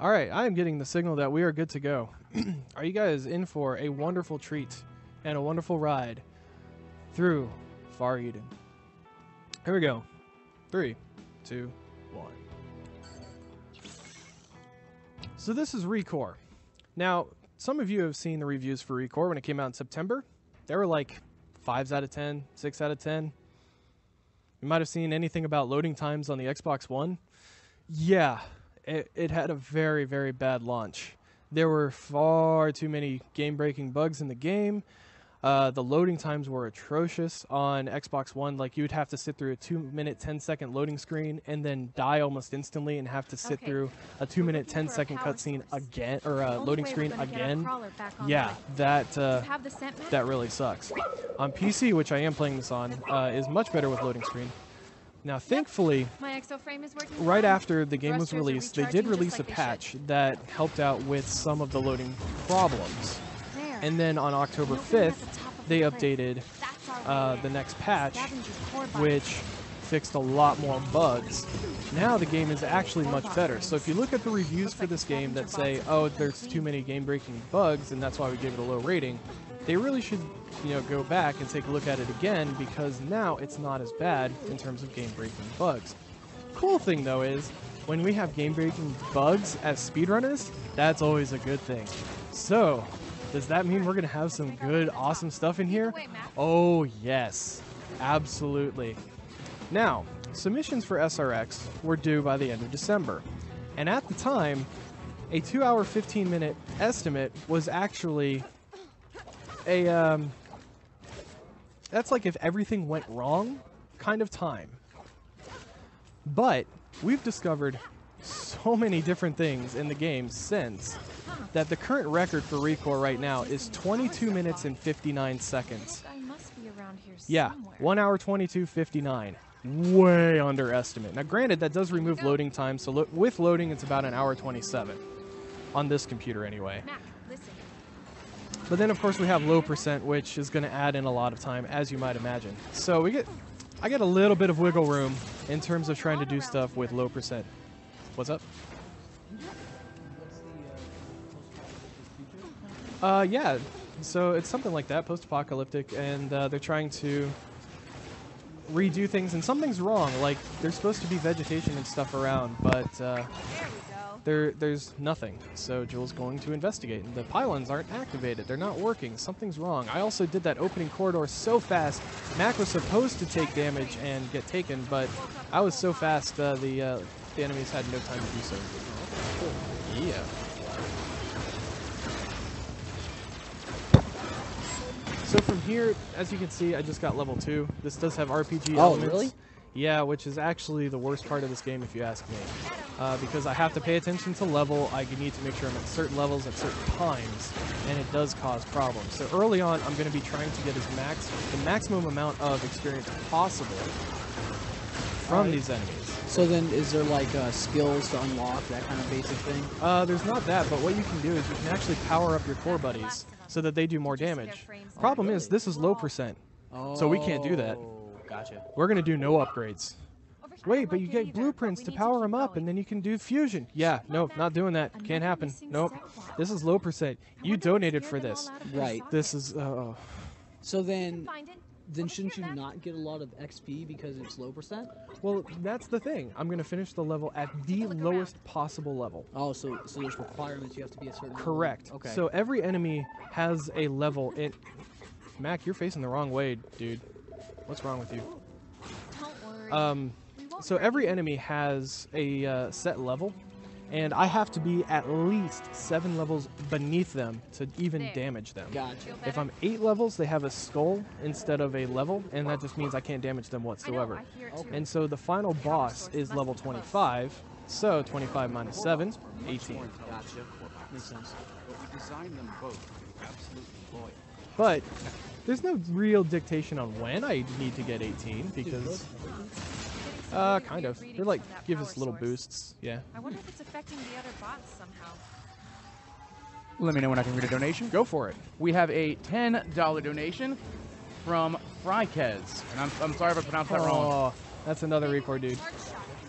All right, I am getting the signal that we are good to go. Are you guys in for a wonderful treat and a wonderful ride through Far Eden? Here we go. 3, 2, 1. So this is ReCore. Now, some of you have seen the reviews for ReCore when it came out in September. They were like 5s out of 10, 6 out of 10. You might have seen anything about loading times on the Xbox One. Yeah. It had a very, very bad launch. There were far too many game-breaking bugs in the game. The loading times were atrocious on Xbox One. Like, you would have to sit through a 2-minute, 10-second loading screen and then die almost instantly and have to sit through a 2-minute, 10-second cutscene again, or loading screen again. Yeah, that really sucks. On PC, which I am playing this on, is much better with loading screen. Now, thankfully, right after the game was released, they did release a patch that helped out with some of the loading problems. And then on October 5th, they updated the next patch, which fixed a lot more bugs. Now the game is actually much better. So if you look at the reviews for this game that say, oh, there's too many game-breaking bugs, and that's why we gave it a low rating, they really should, go back and take a look at it again, because now it's not as bad in terms of game-breaking bugs. Cool thing, though, is when we have game-breaking bugs as speedrunners, that's always a good thing. So, does that mean we're going to have some good, awesome stuff in here? Oh, yes. Absolutely. Now, submissions for SRX were due by the end of December. And at the time, a 2-hour, 15-minute estimate was actually that's like if everything went wrong kind of time. But we've discovered so many different things in the game since that the current record for ReCore right now is 22 minutes and 59 seconds. Yeah, 1 hour 22:59. Way underestimate. Now granted, that does remove loading time, so with loading it's about 1 hour 27 on this computer anyway. But then, of course, we have low percent, which is going to add in a lot of time, as you might imagine. So I get a little bit of wiggle room in terms of trying to do stuff with low percent. What's up? Yeah. So it's something like that, post-apocalyptic, and they're trying to redo things, and something's wrong. Like, there's supposed to be vegetation and stuff around, but there's nothing. So Joel's going to investigate, and the pylons aren't activated. They're not working. Something's wrong. I also did that opening corridor so fast. Mac was supposed to take damage and get taken, but I was so fast the enemies had no time to do so. Yeah. So from here, as you can see, I just got level 2. This does have RPG elements. Oh, really? Yeah, which is actually the worst part of this game, if you ask me. Because I have to pay attention to level, I need to make sure I'm at certain levels at certain times, and it does cause problems. So early on, I'm going to be trying to get the maximum amount of experience possible from these enemies. So then, is there like skills to unlock, that kind of basic thing? There's not that, but what you can do is you can actually power up your core buddies so that they do more damage. Problem is, this is low percent, so we can't do that. Gotcha. We're going to do no upgrades. Wait, but you get blueprints to power them up, and then you can do fusion. Yeah, nope, not doing that. Can't happen. Nope. This is low percent. You donated for this. Right. This is, So then shouldn't you not get a lot of XP because it's low percent? Well, that's the thing. I'm going to finish the level at the lowest possible level. Oh, so there's requirements. You have to be a certain Correct. level. Okay. So every enemy has a level. Mac, you're facing the wrong way, dude. What's wrong with you? Don't worry. So every enemy has a set level, and I have to be at least 7 levels beneath them to even damage them. Gotcha. If I'm 8 levels, they have a skull instead of a level, and that just means I can't damage them whatsoever. And so the final boss is level 25, so 25 minus 7, 18. Gotcha. Makes sense. But we designed them both absolutely loyal. But there's no real dictation on when I need to get 18, because kind of. They're like, give us little boosts, yeah. I wonder if it's affecting the other bots somehow. Let me know when I can read a donation. Go for it. We have a $10 donation from Frykez. And I'm sorry if I pronounced that wrong. Oh, that's another ReCore dude.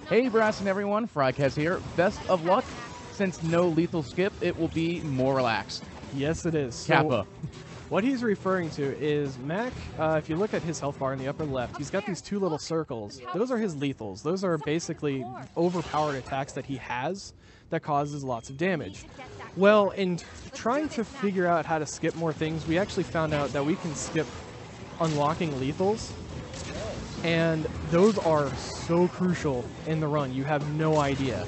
Hey, Brass and everyone. Frykez here. Best of luck since no lethal skip, it will be more relaxed. Yes, it is. So Kappa. what he's referring to is Mac, if you look at his health bar in the upper left, he's got these 2 little circles. Those are his lethals. Those are basically overpowered attacks that he has that causes lots of damage. Well, in trying to figure out how to skip more things, we actually found out that we can skip unlocking lethals. And those are so crucial in the run. You have no idea.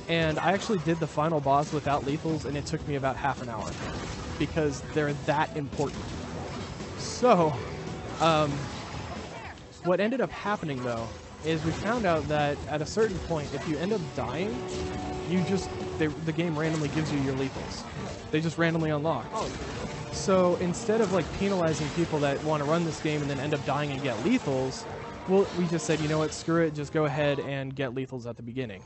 And I actually did the final boss without lethals, and it took me about half an hour because they're that important. So, what ended up happening, though, is we found out that at a certain point, if you end up dying, you just, the game randomly gives you your lethals. They just randomly unlock. So instead of like penalizing people that want to run this game and then end up dying and get lethals, well, we just said, you know what, screw it, just go ahead and get lethals at the beginning.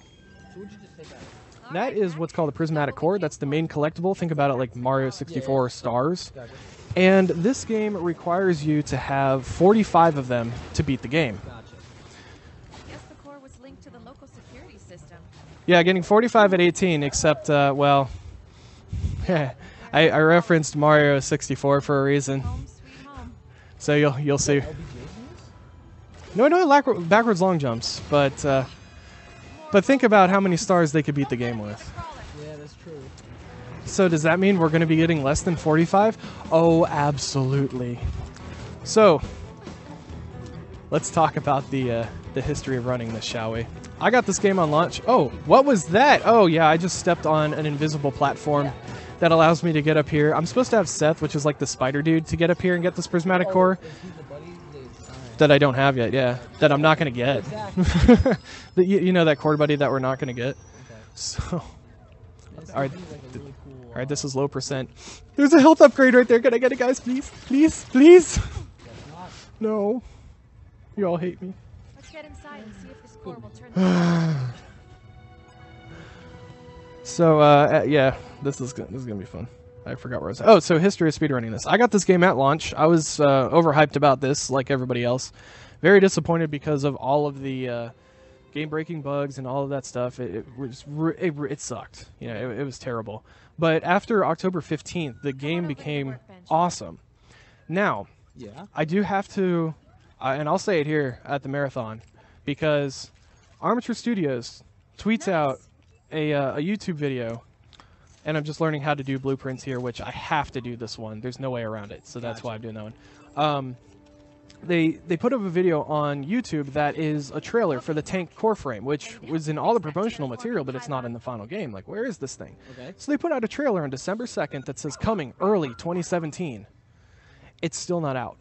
So what'd you just take out? That is what's called a prismatic core. That's the main collectible. Think about it like Mario 64 stars. Gotcha. And this game requires you to have 45 of them to beat the game. Gotcha. I guess the core was linked to the local security system. Yeah, getting 45 at 18, except, well, I referenced Mario 64 for a reason. Home sweet home. So you'll see. LBJ's in this? No, backwards long jumps, but think about how many stars they could beat the game with. Yeah, that's true. So does that mean we're going to be getting less than 45? Oh, absolutely. So let's talk about the history of running this, shall we? I got this game on launch. Oh, what was that? Oh, yeah, I just stepped on an invisible platform that allows me to get up here. I'm supposed to have Seth, which is like the spider dude, to get up here and get this prismatic core. Is he the buddy? That I don't have yet, yeah. That I'm not going to get. Exactly. You know that core buddy that we're not going to get? Okay. So, This Alright, would be like a really cool, all right, this is low percent. There's a health upgrade right there. Can I get it, guys? Please? Please? Please? Guess not. No. You all hate me. Let's get inside and see if this core will turn the So, yeah, this is gonna be fun. I forgot where I was at. Oh, so history of speedrunning this. I got this game at launch. I was overhyped about this, like everybody else. Very disappointed because of all of the game-breaking bugs and all of that stuff. It sucked. You know, it was terrible. But after October 15th, the game became awesome. Now, Yeah. I do have to, and I'll say it here at the marathon, because Armature Studios tweets out a YouTube video, and I'm just learning how to do blueprints here, which I have to do this one. There's no way around it, so that's why I'm doing that one. They put up a video on YouTube that is a trailer for the tank core frame, which was in all the promotional material, but it's not in the final game. Like, where is this thing? Okay. So they put out a trailer on December 2nd that says coming early 2017. It's still not out.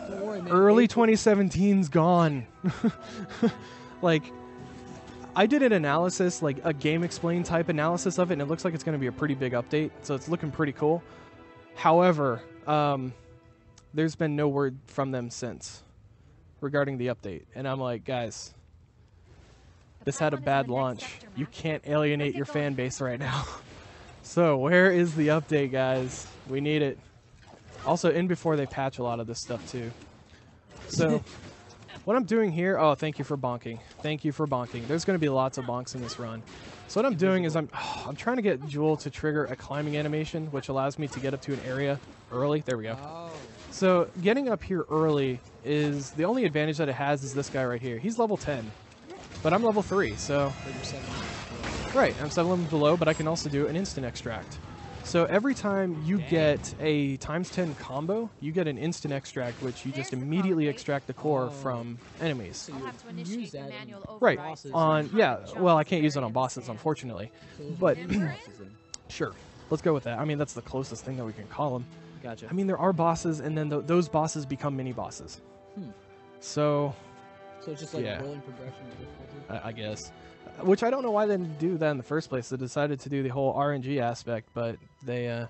Don't worry, man. Early 2017's gone. Like, I did an analysis, like a Game Explain type analysis of it, and it looks like it's going to be a pretty big update, so it's looking pretty cool. However, there's been no word from them since regarding the update, and I'm like, guys, this had a bad launch. You can't alienate your fan base right now. So where is the update, guys? We need it. Also, in before they patch a lot of this stuff too. So what I'm doing here, oh, thank you for bonking. Thank you for bonking. There's going to be lots of bonks in this run. So what I'm doing is I'm trying to get Jewel to trigger a climbing animation, which allows me to get up to an area early. There we go. Oh. So getting up here early is the only advantage that it has is this guy right here. He's level 10, but I'm level 3, so... But you're 7. Right, I'm 7 levels below, but I can also do an instant extract. So every time you get a ×10 combo, you get an instant extract, which you just immediately extract the core from enemies. So I'll you have to use initiate the that manual in Right, override. bosses. on, yeah, well, I can't use it on bosses, unfortunately. So those But, are the bosses then. sure, let's go with that. I mean, that's the closest thing that we can call them. Gotcha. I mean, there are bosses, and then those bosses become mini-bosses. So, So it's just like yeah. a rolling progression of difficulty. I guess. Which I don't know why they didn't do that in the first place. They decided to do the whole RNG aspect, but they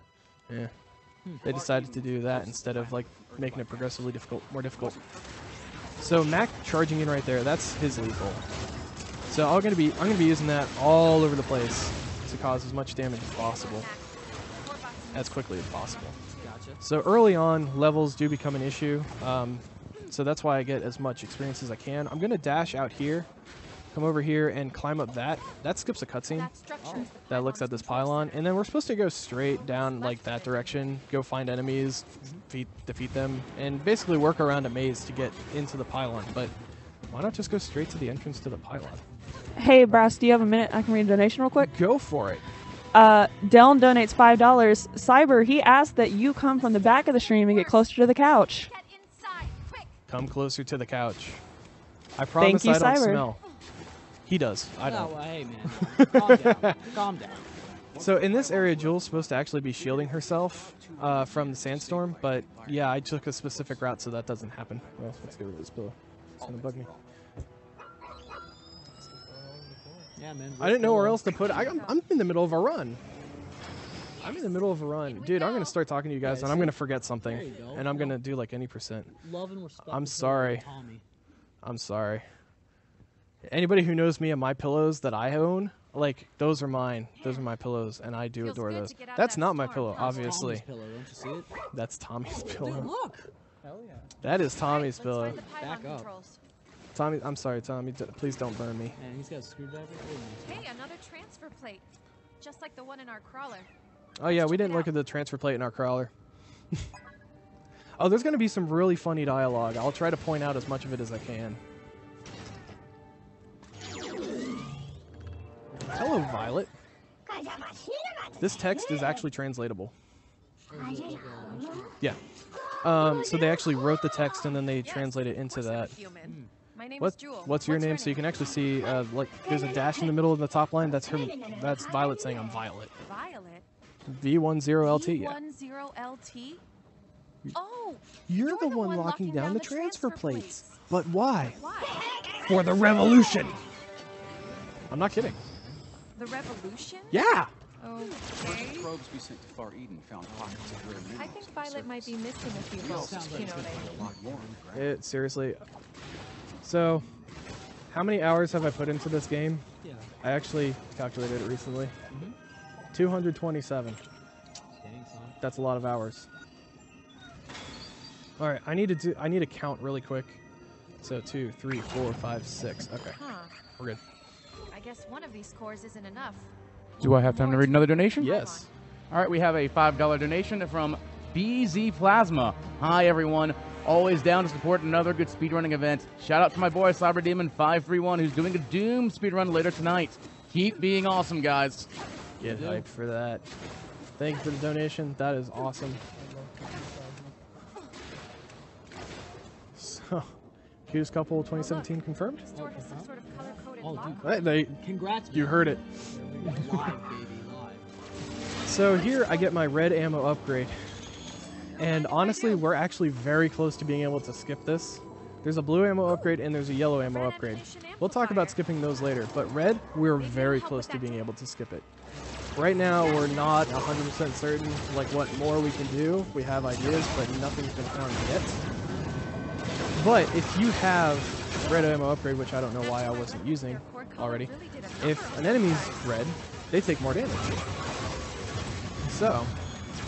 they decided to do that instead of like making it progressively more difficult. So Mac charging in right there, that's his lethal. So I'm gonna be using that all over the place to cause as much damage as possible, as quickly as possible. Gotcha. So early on, levels do become an issue. So that's why I get as much experience as I can. I'm gonna dash out here come over here and climb up that. That skips a cutscene That structure is the that looks at this pylon, and then we're supposed to go straight down like that direction, go find enemies, defeat them, and basically work around a maze to get into the pylon. But why not just go straight to the entrance to the pylon? Hey, Brass, do you have a minute? I can read a donation real quick. Go for it. Dylan donates $5. Cyber, he asked that you come from the back of the stream and get closer to the couch. Get inside, quick! Come closer to the couch. I promise you, I don't Cyber. smell. He does. I No, don't. well, hey, man. Calm down. Calm down. So in this area, Jules supposed to actually be shielding herself from the sandstorm, but yeah, I took a specific route so that doesn't happen. Well, let's get rid of this pillow. It's gonna bug me. Yeah, man. I didn't know where else to put it. I'm in the middle of a run. I'm in the middle of a run. Dude, I'm gonna start talking to you guys, and I'm gonna forget something. There you go. And I'm gonna do like any percent. Love and respect. I'm is sorry. Tommy. I'm sorry. Anybody who knows me and my pillows that I own, like, those are mine. Those are my pillows, and I do Feels adore good those. to get out of That's that not my storm, pillow, huh? obviously. Tommy's pillow, don't you see it? That's Tommy's Dude, pillow. look. That is Tommy's Let's pillow. find the pylon Back up. controls. Tommy, I'm sorry, Tommy. Please don't burn me. Man, he's got a screwdriver. Hey, another transfer plate. Just like the one in our crawler. Oh yeah, we check didn't it look out. at the transfer plate in our crawler. Oh, there's going to be some really funny dialogue. I'll try to point out as much of it as I can. Hello, Violet. This text is actually translatable. Yeah. So they actually wrote the text and then they translate it into that. Human. My name What? is Jewel. What's your name? So you can actually see, like, there's a dash in the middle of the top line. That's her. That's Violet saying I'm Violet. Violet. V10LT. Yeah. V10LT? Oh! You're the one locking down the transfer plates. plates. But why? Why? For the revolution. I'm not kidding. The revolution? Yeah. Okay. Probes we sent to Far Eden found pockets of rare I minerals think on the Violet might be surface. missing a few We bolts, also you know suspect what I a mean. lot more. Seriously. So, how many hours have I put into this game? Yeah. I actually calculated it recently. 227. Dang, son. That's a lot of hours. All right, I need to count really quick. So 2, 3, 4, 5, 6. Okay, Huh. we're good. I guess one of these cores isn't enough. Do I have time to read another donation? Yes. All right, we have a $5 donation from BZ Plasma. Hi, everyone. Always down to support another good speedrunning event. Shout out to my boy CyberDemon531 who's doing a Doom speedrun later tonight. Keep being awesome, guys. Get hyped for that. Thank you for the donation. That is awesome. So, cutest couple 2017 confirmed? This door has some sort of color-coded Oh, lock. dude. Hey, Congrats, you man. heard it. Live, baby, live. So here I get my red ammo upgrade. And honestly, we're actually very close to being able to skip this. There's a blue ammo upgrade and there's a yellow ammo upgrade. We'll talk about skipping those later, but red, we're very close to being able to skip it. Right now, we're not 100% certain like what more we can do. We have ideas, but nothing's been found yet. But if you have red ammo upgrade, which I don't know why I wasn't using already, if an enemy's red, they take more damage. So,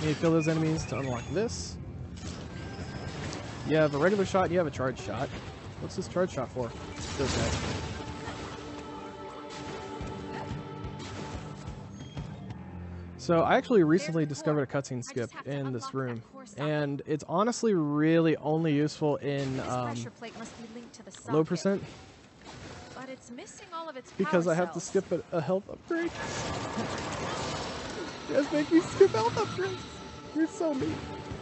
you need to kill those enemies to unlock this. You have a regular shot, you have a charge shot. What's this charge shot for? Those guys. So I actually recently discovered a cutscene skip in this room, and it's honestly really only useful in This pressure plate must be linked to the socket, low percent, but it's missing all of its because power I have to cells. skip a health upgrade. You guys make me skip health upgrades. You're so mean.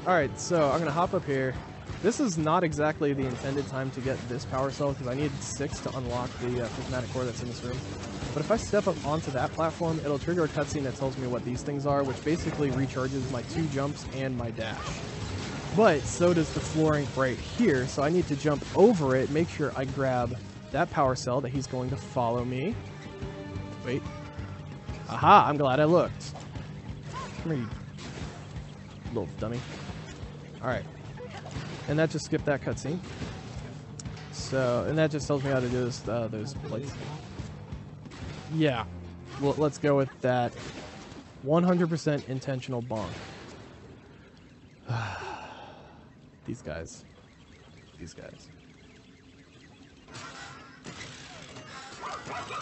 Alright, so I'm going to hop up here. This is not exactly the intended time to get this power cell, because I need 6 to unlock the prismatic core that's in this room. But if I step up onto that platform, it'll trigger a cutscene that tells me what these things are, which basically recharges my 2 jumps and my dash. But so does the flooring right here, so I need to jump over it, make sure I grab that power cell that he's going to follow me. Wait. Aha, I'm glad I looked. Come here, you little dummy. Alright. And that just skipped that cutscene. So, and that just tells me how to do this, those plates. Yeah. Well, let's go with that 100% intentional bonk. These guys. These guys.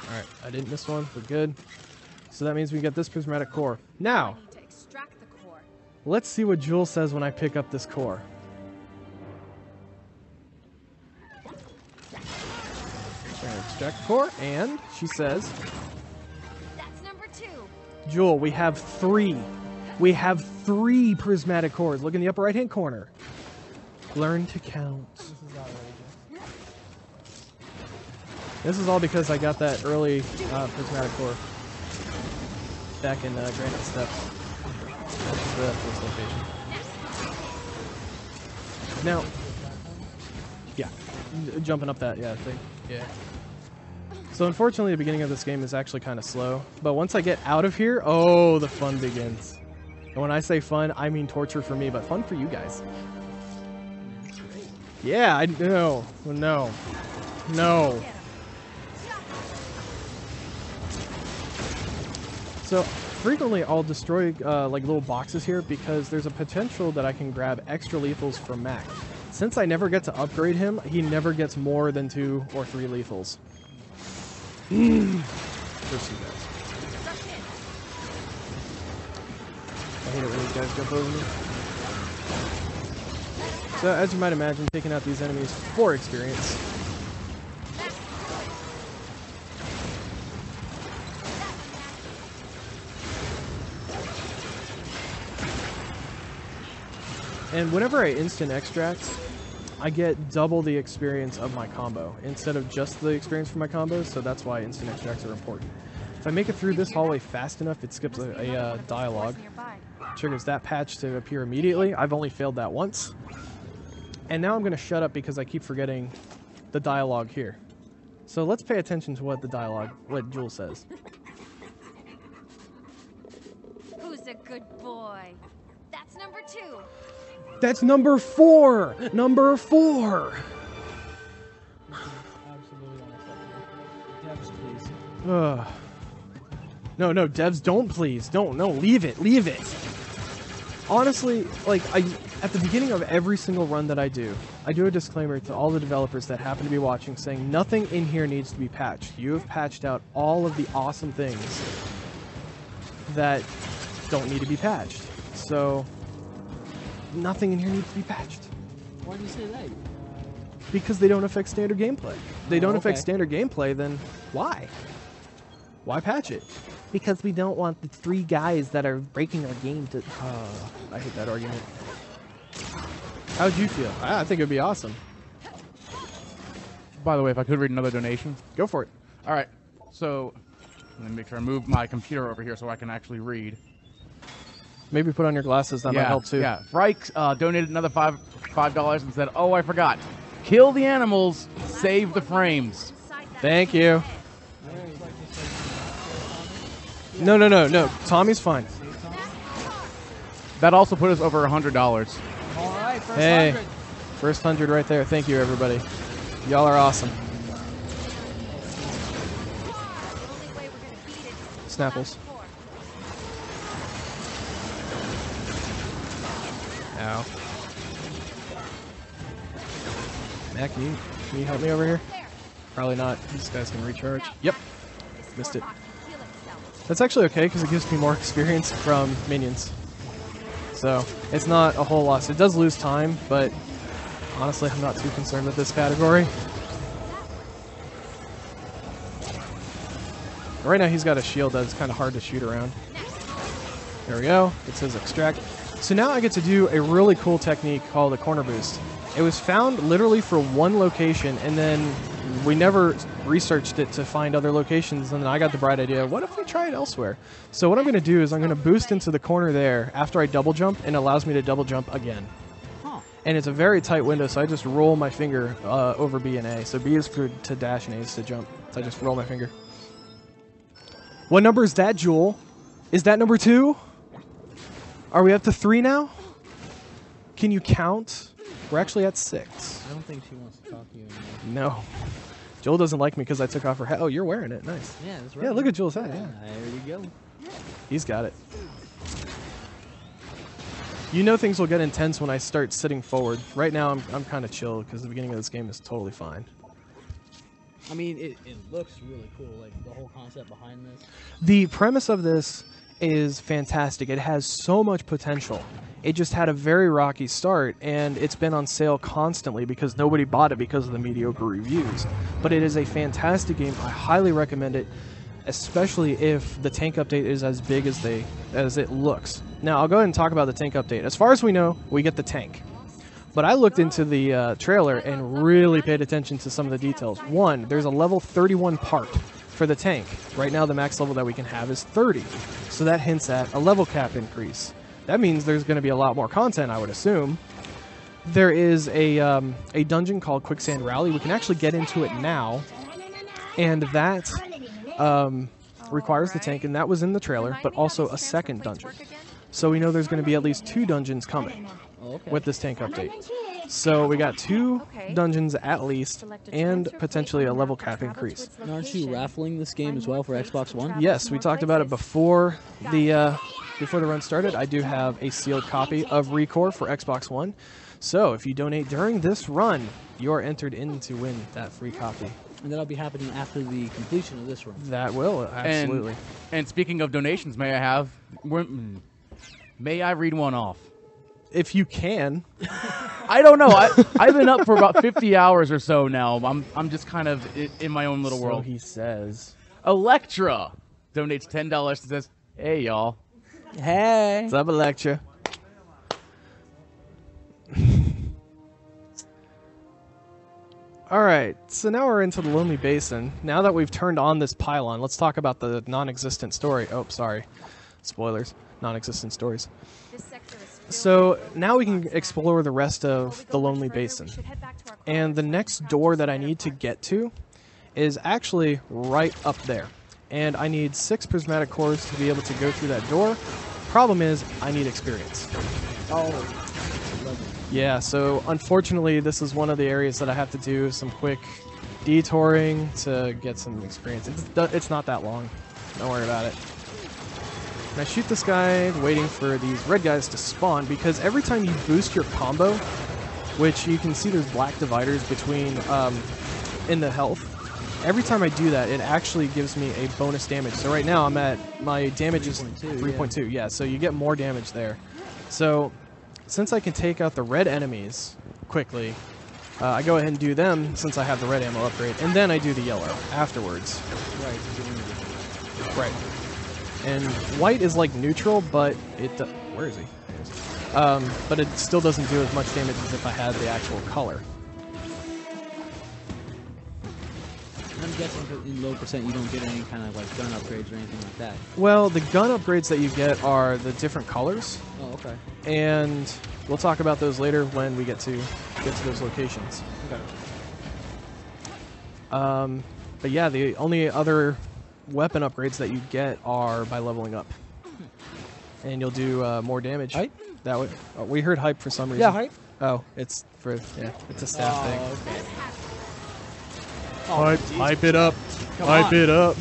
Alright, I didn't miss one. We're good. So that means we get this prismatic core. Now, I need to extract the core. let's see what Jewel says when I pick up this core. Extract the core, and she says, That's number 2. Jewel, we have 3. We have 3 prismatic cores. Look in the upper right-hand corner. Learn to count. This is outrageous. This is all because I got that early prismatic core back in Granite Steps. That's the first location. Now, yeah, jumping up that thing. Yeah. So unfortunately, the beginning of this game is actually kind of slow. But once I get out of here, oh, the fun begins. And when I say fun, I mean torture for me, but fun for you guys. Yeah, I know. No. No. So frequently I'll destroy like little boxes here because there's a potential that I can grab extra lethals from Mac. Since I never get to upgrade him, he never gets more than 2 or 3 lethals. First you guys. I hate it when these guys jump over me. So as you might imagine, taking out these enemies for experience. And whenever I instant extract, I get double the experience of my combo instead of just the experience for my combos, so that's why instant extracts are important. If I make it through this hallway fast enough, it skips a dialogue. Triggers that patch to appear immediately. I've only failed that once. And now I'm going to shut up because I keep forgetting the dialogue here. So let's pay attention to what what Jewel says. Who's a good boy? That's number 2. That's number 4! Number 4! Absolutely unacceptable. Devs, please. Ugh. No, devs, don't please. Don't, no, leave it. Honestly, like, at the beginning of every single run that I do a disclaimer to all the developers that happen to be watching saying nothing in here needs to be patched. You have patched out all of the awesome things that don't need to be patched. So, nothing in here needs to be patched. Why do you say that? Because they don't affect standard gameplay. If they don't affect okay. standard gameplay, then why? Why patch it? Because we don't want the 3 guys that are breaking our game to... I hate that argument. How'd you feel? I think it'd be awesome. By the way, if I could read another donation. Go for it. All right. So let me make sure I move my computer over here so I can actually read. Maybe put on your glasses. That might help too. Yeah. Frike donated another $5 and said, "Oh, I forgot. Kill the animals, save the frames." Thank you. No. Tommy's fine. That also put us over $100. All right, first Hey, 100. first 100 right there. Thank you, everybody. Y'all are awesome. Snapples. Ow. Mac, can you help me over here? Probably not. These guys can recharge. Yep. Missed it. That's actually okay because it gives me more experience from minions. So it's not a whole loss. It does lose time, but honestly, I'm not too concerned with this category. Right now, he's got a shield that's kind of hard to shoot around. There we go. It says extract. So now I get to do a really cool technique called a corner boost. It was found literally for one location, and then we never researched it to find other locations, and then I got the bright idea, what if we try it elsewhere? So what I'm going to do is I'm going to boost into the corner there after I double jump, and it allows me to double jump again. Huh. And it's a very tight window, so I just roll my finger over B and A. So B is for to dash and A is to jump. So I just roll my finger. What number is that, Jewel? Is that number 2? Are we up to 3 now? Can you count? We're actually at 6. I don't think she wants to talk to you anymore. No. Joel doesn't like me because I took off her hat. Oh, you're wearing it. Nice. Yeah, that's right. Yeah, look at Joel's hat. Yeah. There you go. He's got it. You know things will get intense when I start sitting forward. Right now, I'm kind of chill because the beginning of this game is totally fine. I mean, it looks really cool. Like the whole concept behind this. The premise of this is fantastic. It has so much potential. It just had a very rocky start, and it's been on sale constantly because nobody bought it because of the mediocre reviews. But it is a fantastic game. I highly recommend it, especially if the tank update is as big as it looks. Now, I'll go ahead and talk about the tank update. As far as we know, we get the tank. But I looked into the trailer and really paid attention to some of the details. One, there's a level 31 part for the tank. Right now, the max level that we can have is 30. So that hints at a level cap increase. That means there's going to be a lot more content, I would assume. There is a dungeon called Quicksand Rally. We can actually get into it now. And that requires the tank, and that was in the trailer, but also a second dungeon. So we know there's going to be at least 2 dungeons coming with this tank update. So we got 2 dungeons at least, and potentially a level cap increase. And aren't you raffling this game as well for Xbox One? Yes, we talked about it before the run started. I do have a sealed copy of ReCore for Xbox One. So if you donate during this run, you are entered in to win that free copy. And that'll be happening after the completion of this run. That will, absolutely. And speaking of donations, may I read one off? If you can. I don't know. I've been up for about 50 hours or so now. I'm just kind of in my own little world. So he says. Electra donates $10 and says, "Hey, y'all." Hey. What's up, Electra? All right, so now we're into the Lonely Basin. Now that we've turned on this pylon, let's talk about the non-existent story. Oh, sorry. Spoilers. Non-existent stories. So now we can explore the rest of the Lonely Basin. And the next door that I need to get to is actually right up there. And I need 6 prismatic cores to be able to go through that door. Problem is, I need experience. Oh. Yeah, so unfortunately, this is one of the areas that I have to do some quick detouring to get some experience. It's not that long. Don't worry about it. And I shoot this guy, waiting for these red guys to spawn, because every time you boost your combo, which you can see there's black dividers between in the health, every time I do that, it actually gives me a bonus damage. So right now, my damage is 3.2. Yeah, so you get more damage there. So since I can take out the red enemies quickly, I go ahead and do them since I have the red ammo upgrade, and then I do the yellow afterwards. Right. And white is like neutral, but where is he? But it still doesn't do as much damage as if I had the actual color. I'm guessing in low percent you don't get any kind of like gun upgrades or anything like that. Well, the gun upgrades that you get are the different colors. Oh, okay. And we'll talk about those later when we get to those locations. Okay. But yeah, the only other weapon upgrades that you get are by leveling up, and you'll do more damage. Hype? That way. Oh, we heard hype for some reason. Yeah, hype. Oh, it's a staff thing. Okay. Hype it up. Hype it up.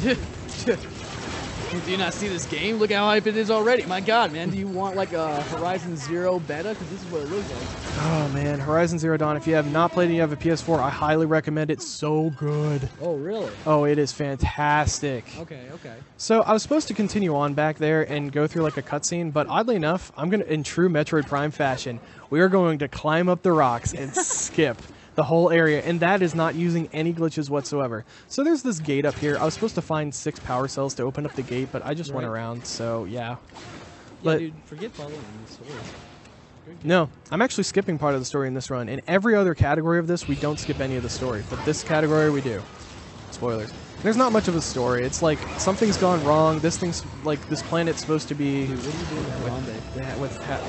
Do you not see this game? Look how hype it is already. My God, man. Do you want like a Horizon Zero beta? Because this is what it looks like. Oh, man. Horizon Zero Dawn. If you have not played and you have a PS4, I highly recommend it. So good. Oh, really? Oh, it is fantastic. Okay. So I was supposed to continue on back there and go through like a cutscene, but oddly enough, in true Metroid Prime fashion, we are going to climb up the rocks and skip the whole area, and that is not using any glitches whatsoever. So there's this gate up here. I was supposed to find 6 power cells to open up the gate, but I just went around, so yeah. But dude, forget following the story. No, I'm actually skipping part of the story in this run. In every other category of this, we don't skip any of the story, but this category we do. Spoilers. There's not much of a story. It's like something's gone wrong. This planet's supposed to be. Dude, what are you doing with Harambe?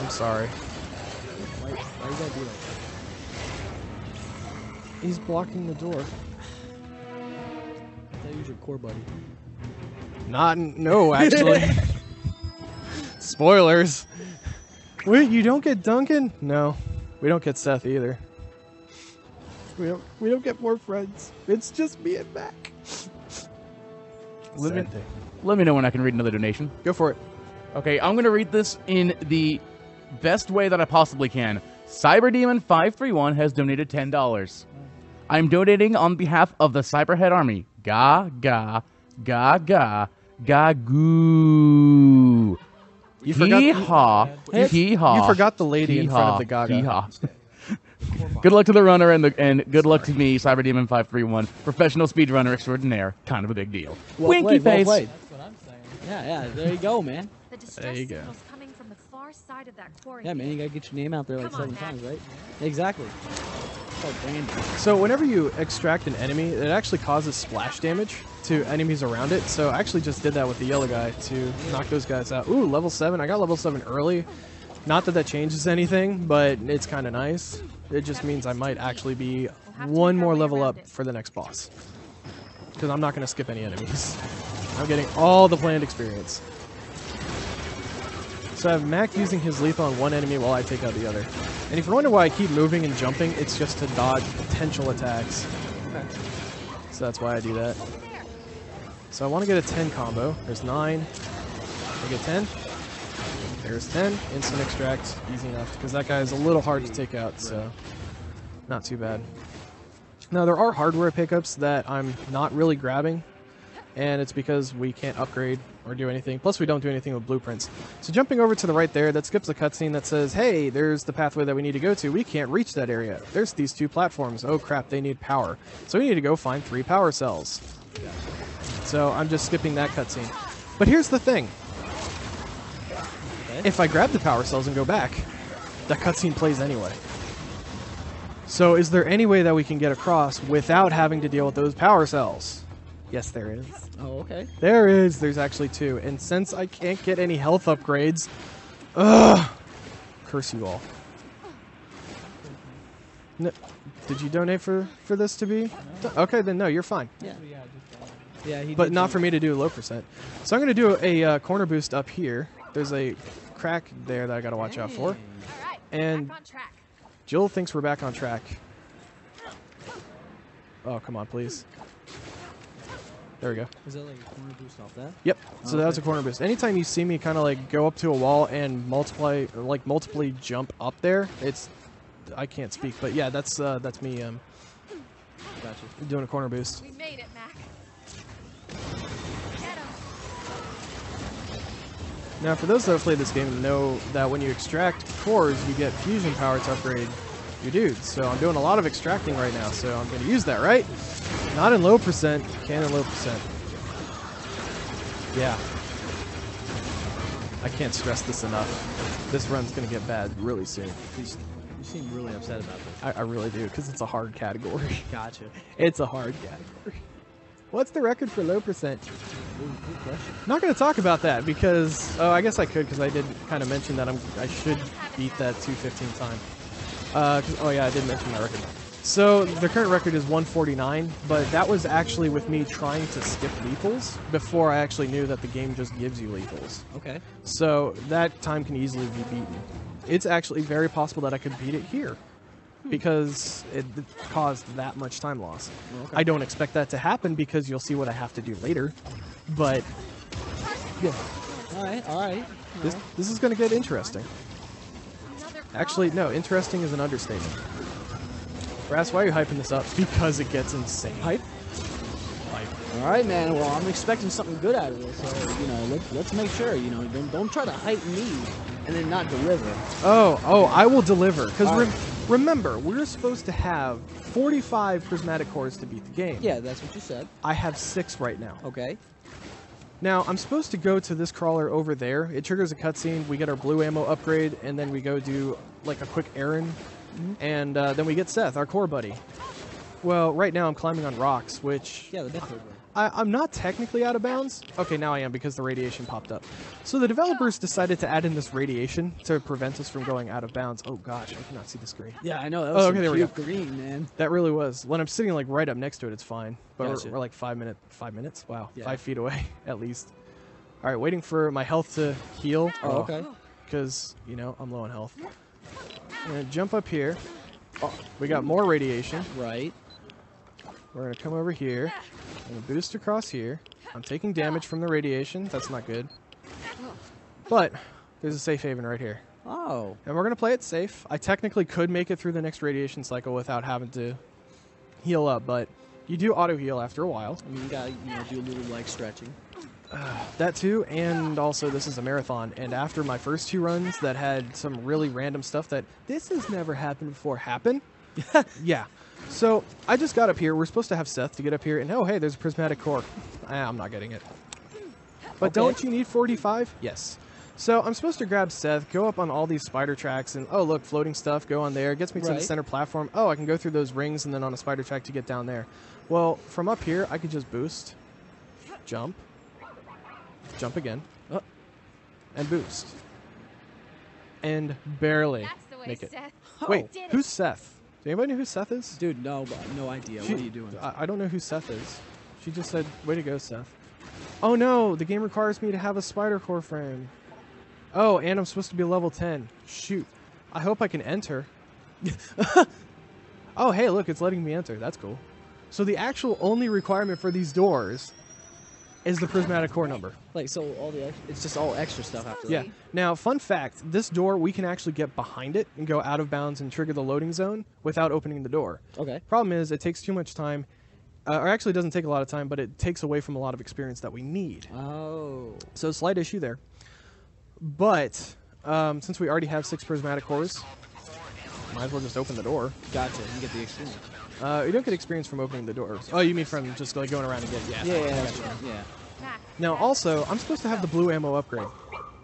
I'm sorry. Why you gotta do that? He's blocking the door. I thought you was your core buddy. No, actually. Spoilers. Wait, you don't get Duncan? No, we don't get Seth either. We don't get more friends. It's just me and Mac. Let me know when I can read another donation. Go for it. Okay, I'm going to read this in the best way that I possibly can. Cyberdemon531 has donated $10. I'm donating on behalf of the Cyberhead Army. Ga, ga, ga, ga, ga, goo. You forgot. Hee-haw. Hee-haw. You forgot the lady in front of the Gaga. Hee-haw. Good luck to the runner and good luck to me, CyberDemon531, professional speedrunner extraordinaire. Kind of a big deal. Winky face. Well played. Yeah, there you go, man. The distress There you go. signal's coming from the far side of that quarry. Yeah, man, you gotta get your name out there like Come on, 7 times, Mac. right? Exactly. It's like branding. So whenever you extract an enemy, it actually causes splash damage to enemies around it. So I actually just did that with the yellow guy to knock those guys out. Ooh, level 7. I got level 7 early. Not that that changes anything, but it's kind of nice. It just means I might actually be one more level up for the next boss. Because I'm not going to skip any enemies. I'm getting all the planned experience. So I have Mac using his lethal on one enemy while I take out the other. And if you're wondering why I keep moving and jumping, it's just to dodge potential attacks. So that's why I do that. So I want to get a 10 combo. There's 9. I get 10. There's 10. Instant extract. Easy enough. Because that guy is a little hard to take out, so not too bad. Now, there are hardware pickups that I'm not really grabbing. And it's because we can't upgrade or do anything. Plus, we don't do anything with blueprints. So jumping over to the right there, that skips a cutscene that says, hey, there's the pathway that we need to go to. We can't reach that area. There's these 2 platforms. Oh, crap, they need power. So we need to go find 3 power cells. So I'm just skipping that cutscene. But here's the thing. If I grab the power cells and go back, that cutscene plays anyway. So is there any way that we can get across without having to deal with those power cells? Yes, there is. Oh, okay. There is. There's actually 2. And since I can't get any health upgrades, ugh, curse you all. No, did you donate for this to be? Okay, then no, you're fine. Yeah. Yeah, he But did not do- for me to do low percent. So I'm going to do a corner boost up here. There's a crack there that I got to watch out for. All right, And back on track. Jill thinks we're back on track. Oh, come on, please. There we go. Is that like a corner boost off that? Yep. So that was a Okay. corner boost. Anytime you see me kind of like go up to a wall and multiply, or like multiply jump up there, it's I can't speak, but yeah, that's me Gotcha. doing a corner boost. We made it, Mac. Get him. Now, for those that have played this game know that when you extract cores, you get fusion power to upgrade your dudes. So I'm doing a lot of extracting right now, so I'm going to use that, right? Not in low percent, can in low percent. Yeah. I can't stress this enough. This run's going to get bad really soon. You seem really upset about this. I really do, because it's a hard category. Gotcha. It's a hard category. What's the record for low percent? Good question. Not going to talk about that because, oh, I guess I could because I did kind of mention that I should beat that 215 time. Oh yeah, I did mention my record. So the current record is 149, but that was actually with me trying to skip lethals before I actually knew that the game just gives you lethals. Okay. So that time can easily be beaten. It's actually very possible that I could beat it here because it caused that much time loss. Okay. I don't expect that to happen because you'll see what I have to do later. But yeah, All right. this is going to get interesting. Another Actually, no, interesting is an understatement. Brass, why are you hyping this up? Because it gets insane. Hype? Hype. All right, man. Well, I'm expecting something good out of this. So, you know, let's make sure. You know, don't try to hype me and then not deliver. Oh, I will deliver. Because All right. remember, we're supposed to have 45 prismatic cores to beat the game. Yeah, that's what you said. I have 6 right now. Okay. Now, I'm supposed to go to this crawler over there. It triggers a cutscene. We get our blue ammo upgrade, and then we go do like a quick errand. And then we get Seth, our core buddy. Well, right now I'm climbing on rocks, which Yeah, the death river. I'm not technically out of bounds. Okay, now I am because the radiation popped up. So the developers decided to add in this radiation to prevent us from going out of bounds. Oh gosh, I cannot see the screen. Yeah, I know. That was Oh, okay, there we go. green, man. That really was. When I'm sitting like right up next to it, it's fine. But Gotcha. we're like 5 minutes? Wow, Yeah. 5 feet away at least. All right, waiting for my health to heal. Oh, okay. Because, you know, I'm low on health. I'm going to jump up here. Oh, we got more radiation. Right. We're going to come over here. I'm going to boost across here. I'm taking damage from the radiation. That's not good. But there's a safe haven right here. Oh. And we're going to play it safe. I technically could make it through the next radiation cycle without having to heal up, but you do auto heal after a while. I mean, you gotta do a little like stretching. That too, and also this is a marathon, and after my first 2 runs that had some really random stuff that this has never happened before happen. Yeah. So I just got up here. We're supposed to have Seth to get up here, and oh hey, there's a prismatic core. I'm not getting it. But don't you need 45? Yes. So I'm supposed to grab Seth, go up on all these spider tracks, and oh look, floating stuff, go on there. It gets me to the center platform. Oh, I can go through those rings and then on a spider track to get down there. Well, from up here, I could just boost, jump again, and boost. And barely That's the way make it. Seth Wait, did it. who's Seth? Do anybody know who Seth is? Dude, no idea. What are you doing? I don't know who Seth is. She just said, way to go, Seth. Oh no, the game requires me to have a spider core frame. Oh, and I'm supposed to be level 10. Shoot. I hope I can enter. Oh, hey, look, it's letting me enter. That's cool. So the actual only requirement for these doors is the prismatic core number. Like, so it's just all extra stuff after Yeah. that. Now, fun fact, this door, we can actually get behind it and go out of bounds and trigger the loading zone without opening the door. Okay. Problem is, it takes too much time. Or actually, it doesn't take a lot of time, but it takes away from a lot of experience that we need. Oh. So, slight issue there. But, since we already have 6 prismatic cores, might as well just open the door. Gotcha. You get the experience. You don't get experience from opening the doors. Oh, you mean from just like going around and getting... Yeah. Yeah. Back. Now, also, I'm supposed to have the blue ammo upgrade.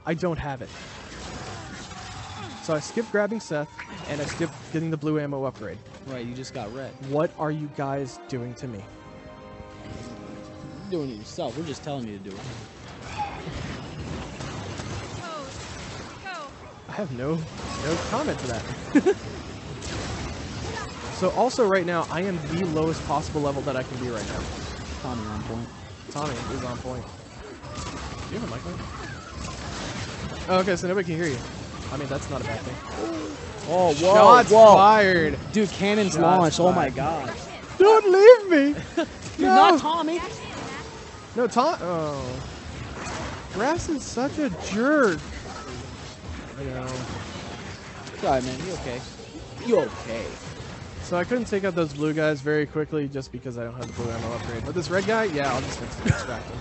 I don't have it. So I skipped grabbing Seth, and I skipped getting the blue ammo upgrade. Right, you just got red. What are you guys doing to me? You're doing it yourself. We're just telling you to do it. Go. I have no comment to that. So also right now, I am the lowest possible level that I can be right now. Tommy on point. Tommy is on point. Do you have a mic on? Oh, okay, so nobody can hear you. I mean, that's not a bad thing. Oh, whoa, Shots fired. Dude, cannons Shots launched. Oh my fired. god. Don't leave me. Dude, No. not Tommy. No, Tom. Oh. Brass is such a jerk. I know. Sorry, man. You okay? You okay? So I couldn't take out those blue guys very quickly just because I don't have the blue ammo upgrade. But this red guy, yeah, I'll just extract him.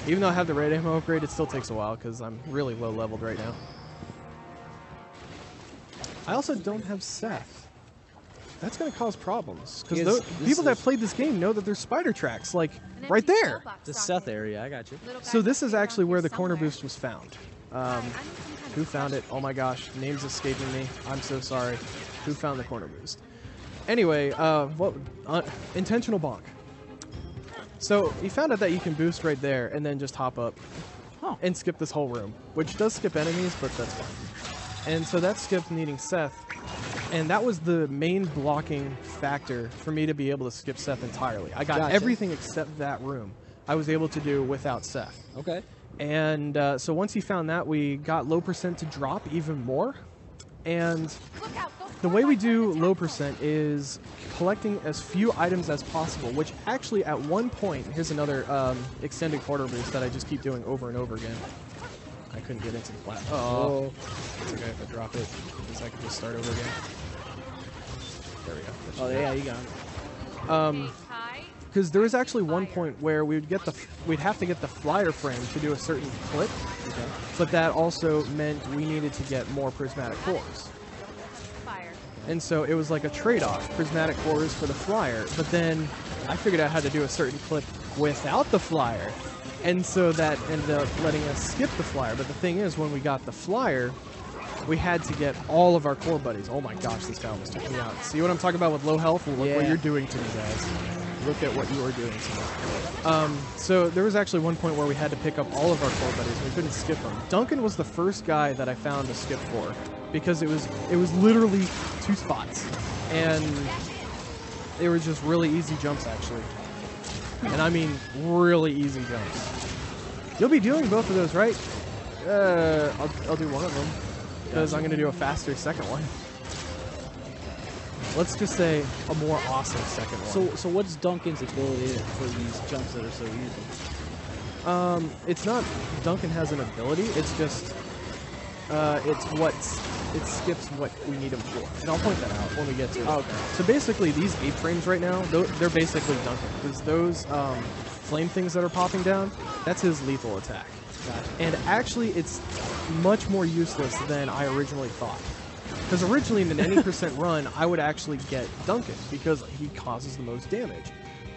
Even though I have the red ammo upgrade, it still takes a while because I'm really low leveled right now. I also don't have Seth. That's going to cause problems because people that played this game know that there's spider tracks, like An right empty there. mailbox The socket. Seth area. I got you. Little guy So this must is be around actually here where the corner somewhere. boost was found. I need some kind of Who found it? Oh my gosh, name's escaping me. I'm so sorry. Who found the corner boost? Anyway, intentional bonk. So he found out that you can boost right there and then just hop up and skip this whole room, which does skip enemies, but that's fine. And so that skipped needing Seth, and that was the main blocking factor for me to be able to skip Seth entirely. I got Gotcha. everything except that room I was able to do without Seth. Okay. And so once he found that, we got low percent to drop even more. And Look out, those the way we do corn low bugs percent is collecting as few items as possible, which actually at one point, here's another extended quarter boost that I just keep doing over and over again. I couldn't get into the flat. Oh, it's okay if I drop it, because I can just start over again. There we go. That Oh should yeah, you got it. Stay tight. because there was actually one point where we'd have to get the flyer frame to do a certain clip, but that also meant we needed to get more prismatic cores. Fire. And so it was like a trade-off, prismatic cores for the flyer, but then I figured out how to do a certain clip without the flyer. And so that ended up letting us skip the flyer. But the thing is, when we got the flyer, we had to get all of our core buddies. Oh my gosh, this guy almost took me out. See what I'm talking about with low health? Well, look what Yeah. you're doing to me, guys. Look at what you are doing to me. So there was actually one point where we had to pick up all of our core buddies. We couldn't skip them. Duncan was the first guy that I found to skip for, because it was literally 2 spots, and they were just really easy jumps actually. And I mean really easy jumps. You'll be doing both of those, right? I'll do one of them because I'm gonna do a faster second one. Let's just say a more awesome second one. So what's Duncan's ability for these jumps that are so easy? It's not Duncan has an ability. It's just It skips what we need them for, and I'll point that out when we get to it. Okay. So basically, these 8 frames right now, they're basically Duncan, because those flame things that are popping down, that's his lethal attack. Gotcha. And actually, it's much more useless than I originally thought. Because originally, in an any % run, I would actually get Duncan, because he causes the most damage.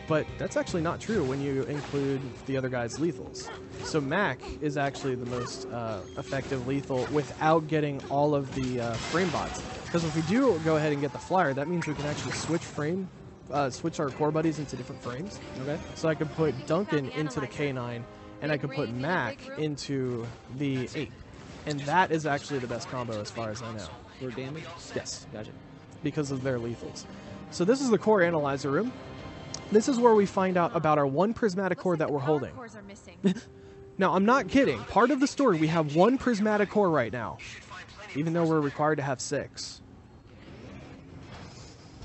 But that's actually not true when you include the other guy's lethals. So Mac is actually the most effective lethal without getting all of the frame bots. Because if we do go ahead and get the flyer, that means we can actually switch our core buddies into different frames. Okay. So I could put Duncan into the K9, and I could put Mac into the 8. And that is actually the best combo as far as I know. For damage? Yes. Gotcha. Because of their lethals. So this is the core analyzer room. This is where we find out about our 1 prismatic core that we're holding. Cores are missing. Now, I'm not kidding. Part of the story, we have 1 prismatic core right now, even though we're required to have 6.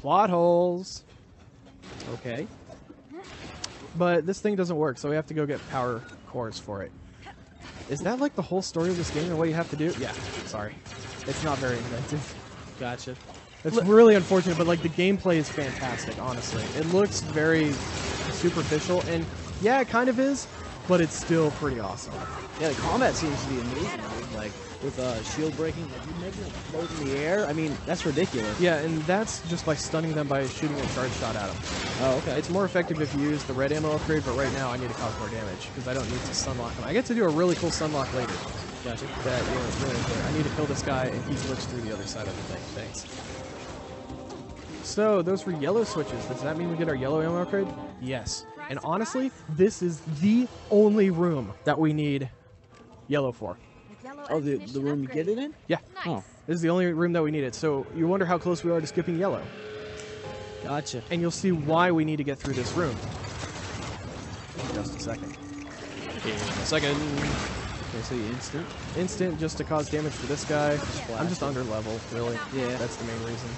Plot holes. Okay. But this thing doesn't work, so we have to go get power cores for it. Is that like the whole story of this game and what you have to do? Yeah, sorry. It's not very inventive. Gotcha. It's really unfortunate, but like the gameplay is fantastic, honestly. It looks very superficial, and yeah, it kind of is, but it's still pretty awesome. Yeah, the combat seems to be amazing, dude. Like, with shield breaking, like, you making them float in the air. I mean, that's ridiculous. Yeah, and that's just by stunning them by shooting a charge shot at them. Oh, okay. It's more effective if you use the red ammo upgrade, but right now I need to cause more damage, because I don't need to sunlock them. I get to do a really cool sunlock later. Gotcha. That really good. I need to kill this guy, and he glitched through the other side of the thing. Thanks. So, those were yellow switches. Does that mean we get our yellow ammo upgrade? Yes. And honestly, this is the only room that we need yellow for. Yellow Oh, the ammunition room you upgrade. get it in? Yeah. Nice. Oh. This is the only room that we need it. So, you wonder how close we are to skipping yellow. Gotcha. And you'll see why we need to get through this room. In just a second. In a second. Okay, so you instant? Instant just to cause damage for this guy. I'm just under level, really. Yeah. That's the main reason.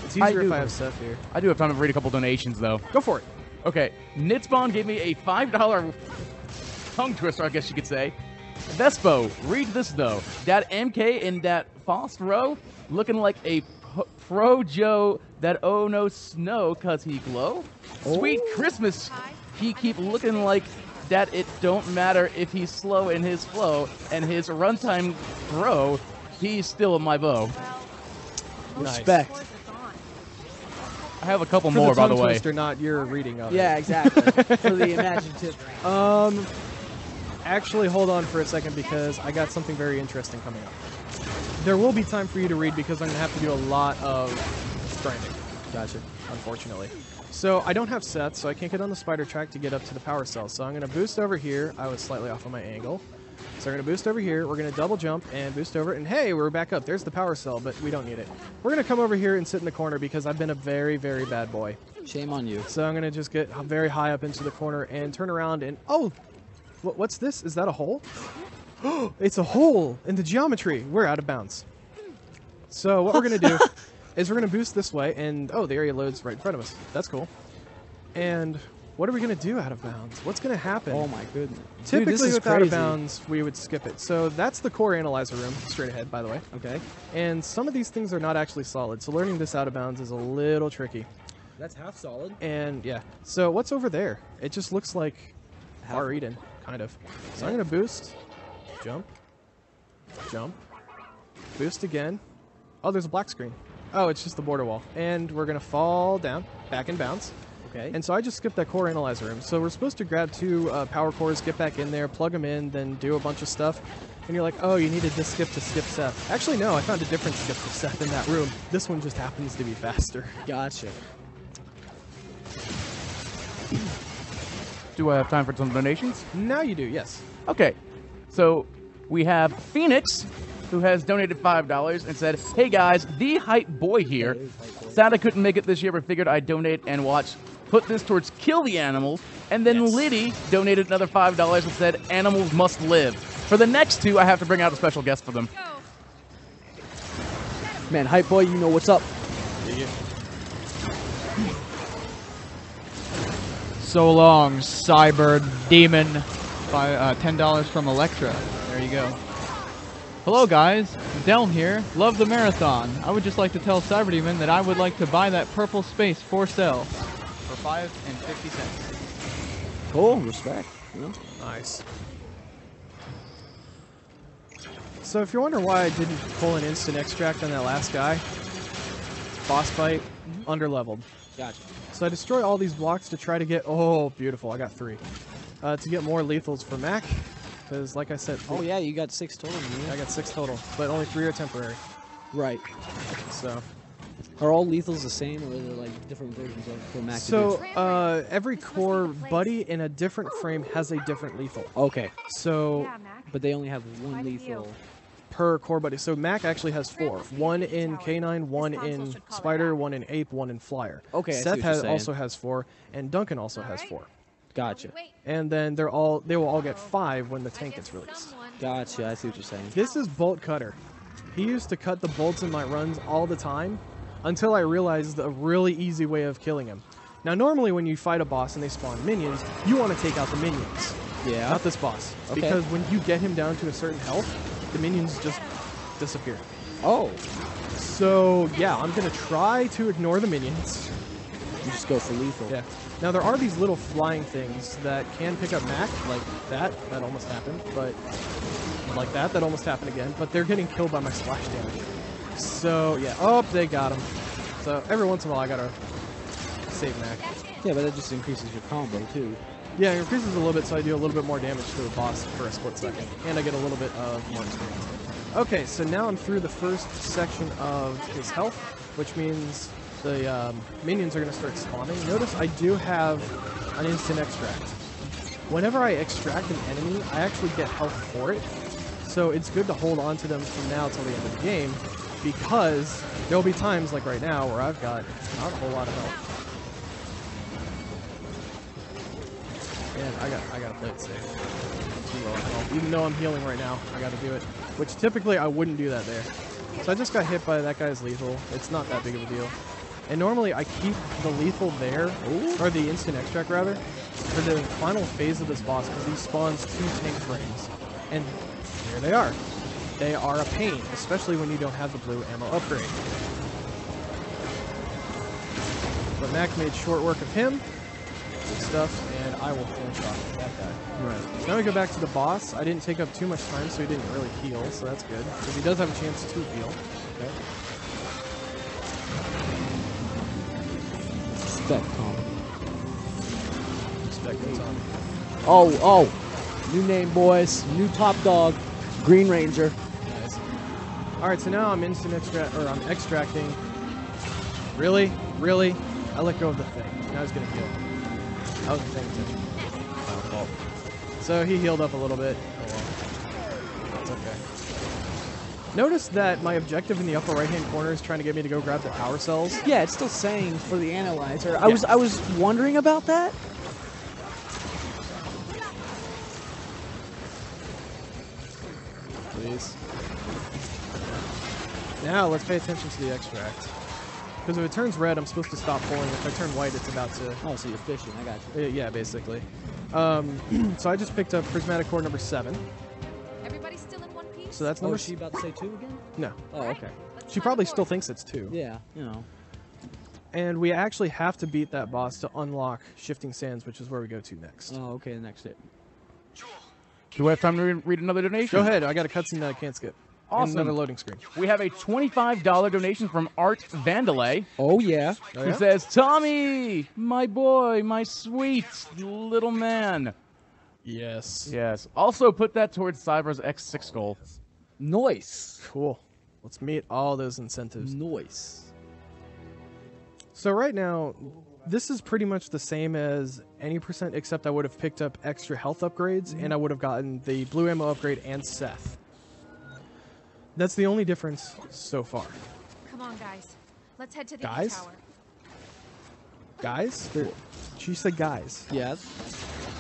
It's I easier do- if I have Seth here. I do have time to read a couple donations, though. Go for it. Okay, Nitspawn gave me a $5 tongue twister, I guess you could say. Vespo, read this, though. That MK in that Phosphoro looking like a pro Joe that oh no snow cause he glow. Sweet Christmas, he keep looking like that it don't matter if he's slow in his flow and his runtime grow, he's still my bow. Well, most Respect. cores are gone. I have a couple For more, the by the tongue way. twister, not your reading of Yeah, it. exactly. For the imaginative. Actually, hold on for a second because I got something very interesting coming up. There will be time for you to read because I'm going to have to do a lot of grinding. Gotcha. Unfortunately. So I don't have Seth, so I can't get on the spider track to get up to the power cell. So I'm going to boost over here. I was slightly off on my angle. So we're going to boost over here. We're going to double jump and boost over. And hey, we're back up. There's the power cell, but we don't need it. We're going to come over here and sit in the corner because I've been a very, very bad boy. Shame on you. So I'm going to just get very high up into the corner and turn around and... Oh! What's this? Is that a hole? It's a hole in the geometry. We're out of bounds. So what we're going to do is we're going to boost this way, and oh, the area loads right in front of us. That's cool. And what are we going to do out of bounds? What's going to happen? Oh my goodness. Typically, Dude, this is with out of crazy. bounds, we would skip it. So that's the core analyzer room, straight ahead, by the way. Okay. And some of these things are not actually solid, so learning this out of bounds is a little tricky. That's half solid. And yeah, so what's over there? It just looks like Far Eden, kind of. So I'm going to boost, jump, jump, boost again. Oh, there's a black screen. Oh, it's just the border wall. And we're going to fall down, back in bounds. Okay. And so I just skipped that core analyzer room. So we're supposed to grab 2 power cores, get back in there, plug them in, then do a bunch of stuff. And you're like, oh, you needed this skip to skip Seth. Actually, no, I found a different skip for Seth in that room. This one just happens to be faster. Gotcha. Do I have time for some donations? Now you do, yes. Okay, so we have Phoenix, who has donated $5 and said, "Hey guys, the hype boy here. Sad I couldn't make it this year, but figured I'd donate and watch. Put this towards Kill the Animals." And then Yes. Liddy donated another $5 and said, "Animals must live." For the next 2, I have to bring out a special guest for them. Go. Man, hype boy, you know what's up. So long, Cyber Demon. $10 from Electra. There you go. Hello guys, Delm here. Love the marathon. I would just like to tell Cyberdemon that I would like to buy that purple space for sale for $5.50. Cool, respect. You know? Nice. So if you're wondering why I didn't pull an instant extract on that last guy, boss fight, underleveled. Gotcha. So I destroy all these blocks to try to get, oh, beautiful, I got 3. To get more lethals for Mac, because like I said... Oh yeah, you got 6 total. I got 6 total, but only 3 are temporary. Right. So... Are all lethals the same, or are there like different versions of for Mac? So every core buddy in a different frame has a different lethal. Okay. So... Yeah, Mac. But they only have one Why did lethal. Per core buddy. So Mac actually has 4. 1 in K9, 1 in Spider, 1 in Ape, 1 in Flyer. Okay, I see Seth what you're saying. also has 4, and Duncan also has 4. Gotcha. And then they will all get 5 when the tank gets released. Gotcha. I see what you're saying. This is Bolt Cutter. He used to cut the bolts in my runs all the time until I realized a really easy way of killing him. Now normally when you fight a boss and they spawn minions, you want to take out the minions. Yeah. Not this boss. Okay. Because when you get him down to a certain health, the minions just disappear. Oh. So yeah, I'm gonna try to ignore the minions. You just go for lethal. Yeah. Now there are these little flying things that can pick up Mac, like that. That almost happened, but like that almost happened again. But they're getting killed by my splash damage. So yeah. Oh, they got him. So every once in a while I gotta save Mac. Yeah, but that just increases your combo too. Yeah, it increases a little bit, so I do a little bit more damage to the boss for a split second, and I get a little bit of more experience. Okay, so now I'm through the first section of his health, which means the minions are going to start spawning. Notice I do have an instant extract. Whenever I extract an enemy, I actually get health for it, so it's good to hold on to them from now till the end of the game, because there'll be times, like right now, where I've got not a whole lot of health. And I gotta play it safe. Too low on health. Even though I'm healing right now, I gotta do it. Which typically I wouldn't do that there. So I just got hit by that guy's lethal. It's not that big of a deal. And normally I keep the lethal there, or the instant extract rather, for the final phase of this boss, because he spawns 2 tank frames. And here they are. They are a pain, especially when you don't have the blue ammo upgrade. But Mac made short work of him. Good stuff, and I will finish off that guy. Right. Now we go back to the boss. I didn't take up too much time, so he didn't really heal, so that's good. Because he does have a chance to heal. Okay. Respect, Tom. Respect Tom. Oh. New name, boys. New top dog. Green Ranger. Nice. Alright, so now I'm I'm extracting. Really? Really? I let go of the thing. Now he's gonna heal. I wasn't paying attention. So he healed up a little bit. Oh well. That's okay. Notice that my objective in the upper right-hand corner is trying to get me to go grab the power cells. Yeah, it's still saying for the analyzer. Yeah. I was wondering about that. Please. Now let's pay attention to the extract. Because if it turns red, I'm supposed to stop pulling. If I turn white, it's about to... Oh, so you're fishing. I got you. Yeah, basically. So I just picked up Prismatic Core number 7. Everybody's still in one piece? So that's Oh, number... is she about to say 2 again? No. Oh, okay. She probably still thinks it's 2. Yeah, you know. And we actually have to beat that boss to unlock Shifting Sands, which is where we go to next. Oh, okay, the next hit. Do we have time to read another donation? Go ahead. I got a cutscene that I can't skip. And Awesome. another loading screen. We have a $25 donation from Art Vandalay, Oh, yeah. Oh, who yeah? says, Tommy, my boy, my sweet little man. Yes. Yes. Also put that towards Cyber's X6 goal. Nice. Cool. Let's meet all those incentives. Nice. So right now, this is pretty much the same as any percent, except I would have picked up extra health upgrades, and I would have gotten the blue ammo upgrade and Seth. That's the only difference so far. Come on, guys. Let's head to the Guys? E-Tower. Guys? She said guys. Yes.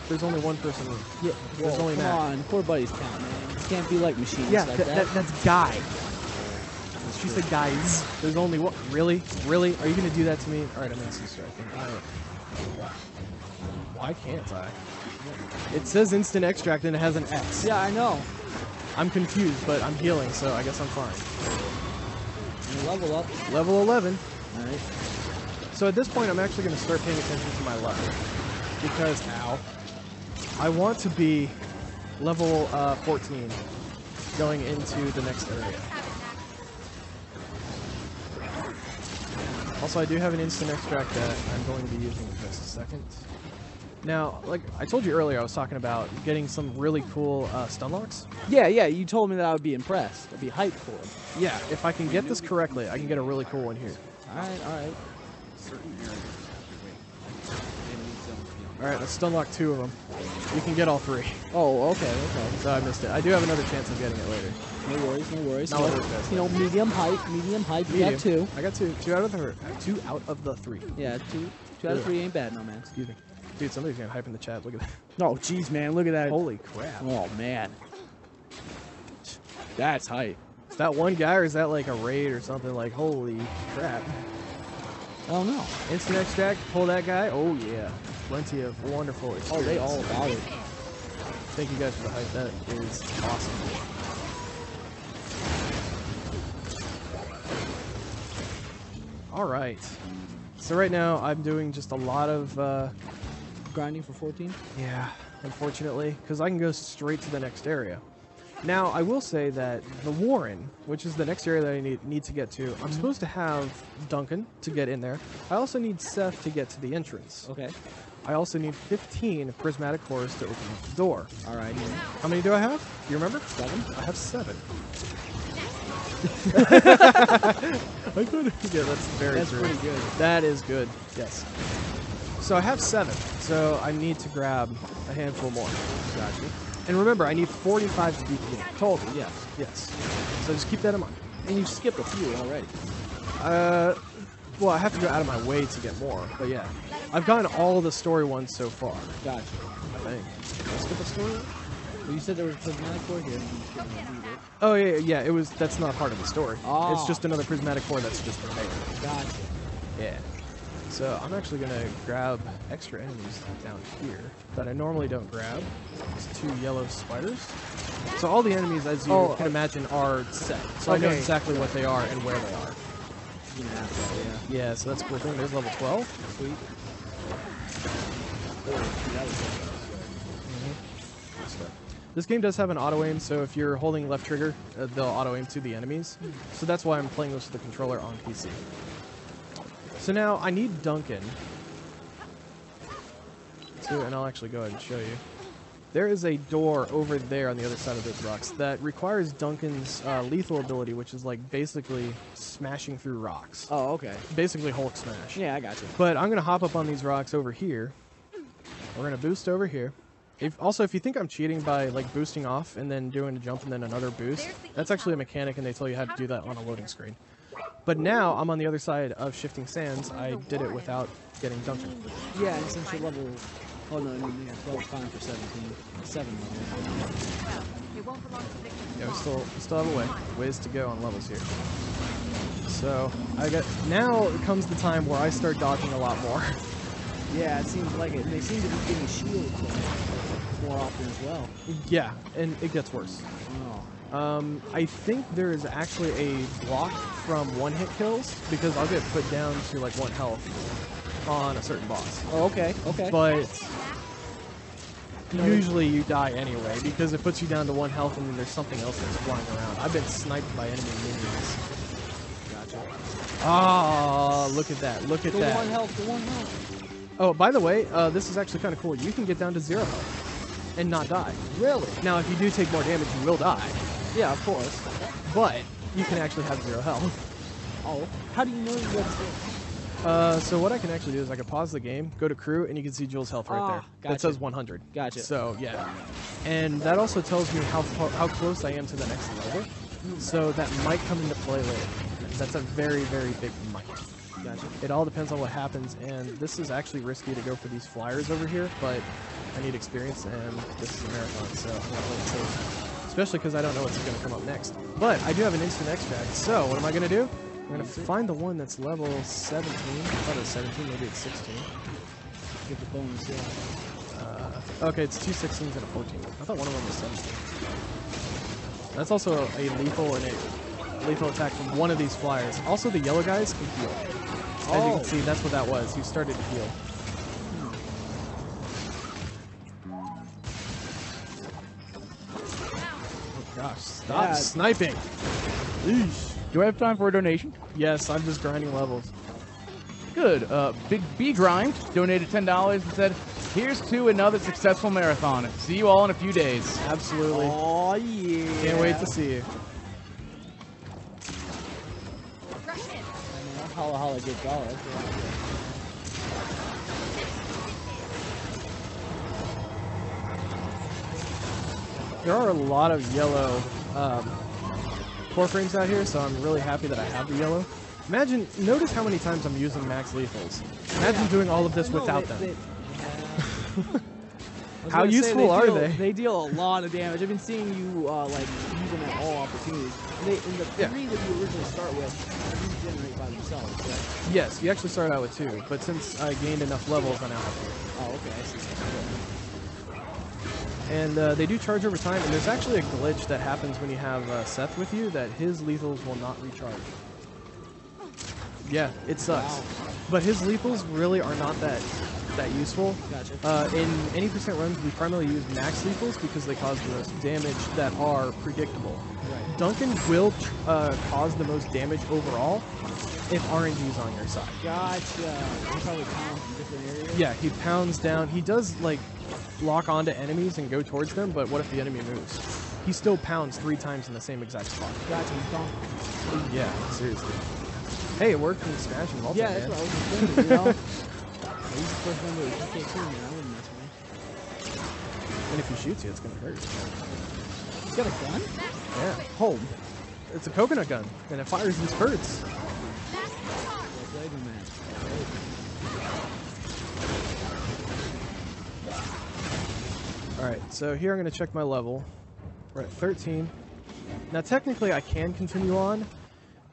There's only one person. Yeah. There's Whoa, only come Matt. on. Poor buddies count, man. You can't be like machines Yeah, like that. that's guy. She said guys. There's only one. Really? Really? Are you going to do that to me? All right, I'm going to sister, I think. Why can't I? It says instant extract and it has an X. Yeah, I know. I'm confused, but I'm healing, so I guess I'm fine. You level up. Level 11. All right. So at this point, I'm actually going to start paying attention to my level. Because, ow, I want to be level 14 going into the next area. Also, I do have an instant extract that I'm going to be using in just a second. Now, like I told you earlier, I was talking about getting some really cool stun locks. Yeah, you told me that I would be impressed. I'd be hyped for it. Yeah, if I can get this correctly, I can get a really cool one here. All right. Certain areas have to wait. Enemy zones beyond. All right, let's stun lock 2 of them. You can get all 3. Oh, okay. So I missed it. I do have another chance of getting it later. No worries. Not with those guys. You know, medium height. You got 2. I got 2. 2 out of the 3. Yeah, 2 out of 3 ain't bad, no man. Excuse me. Dude, somebody's gonna hype in the chat. Look at that. Oh, jeez, man, look at that. Holy crap. Oh man, that's hype. Is that one guy or is that like a raid or something? Like, holy crap. I don't know. Instant extract, pull that guy. Oh yeah. Plenty of wonderful experience. Oh, they all about it. Thank you guys for the hype. That is awesome. All right. So right now I'm doing just a lot of Grinding for 14. yeah, unfortunately, because I can go straight to the next area. Now I will say that the Warren, which is the next area that I need to get to, I'm supposed to have Duncan to get in there. I also need Seth to get to the entrance. Okay. I also need 15 prismatic cores to open up the door. All right. How many do I have? Do you remember? 7. I have 7. I could. Yeah, that's very That's true. pretty good. That is good. Yes. So I have 7. So I need to grab a handful more. Gotcha. And remember, I need 45 to beat the game. Total. Yes. Yes. So just keep that in mind. And you skipped a few already. Well, I have to go out of my way to get more. But yeah, I've gotten all the story ones so far. Gotcha. I think. Did I skip a story one? Well, you said there was a prismatic core here. And you just didn't leave it. Oh yeah. It was. That's not part of the story. Ah. It's just another prismatic core that's just prepared. Gotcha. Yeah. So I'm actually gonna grab extra enemies down here that I normally don't grab. It's 2 yellow spiders. So all the enemies, as you can imagine, are set. So I know Okay. exactly what they are and where they are. You can have that, yeah. Yeah, so that's a cool thing. There's level 12. Sweet. This game does have an auto aim, so if you're holding left trigger, they'll auto aim to the enemies. So that's why I'm playing this with the controller on PC. So now I need Duncan. And I'll actually go ahead and show you. There is a door over there on the other side of those rocks that requires Duncan's lethal ability, which is like basically smashing through rocks. Oh, okay. Basically Hulk smash. Yeah, I got you. But I'm going to hop up on these rocks over here. We're going to boost over here. Also, if you think I'm cheating by like boosting off and then doing a jump and then another boost, that's actually a mechanic and they tell you how to do that on a loading screen. But now I'm on the other side of Shifting Sands. I did it without getting Duncan. Yeah, and since you're level... Oh, no, yeah, 12 fine for 17. 7 level. Well, it won't belong to victims. Yeah, we still have a ways to go on levels here. So now comes the time where I start dodging a lot more. Yeah, it seems like it. They seem to be getting shield more often as well. Yeah, and it gets worse. Oh. I think there is actually a block from one-hit kills because I'll get put down to like 1 health on a certain boss. Oh, okay, okay. But usually you die anyway because it puts you down to 1 health and then there's something else that's flying around. I've been sniped by enemy minions. Gotcha. Ah, look at that. Look at The that. 1 health, the 1 health. Oh, by the way, this is actually kind of cool. You can get down to 0 health and not die. Really? Now, if you do take more damage, you will die. Yeah, of course. But you can actually have 0 health. Oh, how do you know what's So what I can actually do is I can pause the game, go to crew, and you can see Jules' health right there. Gotcha. That says 100. Gotcha. So, yeah. And that also tells me how close I am to the next level. So that might come into play later. That's a very, very big might. Gotcha. It all depends on what happens, and this is actually risky to go for these flyers over here, but I need experience, and this is a marathon, so I'm not really safe. Especially because I don't know what's going to come up next. But I do have an instant extract, so what am I going to do? I'm going to find the one that's level 17. I thought it was 17, maybe it's 16. Get the bonus, yeah. Okay, it's 2 16s and a 14. I thought one of them was 17. That's also a lethal and a lethal attack from one of these flyers. Also, the yellow guys can heal. As you can see, that's what that was. He started to heal. Oh gosh, stop sniping. Eesh. Do I have time for a donation? Yes, I'm just grinding levels. Good. Big B Grind donated $10 and said, "Here's to another successful marathon. See you all in a few days." Absolutely. Oh, yeah. Can't wait to see you. Rush in. I mean, I'll holla good dollar. There are a lot of yellow core frames out here, so I'm really happy that I have the yellow. Notice how many times I'm using max lethals. Imagine doing all of this without them. How useful are they? They deal a lot of damage. I've been seeing you like use them at all opportunities. In the three that you originally start with, you generate by themselves. Right? Yes, you actually start out with 2, but since I gained enough levels, I now have 3. Oh, okay. I see. And they do charge over time, and there's actually a glitch that happens when you have Seth with you that his lethals will not recharge. Yeah, it sucks. Wow. But his lethals really are not that useful. Gotcha. In any percent runs, we primarily use max lethals because they cause the most damage that are predictable. Right. Duncan will cause the most damage overall if RNG's on your side. Gotcha. He probably pounds in different areas. Yeah, he pounds down. He does like lock onto enemies and go towards them, but what if the enemy moves? He still pounds 3 times in the same exact spot. Gotcha. He's gone. Yeah, seriously. Hey, it worked in Smash and Multi, Yeah, that's man. what I was thinking, you know? He's the first member of the PK crew, man. I wouldn't mess with me. And if he shoots you, it's gonna hurt. He's got a gun? Yeah. Home. It's a coconut gun, and it fires in spurts. Last charge. Well played, my man. Alright, so here I'm gonna check my level. We're at 13. Now technically I can continue on.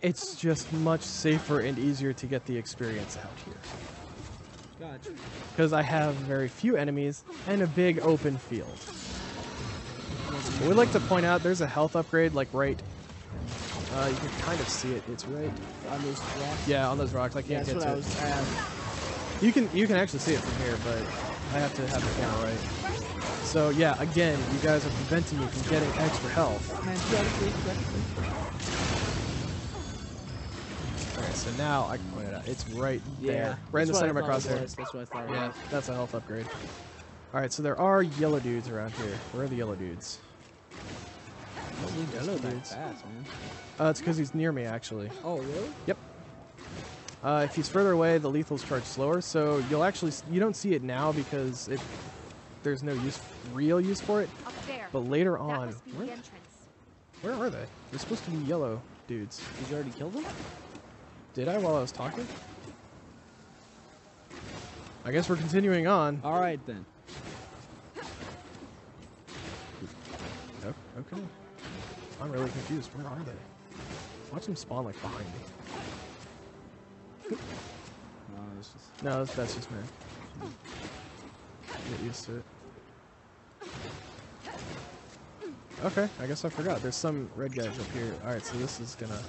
It's just much safer and easier to get the experience out here. Gotcha. Because I have very few enemies and a big open field. We'd like to point out there's a health upgrade like right. You can kind of see it. It's right On those rocks? Yeah, on those rocks. I can't Yeah, get that's to what I it. was You can actually see it from here, but I have to have the camera right. So yeah, again, you guys are preventing me from getting extra health. Man, Alright, so now I can point it out. It's right yeah. there. Right in the center of my crosshair. That's what I thought. Yeah, that's a health upgrade. Alright, so there are yellow dudes around here. Where are the yellow dudes? Yellow dudes. Fast, man. It's because he's near me, actually. Oh, really? Yep. If he's further away, the lethals charge slower, so you don't see it now because there's no real use for it. Up there. But later That on, must be the entrance. where are they? They're supposed to be yellow dudes. Did you already kill them? Did I while I was talking? I guess we're continuing on. All right, then. Okay. I'm really confused. Where are they? Watch them spawn like behind me. No, that's just me. Get used to it. Okay, I guess I forgot. There's some red guys up here. Alright, so this is gonna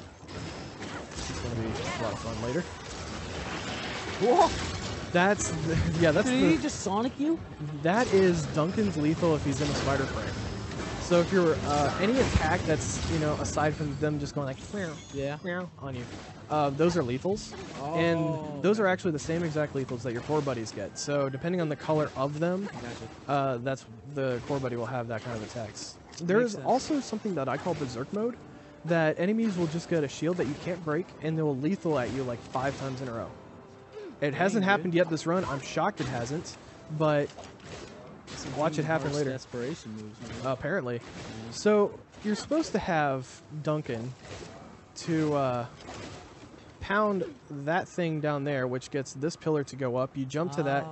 be a lot of fun later. Whoa! That's Did he just Sonic you? that is Duncan's lethal if he's in a spider frame. So if you're any attack that's aside from them just going like Yeah. on you, those are lethals, and those are actually the same exact lethals that your core buddies get. So depending on the color of them, Gotcha. that's the core buddy will have that kind of attacks. There is also something that I call Berserk mode, that enemies will just get a shield that you can't break, and they will lethal at you like 5 times in a row. It hasn't happened yet this run. I'm shocked it hasn't, but watch it happen later. Desperation moves. Apparently. So you're supposed to have Duncan to pound that thing down there, which gets this pillar to go up. You jump to that.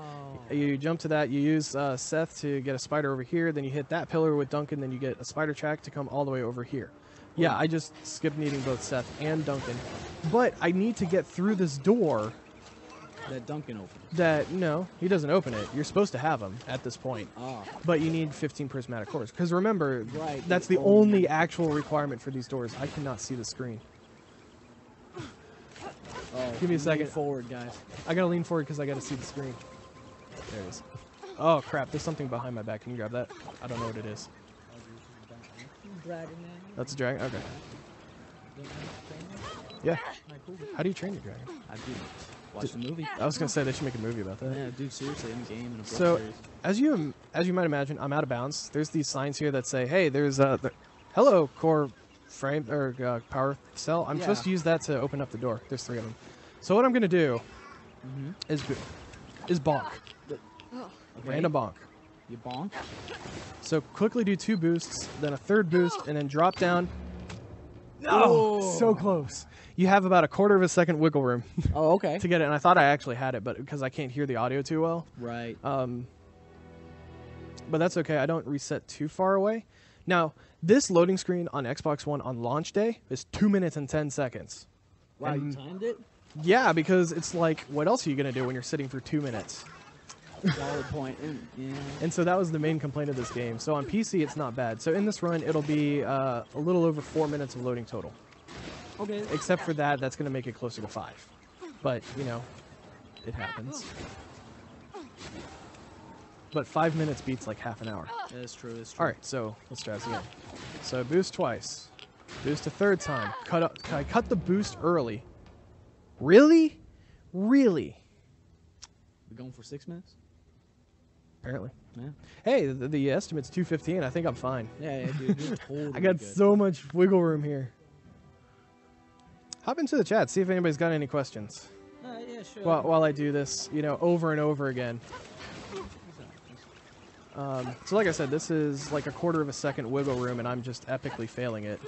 You jump to that. You use Seth to get a spider over here. Then you hit that pillar with Duncan. Then you get a spider track to come all the way over here. Yeah, I just skipped needing both Seth and Duncan. But I need to get through this door That Duncan opens. That, no, he doesn't open it. You're supposed to have them at this point. Ah. But you need 15 prismatic cores. Because remember, Right, that's the only actual requirement for these doors. I cannot see the screen. Oh, Give me a lean second. forward, guys. I gotta lean forward because I gotta see the screen. There it is. Oh crap, there's something behind my back. Can you grab that? I don't know what it is. That's a dragon? Okay. Yeah. How do you train your dragon? I do. Watch the movie. I was gonna say they should make a movie about that. Yeah, dude, seriously, in the game and a book So, series. as you might imagine, I'm out of bounds. There's these signs here that say, "Hey, there's hello core frame or power cell." I'm supposed to use that to open up the door. There's 3 of them. So what I'm gonna do is bonk, random bonk. You bonk? So quickly do 2 boosts, then a 3rd boost, and then drop down. No, so close. You have about a quarter of a second wiggle room Oh, okay. to get it, and I thought I actually had it, but because I can't hear the audio too well. Right. But that's okay. I don't reset too far away. Now, this loading screen on Xbox One on launch day is 2 minutes and 10 seconds. Wow, you and- timed it? Yeah, because it's like, what else are you going to do when you're sitting for 2 minutes? Valid point. Yeah. And so that was the main complaint of this game. So on PC, it's not bad. So in this run, it'll be a little over 4 minutes of loading total. Okay. Except for that, that's going to make it closer to 5. But, you know, it happens. But 5 minutes beats like half an hour. That's true. That's true. All right, so let's try this again. So boost twice. Boost a 3rd time. I cut the boost early. Really? Really? We going for 6 minutes? Apparently. Yeah. Hey, the estimate's 2:15. I think I'm fine. Yeah, dude. You're totally I got good. so much wiggle room here. Hop into the chat, see if anybody's got any questions. Yeah, sure. While I do this, you know, over and over again. So like I said, this is like a quarter of a second wiggle room, and I'm just epically failing it.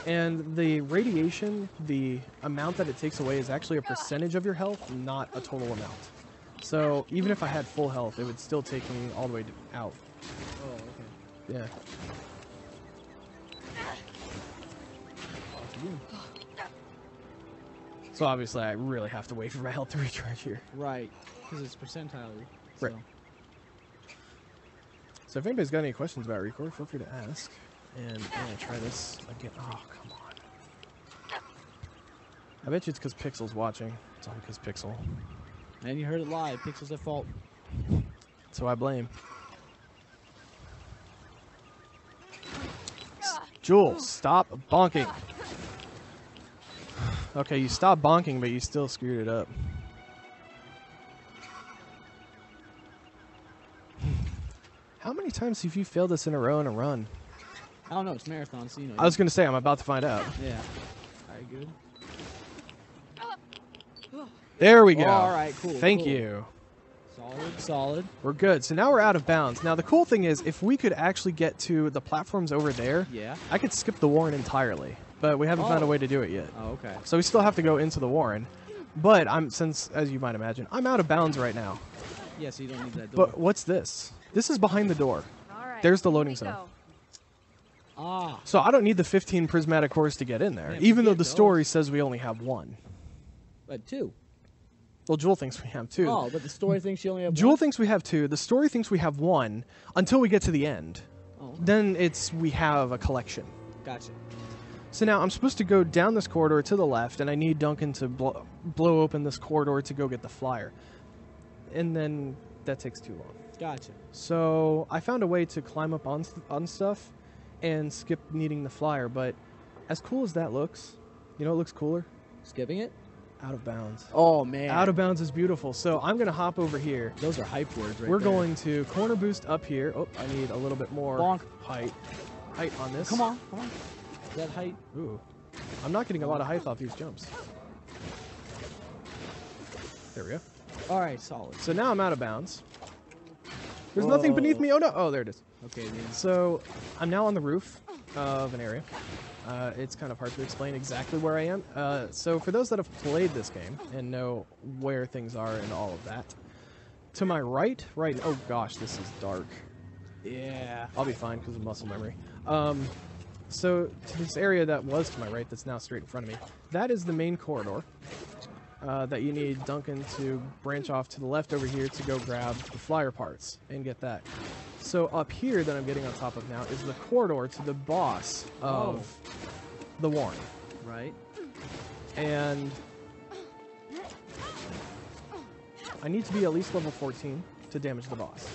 And the radiation, the amount that it takes away is actually a percentage of your health, not a total amount. So even if I had full health, it would still take me all the way out. Oh, okay. Yeah. So obviously, I really have to wait for my health to recharge here. Right. Because it's percentile. So. Right. So if anybody's got any questions about ReCore, feel free to ask. And I'm going to try this again. Oh, come on. I bet you it's because Pixel's watching. It's all because Pixel. And you heard it live. Pixel's at fault. So I blame. Jules, stop bonking. Okay, you stopped bonking, but you still screwed it up. How many times have you failed this in a row in a run? I don't know. It's marathon, so you know. I was going to say, I'm about to find out. Yeah. All right, good. There we go. All right, cool. Thank cool. you. Solid, solid. We're good. So now we're out of bounds. Now, the cool thing is, if we could actually get to the platforms over there, Yeah. I could skip the Warren entirely. But we haven't found a way to do it yet. Oh, okay. So we still have to go into the Warren. But since, as you might imagine, I'm out of bounds right now. Yeah, so you don't need that door. But what's this? This is behind the door. All right. There's the here loading we zone. go. Ah. So I don't need the 15 prismatic cores to get in there, Yeah, even though forget the those. story says we only have 1. But 2. Well, Jewel thinks we have 2. Oh, but the story thinks she only have Jewel 1? thinks we have 2. The story thinks we have 1 until we get to the end. Oh, Then we have a collection. gotcha. So now I'm supposed to go down this corridor to the left, and I need Duncan to blow open this corridor to go get the flyer. And then that takes too long. Gotcha. So I found a way to climb up on stuff and skip needing the flyer, but as cool as that looks, you know it looks cooler? Skipping it? Out of bounds. Oh, man. Out of bounds is beautiful. So I'm going to hop over here. Those are hype words right We're there. going to corner boost up here. Oh, I need a little bit more Bonk. height on this. Come on, come on. Is that height? Ooh. I'm not getting a lot of height off these jumps. There we go. All right, solid. So now I'm out of bounds. There's nothing beneath me. Oh, no. Oh, there it is. Okay, man. So I'm now on the roof of an area. It's kind of hard to explain exactly where I am. So for those that have played this game and know where things are and all of that, to my right, oh gosh, this is dark. Yeah. I'll be fine because of muscle memory. So to this area that was to my right that's now straight in front of me, that is the main corridor. that you need Duncan to branch off to the left over here to go grab the flyer parts and get that. So up here that I'm getting on top of now is the corridor to the boss of the Warren. Right. And I need to be at least level 14 to damage the boss.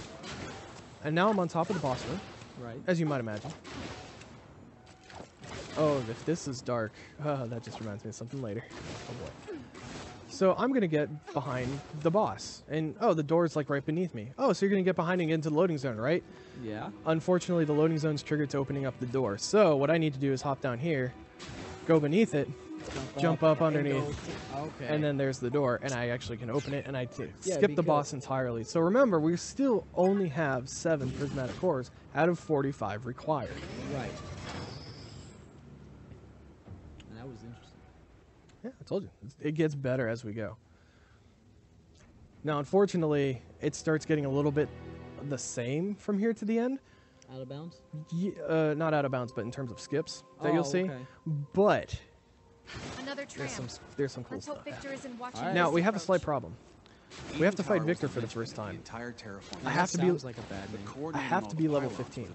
And now I'm on top of the boss room, Right. as you might imagine. Oh, if this is dark, that just reminds me of something later. Oh boy. So I'm going to get behind the boss. And, oh, the door's like right beneath me. Oh, so you're going to get behind and get into the loading zone, right? Yeah. Unfortunately, the loading zone's triggered to opening up the door. So what I need to do is hop down here, go beneath it, jump up underneath, Okay. and then there's the door, and I actually can open it, and I Yeah, skip the because- boss entirely. So remember, we still only have 7 prismatic cores out of 45 required. Right. And that was interesting. Yeah, I told you. It gets better as we go. Now, unfortunately, it starts getting a little bit the same from here to the end. Out of bounds? Not out of bounds, but in terms of skips that you'll see. Okay. But Another tram. there's some cool Let's hope stuff. Victor isn't watching. Alright. Now, this we have a approach. slight problem. We have to fight Victor for the first time. Entire terraforming. I have to be- Sounds like a bad name. I have to be level 15.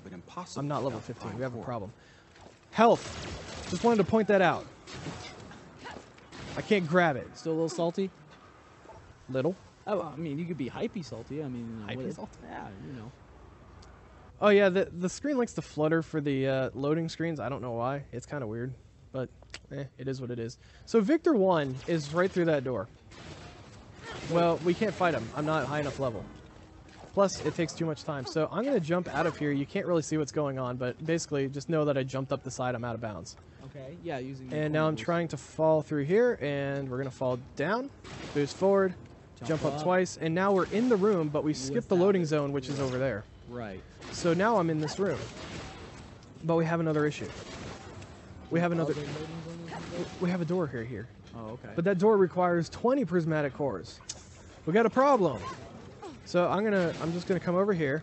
I'm not level 15. We have a problem. problem. Health. Just wanted to point that out. I can't grab it. Still a little salty? Little. Oh, I mean, you could be hypey salty. I mean, Hypey what- salty? Yeah, you know. Oh yeah, the screen likes to flutter for the loading screens. I don't know why. It's kind of weird, but it is what it is. So Victor 1 is right through that door. Well, we can't fight him. I'm not high enough level. Plus, it takes too much time. So I'm going to jump out of here. You can't really see what's going on, but basically just know that I jumped up the side. I'm out of bounds. Okay. Yeah, using. the And now I'm corners. trying to fall through here, and we're going to fall down, boost forward, jump up twice, and now we're in the room, but we skipped the Without loading it. zone, which is over there. Right. So now I'm in this room. But we have another issue. We have another. Other loading zones? We have a door here. Oh, okay. But that door requires 20 prismatic cores. We got a problem. So I'm just gonna come over here,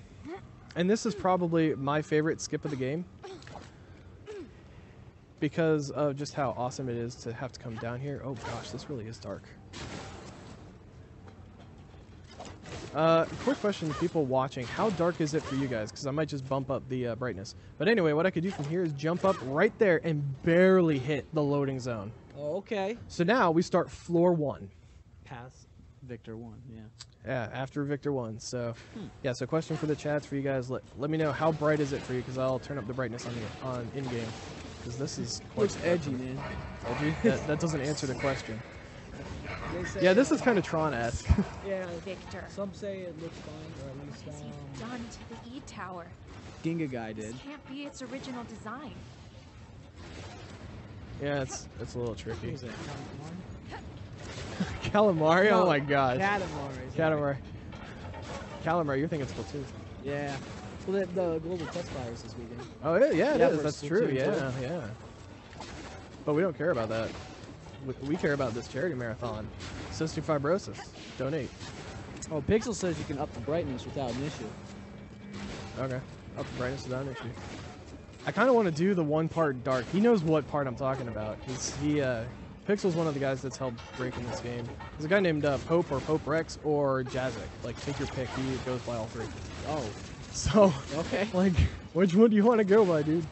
and this is probably my favorite skip of the game because of just how awesome it is to have to come down here. Oh gosh, this really is dark. Quick question to people watching: how dark is it for you guys? Because I might just bump up the brightness. But anyway, what I could do from here is jump up right there and barely hit the loading zone. Oh, okay. So now we start floor 1. Pass Victor 1. Yeah. Yeah, after Victor 1. So, yeah. So, question for the chats for you guys: let me know how bright is it for you, because I'll turn up the brightness on in game. Because this is quite Looks edgy, man. edgy. that doesn't answer the question. They say, Yeah, this is kind of Tron-esque. Yeah. Victor. Some say it looks fine, or at least What has he done to the E-Tower? Ginga guy did. This can't be its original design. Yeah, it's a little tricky. What was that? Calamari? No, Oh my gosh. Katamari. Calamari. Calamari, you're thinking Splatoon. Yeah. Well, the global test virus this weekend. Oh yeah, Yeah, it is. for That's true. Splatoon Yeah, yeah. But we don't care about that. We care about this charity marathon. Cystic fibrosis. Donate. Oh, Pixel says you can up the brightness without an issue. Okay. Up the brightness without an issue. I kind of want to do the one part dark. He knows what part I'm talking about. Pixel's one of the guys that's helped breaking this game. There's a guy named Pope or Pope Rex or Jazik. Like, take your pick. He goes by all 3. Oh. So, Okay. like, which one do you want to go by, dude?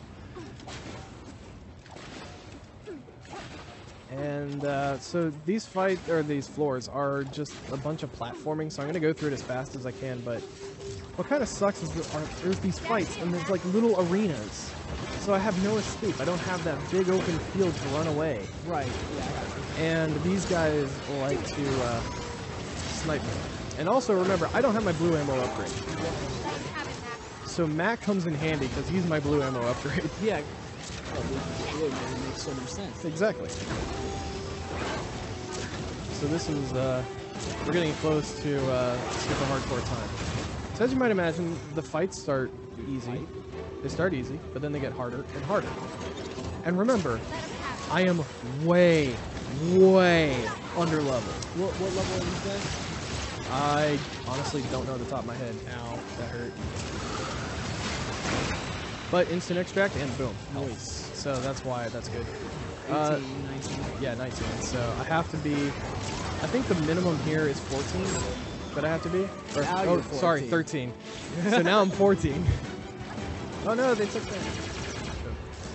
And so these floors are just a bunch of platforming. So I'm gonna go through it as fast as I can. But what kind of sucks is there's these fights and there's like little arenas. So I have no escape. I don't have that big open field to run away. Right. Yeah, I got you. And these guys like to snipe me. And also remember, I don't have my blue ammo upgrade. So Mac comes in handy because he's my blue ammo upgrade. Yeah. Oh, it makes so much sense. Exactly. So this is, we're getting close to super hardcore time. So as you might imagine, the fights start easy. They start easy, but then they get harder and harder. And remember, I am way, way under level. What level are these guys? I honestly don't know at the top of my head. Ow, that hurt. But instant extract and boom. Nice. So that's why that's good. 18, 19. Yeah, 19. So I have to be I think the minimum here is 14 that I have to be. Or, Now oh, you're sorry, 13. So now I'm 14. Oh no, they took that.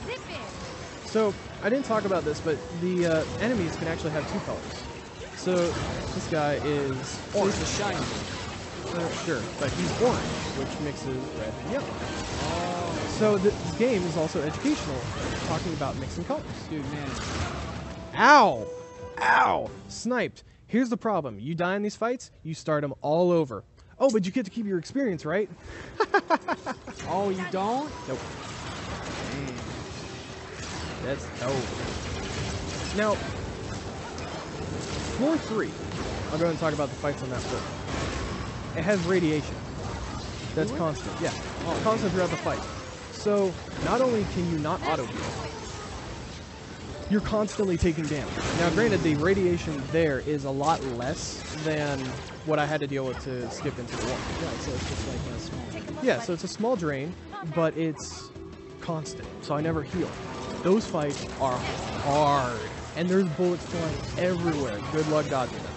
Zip it. So I didn't talk about this, but the enemies can actually have 2 colors. So this guy is He's orange. the shiny. Sure, but he's orange, which mixes red and yellow. Oh, So this game is also educational, talking about mixing colors. dude, man. Ow! Ow! Sniped. Here's the problem. You die in these fights, you start them all over. Oh, but you get to keep your experience, right? Oh, you don't? Nope. That's dope. Now, floor 3. I'll go ahead and talk about the fights on that floor. It has radiation. That's constant. Yeah. Constant throughout the fight. So, not only can you not auto-heal, you're constantly taking damage. Now, granted, the radiation there is a lot less than what I had to deal with to skip into the wall. Right, so it's just like a small. Yeah, so it's a small drain, but it's constant, so I never heal. Those fights are hard, and there's bullets flying everywhere. Good luck dodging them.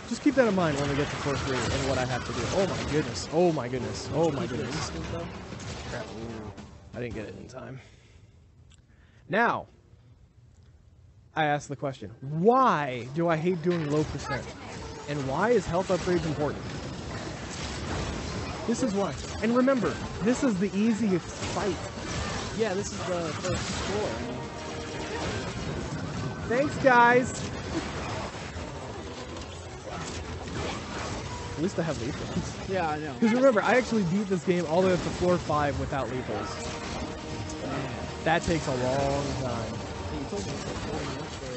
Just keep that in mind when we get to floor 3 and what I have to do. Oh my goodness, oh my goodness, oh my goodness. Crap. I didn't get it in time. Now, I ask the question, why do I hate doing low percent? And why is health upgrades important? This is why. And remember, this is the easiest fight. Yeah, this is the first floor. Thanks, guys. At least I have lethals. Yeah, I know. Because remember, I actually beat this game all the way up to floor 5 without lethals. That takes a long time. Hey, you told me it's like 40 minutes for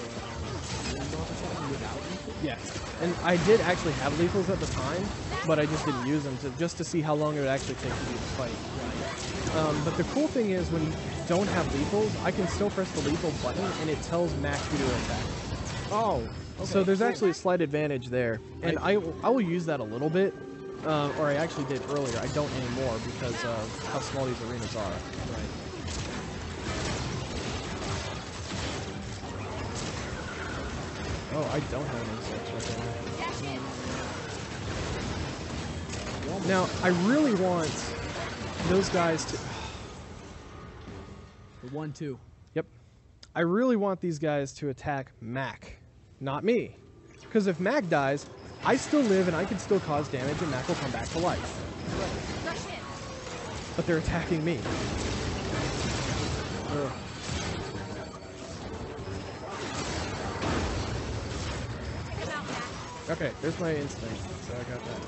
without you? Yes. And I did actually have lethals at the time, but I just didn't use them just to see how long it would actually take to beat the fight. But the cool thing is when you don't have lethals, I can still press the lethal button and it tells Mac who to attack. Oh, okay. So there's actually a slight advantage there. And I will use that a little bit, or I actually did earlier. I don't anymore because of how small these arenas are. Right. Oh, I don't have any insects right there. Now, I really want those guys to... The 1-2. Yep. I really want these guys to attack Mac, not me. Because if Mac dies, I still live and I can still cause damage and Mac will come back to life. Rush in. But they're attacking me. Ugh. Take him out, Mac. Okay, there's my instinct, so I got that.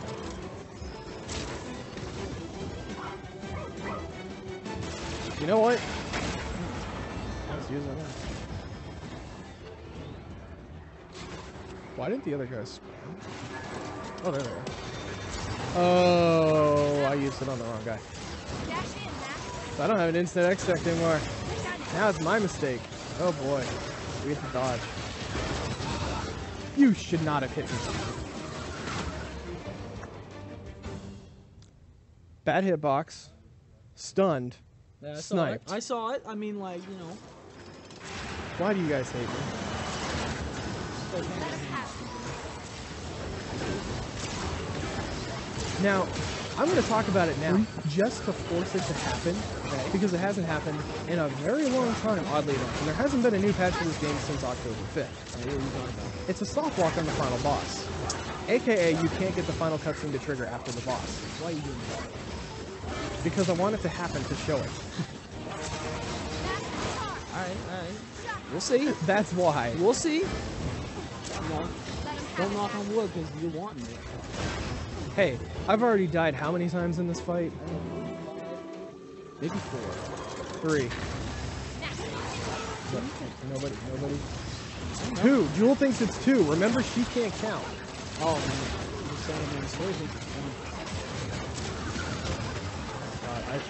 You know what? Let's use it now. Why didn't the other guys spam? Oh, there they are. Oh, I used it on the wrong guy. Dash in, Mac. So I don't have an instant extract anymore. Done it. Now it's my mistake. Oh boy. We have to dodge. You should not have hit me. Bad hitbox. Stunned. Yeah, I Sniped. Saw it. I saw it. I mean, like, you know. Why do you guys hate me? Let us have Now, I'm going to talk about it now, just to force it to happen, because it hasn't happened in a very long time, oddly enough. And there hasn't been a new patch for this game since October 5th. It's a soft walk on the final boss. AKA, you can't get the final cutscene to trigger after the boss. Why are you doing that? Because I want it to happen to show it. Alright. We'll see. That's why. We'll see. You know, Let him have don't it, knock Mac. on wood because you're wanting it. Hey, I've already died how many times in this fight? Maybe 4. 3. Nobody. 2. Jewel thinks it's 2. Remember, she can't count. Oh, man. You're saying it's crazy.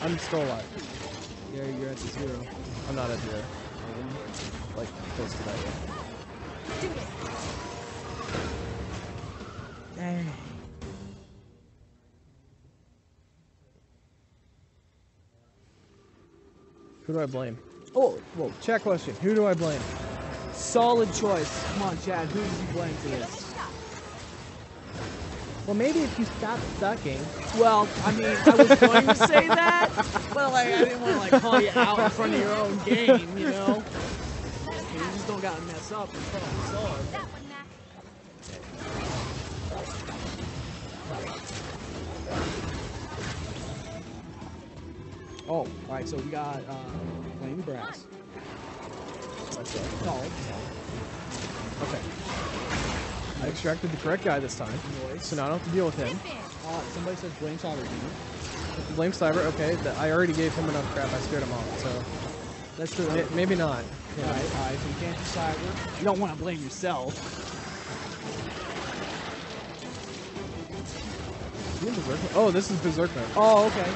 I'm still alive. Yeah, you're at the 0. I'm not at 0. Like, close to that. Do it. Dang. Who do I blame? Oh, Whoa, chat question. Who do I blame? Solid choice. Come on, Chad. Who does he blame for this? Well, maybe if you stop sucking. Well, I mean, I was going to say that, but like, I didn't want to like call you out in front of your own game, you know? You just don't gotta mess up in front of the sword. That one, Mac. Oh, alright, so we got Flame Brass. That's right. Solid. Okay. I extracted the correct guy this time, Noise. so now I don't have to deal with him. Somebody says blame Cyber Demon. Blame Cyber. Okay, I already gave him enough crap. I scared him off, so That's true. maybe not. Yeah. Alright, so you can't do Cyber. You don't want to blame yourself. Is he in Berserk mode? Oh, this is Berserk mode. Oh, okay.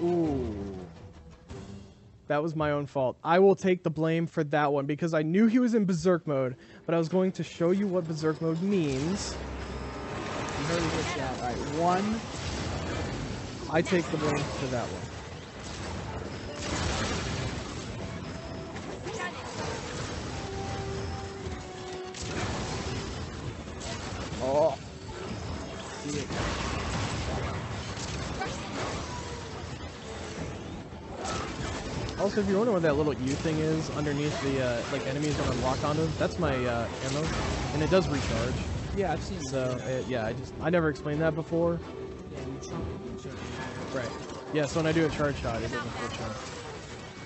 Ooh. That was my own fault. I will take the blame for that one because I knew he was in Berserk mode, but I was going to show you what Berserk mode means. You heard it here, Chad. Alright, 1. I take the blame for that one. Oh. Also, if you're wondering what that little U thing is underneath the like enemies when I'm locked onto them, that's my ammo, and it does recharge. Yeah, I've seen So yeah, I never explained that before. Right. Yeah. So when I do a charge shot, it doesn't full charge.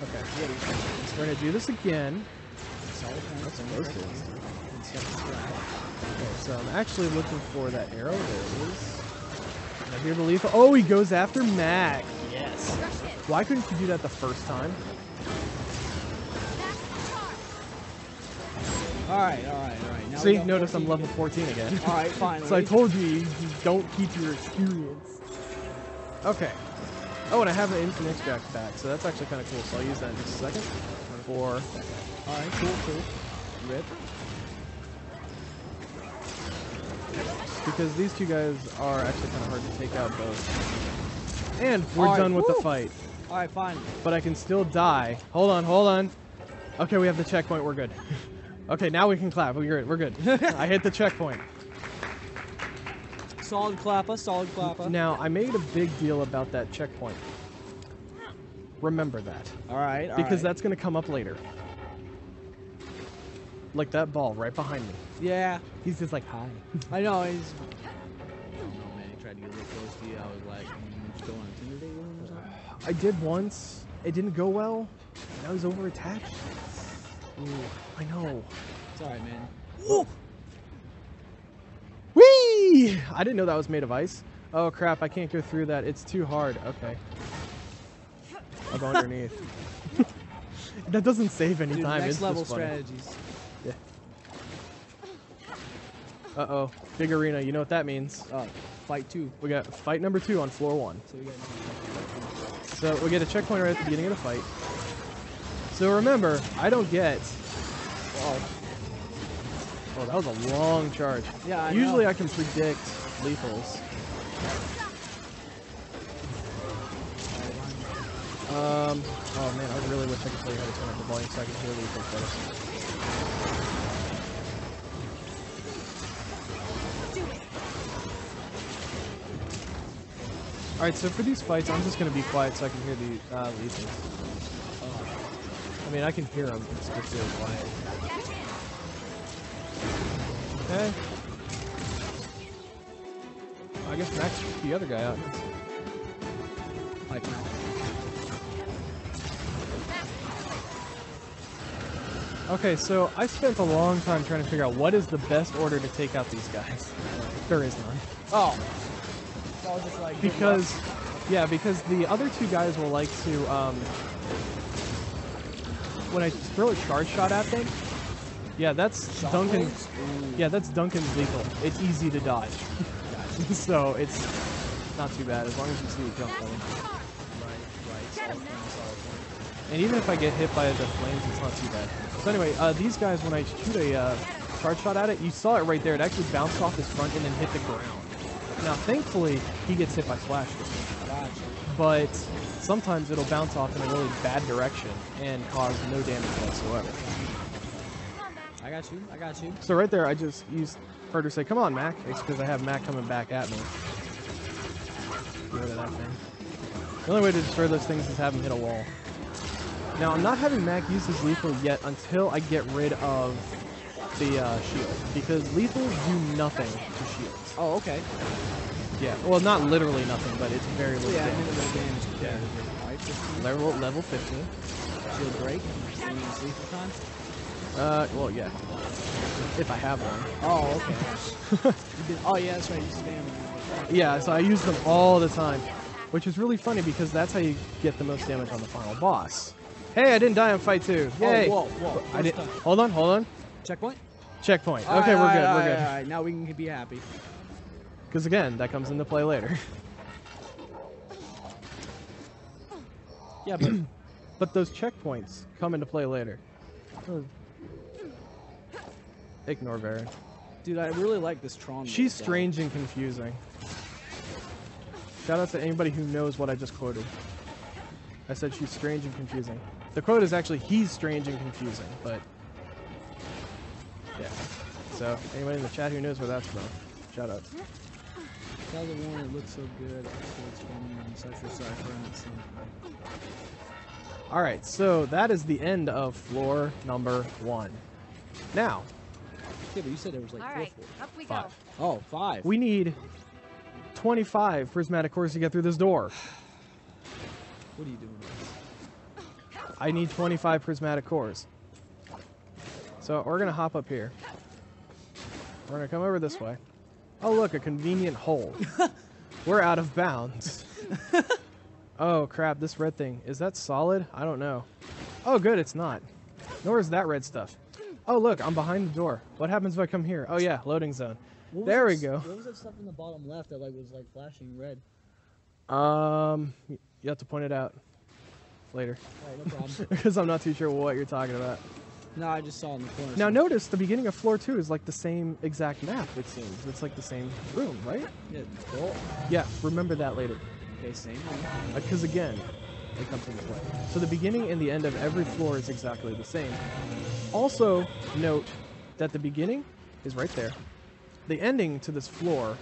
Okay. So we're gonna do this again. That's supposed to. Okay, so I'm actually looking for that arrow. There it is. And I hear the lethal. Oh, he goes after Mac. Yes. Why couldn't you do that the first time? Alright. Now See, we got notice I'm 14. level 14 again. Alright, finally. So I told you don't keep your experience. Okay. Oh, and I have an instant extract back, so that's actually kind of cool. So I'll use that in just a second. For Alright, cool. rip. Because these two guys are actually kind of hard to take out both. And we're Alright, done with the woo! fight. Alright, fine. But I can still die. Hold on. Okay, we have the checkpoint. We're good. Okay, now we can clap. We're good. I hit the checkpoint. Solid clapper. Now, I made a big deal about that checkpoint. Remember that. Alright, Because that's going to come up later. Like that ball right behind me. Yeah. He's just like, hi. I know, he's... I don't know, man. He tried to get real close to you. I was like, just don't want to intimidate with him or something? I did once. It didn't go well. And I was over-attacked. Ooh, I know. It's alright, man. Woo! Whee! I didn't know that was made of ice. Oh crap, I can't go through that. It's too hard. Okay. I'll go underneath. That doesn't save any Dude, time. next It's level just funny. strategies. Yeah. Uh-oh. Big arena. You know what that means. Fight 2. We got fight number 2 on floor 1. So we got... So we get a checkpoint right at the beginning of the fight. So remember, I don't get... Oh, that was a long charge. Yeah, I Usually know. I can predict lethals. Oh man, I really wish I could tell you how to turn up the volume so I could hear lethals better. Alright, so for these fights, I'm just going to be quiet so I can hear the lethals. I mean, I can hear them, it's just really quiet. Okay. I guess Max took the other guy out. Okay, so I spent a long time trying to figure out what is the best order to take out these guys. There is none. Oh. That was just like... Because, yeah, because the other two guys will like to, when I throw a charge shot at them, yeah, that's Duncan's. Yeah, that's Duncan's lethal. It's easy to dodge, so it's not too bad as long as you see the jump level. Right. And even if I get hit by the flames, it's not too bad. So anyway, these guys, when I shoot a charge shot at it, you saw it right there. It actually bounced off his front and then hit the ground. Now, thankfully, he gets hit by flash damage. But sometimes it'll bounce off in a really bad direction and cause no damage whatsoever. I got you. I got you. So right there, I just used her to say, "Come on, Mac." It's because I have Mac coming back at me. Get rid of that thing. The only way to destroy those things is have him hit a wall. Now, I'm not having Mac use his lethal yet until I get rid of the shield, because lethals do nothing to shields. Oh, okay. Yeah, well, not literally nothing, but it's very little Yeah, damage. minimal damage. Yeah. Alright, 15. Level 15. Shield break. And lethal time. Well, yeah. If I have one. Oh, okay. Oh, yeah, that's right. You spam them. Yeah, so I use them all the time, which is really funny because that's how you get the most damage on the final boss. Hey, I didn't die on fight 2. Yay! Oh, whoa. I didn't. Hold on. Checkpoint? Checkpoint. All Okay, right, we're good. all We're right, good. all right, now we can be happy. Because again, that comes into play later. Yeah, but But those checkpoints come into play later. Ignore Varen. dude, I really like this Tron. She's build, strange and confusing. Shout out to anybody who knows what I just quoted. I said she's strange and confusing. The quote is actually, he's strange and confusing, but yeah. So, anybody in the chat who knows where that's from, shout out. though. Tell the one that looks so good. It's from Cypher and it's Alright, so that is the end of floor number 1. Now, Yeah, but you said there was like All 4 right, floors. up we 5. go. Oh, 5. We need 25 prismatic cores to get through this door. What are you doing? I need 25 prismatic cores. So we're gonna hop up here. We're gonna come over this way. Oh look, a convenient hole. We're out of bounds. Oh crap, this red thing. Is that solid? I don't know. Oh good, it's not. Nor is that red stuff. Oh look, I'm behind the door. What happens if I come here? Oh yeah, loading zone. There we go. What was that stuff in the bottom left that like was like flashing red? You have to point it out later. Alright, no problem. Because I'm not too sure what you're talking about. No, I just saw it in the corner. Now so- notice the beginning of floor 2 is like the same exact map, it seems. It's like the same room, right? Yeah, cool. Yeah, remember that later. Okay, same one. Because again, it comes into play. So the beginning and the end of every floor is exactly the same. Also, note that the beginning is right there. The ending to this floor,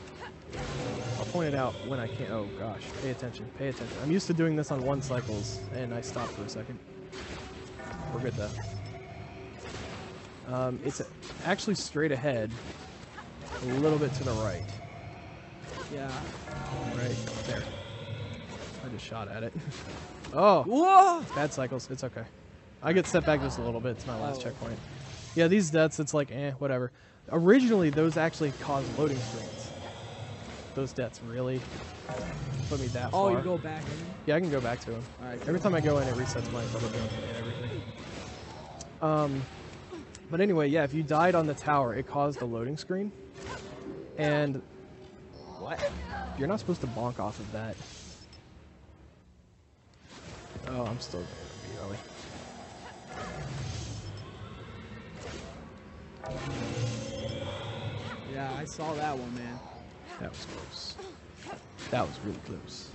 I'll point it out when I can. Oh gosh, pay attention, pay attention. I'm used to doing this on 1 cycles, and I stopped for a second. We're good though. It's actually straight ahead, a little bit to the right. Yeah. Right there. I just shot at it. Oh! Whoa! Bad cycles. It's okay. I get set back just a little bit. It's my last Oh. checkpoint. Yeah, these deaths, it's like, whatever. Originally, those actually caused loading screens. Those deaths really put me that far. Oh, you go back in? Yeah, I can go back to them. Alright. Every time I go in, it resets my double jump and everything. But anyway, yeah, if you died on the tower, it caused a loading screen. And what? You're not supposed to bonk off of that. Oh, I'm still going to be early. Yeah, I saw that one, man. That was close. That was really close.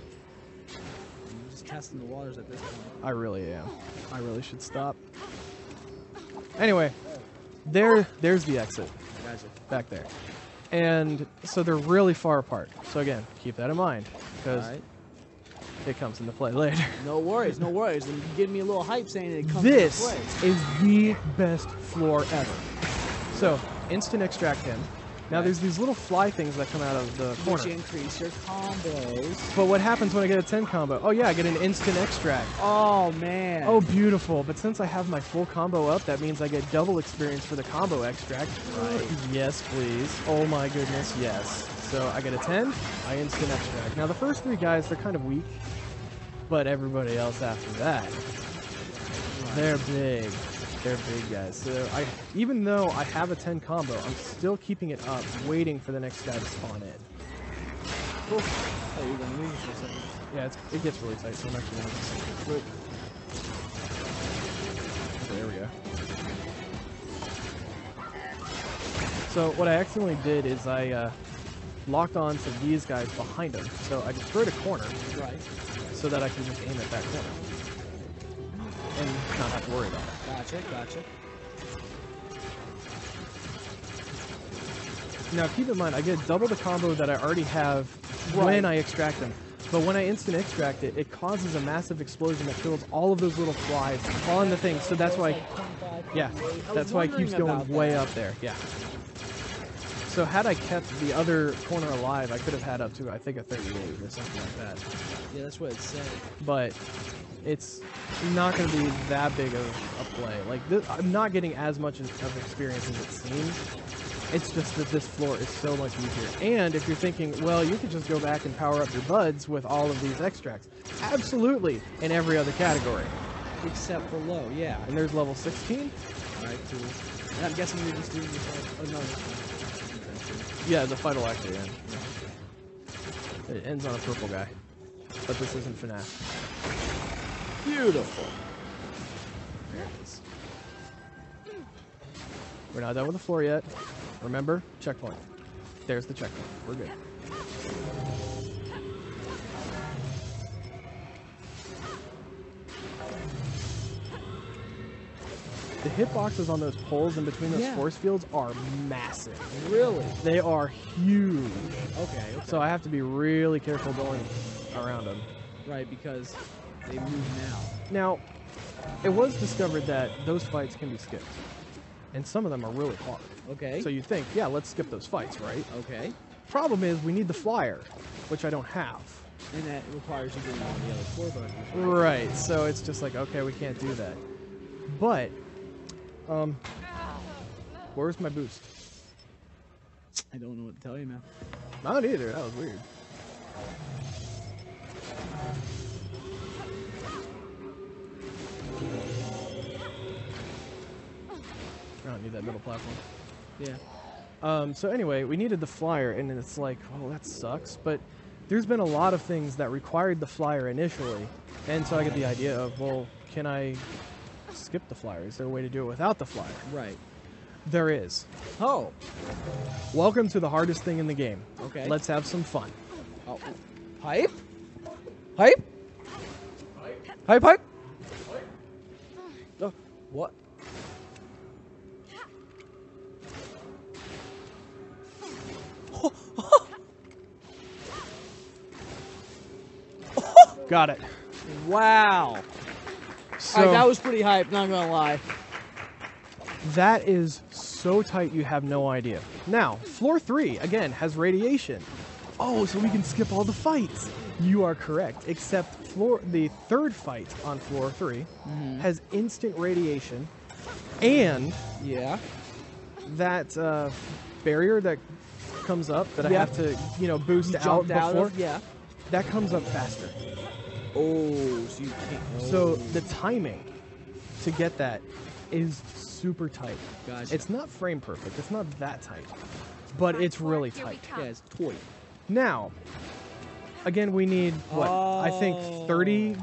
I'm just testing the waters at this point. I really am. I really should stop. Anyway, there's the exit Gotcha. back there. And so they're really far apart. So again, keep that in mind because Alright. it comes into play later. No worries, no worries. And you give me a little hype saying it comes This into play. is the best floor ever. So, instant extract him. Now Right. there's these little fly things that come out of the Which corner. increase your combos. But what happens when I get a 10 combo? Oh yeah, I get an instant extract. Oh, man. Oh, beautiful. But since I have my full combo up, that means I get double experience for the combo extract. Right. Yes, please. Oh my goodness, yes. So I get a 10, I instant extract. Now the first 3 guys, they're kind of weak, but everybody else after that, they're big. They're big guys. So even though I have a 10 combo, I'm still keeping it up, waiting for the next guy to spawn in. Cool. Oh, you're gonna lose for a second. Yeah, it gets really tight, so I'm actually going to quick. There we go. So what I accidentally did is I locked on to these guys behind him. So I destroyed a corner Right. so that I can just aim at that corner and not have to worry about it. Gotcha, gotcha. Now, keep in mind, I get double the combo that I already have when I extract them. But when I instant extract it, it causes a massive explosion that kills all of those little flies on the thing. So that's why, yeah, that's why it keeps going way up there. Yeah. So had I kept the other corner alive, I could have had up to, I think, a 38 or something like that. Yeah, that's what it said. But it's not going to be that big of a play. Like, this, I'm not getting as much of experience as it seems. It's just that this floor is so much easier. And if you're thinking, well, you could just go back and power up your buds with all of these extracts. Absolutely, in every other category. Except for low, yeah. And there's level 16? Right, cool. And I'm guessing you're just doing this like, no. Yeah, the fight will actually end. It ends on a purple guy. But this isn't FNAF. Beautiful. There it is. We're not done with the floor yet. Remember, checkpoint. There's the checkpoint. We're good. The hitboxes on those poles in between those force fields are massive. Really? They are huge. Okay. So I have to be really careful going around them. Right, because they move now. Now, it was discovered that those fights can be skipped. And some of them are really hard. Okay. So you think, yeah, let's skip those fights, right? Okay. Problem is, we need the flyer, which I don't have. And that requires you doing all the other floor buttons. Right, so it's just like, okay, we can't do that. But, where's my boost? I don't know what to tell you, man. Not either, that was weird. I don't need that middle platform. Yeah. So anyway, we needed the flyer, and it's like, oh, that sucks. But there's been a lot of things that required the flyer initially, and so I get the idea of, well, can I skip the flyer? Is there a way to do it without the flyer? Right. There is. Oh. Welcome to the hardest thing in the game. Okay. Let's have some fun. Oh. Hype? Hype? Hype, hype? Oh, what? Got it. Wow. So Alright, that was pretty hype, not gonna lie. that is so tight you have no idea. Now, floor 3, again, has radiation. Oh, so we can skip all the fights. You are correct, except the third fight on floor 3 has instant radiation, and Yeah. that barrier that comes up that I Yeah. have to, boost You out jumped before, out of, yeah. that comes up faster. Oh, so you can't. Oh. So the timing to get that is super tight. Gotcha. It's not frame perfect. It's not that tight, but it's really Here we tight. come. Yeah, it's toy. Now, again, we need, I think 30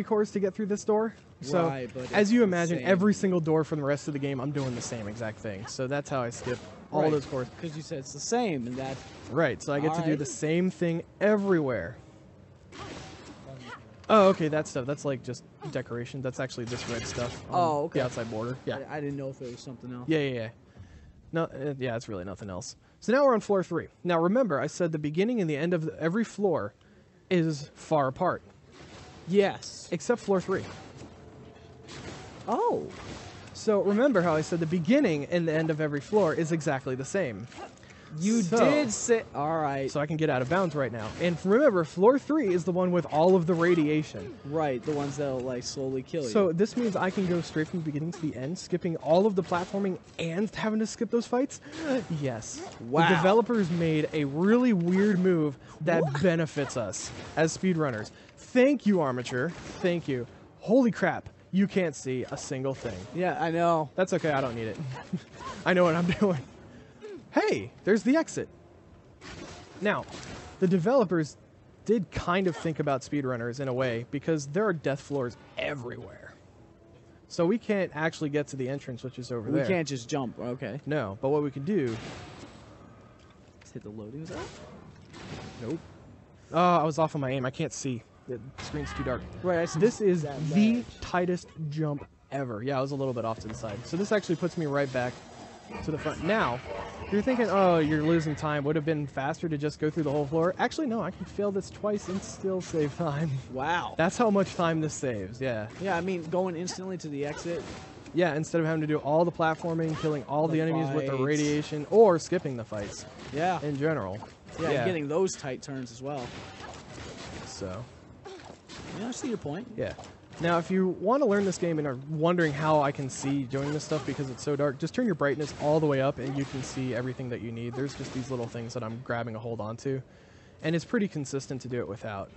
cores to get through this door. So, Right, but as it's you the imagine, same. every single door from the rest of the game, I'm doing the same exact thing. So that's how I skip all Right. those cores. Because you said it's the same, and that. Right, so I get to do Alright. the same thing everywhere. Oh, okay, that stuff. That's like just decoration. That's actually this red stuff on Oh, okay. the outside border. Yeah. I didn't know if it was something else. Yeah. No, yeah, it's really nothing else. So now we're on floor 3. Now remember, I said the beginning and the end of every floor is far apart, Yes. except floor 3. Oh. So remember how I said the beginning and the end of every floor is exactly the same. You So- did say. All right. So I can get out of bounds right now. And remember, floor 3 is the one with all of the radiation. Right, the ones that'll like slowly kill you. So this means I can go straight from the beginning to the end, skipping all of the platforming and having to skip those fights? Yes. Wow. The developers made a really weird move that benefits us as speedrunners. Thank you, Armature. Thank you. Holy crap. You can't see a single thing. Yeah, I know. That's okay. I don't need it. I know what I'm doing. Hey, there's the exit. Now, the developers did kind of think about speedrunners in a way because there are death floors everywhere. So we can't actually get to the entrance, which is over We there. can't just jump. Okay. No, but what we can do... Let's hit the loading zone. Nope. Oh, I was off on my aim. I can't see. The screen's too dark. Right. I see This is that the ledge. tightest jump ever. Yeah, I was a little bit off to the side. So this actually puts me right back to the front. Now, if you're thinking, oh, you're losing time, would have been faster to just go through the whole floor. Actually, no, I can fail this twice and still save time. Wow. That's how much time this saves, yeah. Yeah, I mean, going instantly to the exit. Yeah, instead of having to do all the platforming, killing all the enemies with the fights. radiation, or skipping the fights Yeah. in general. Yeah, getting those tight turns as well. So, Yeah, I see your point. yeah. Now, if you want to learn this game and are wondering how I can see doing this stuff because it's so dark, just turn your brightness all the way up and you can see everything that you need. There's just these little things that I'm grabbing a hold onto, and it's pretty consistent to do it without.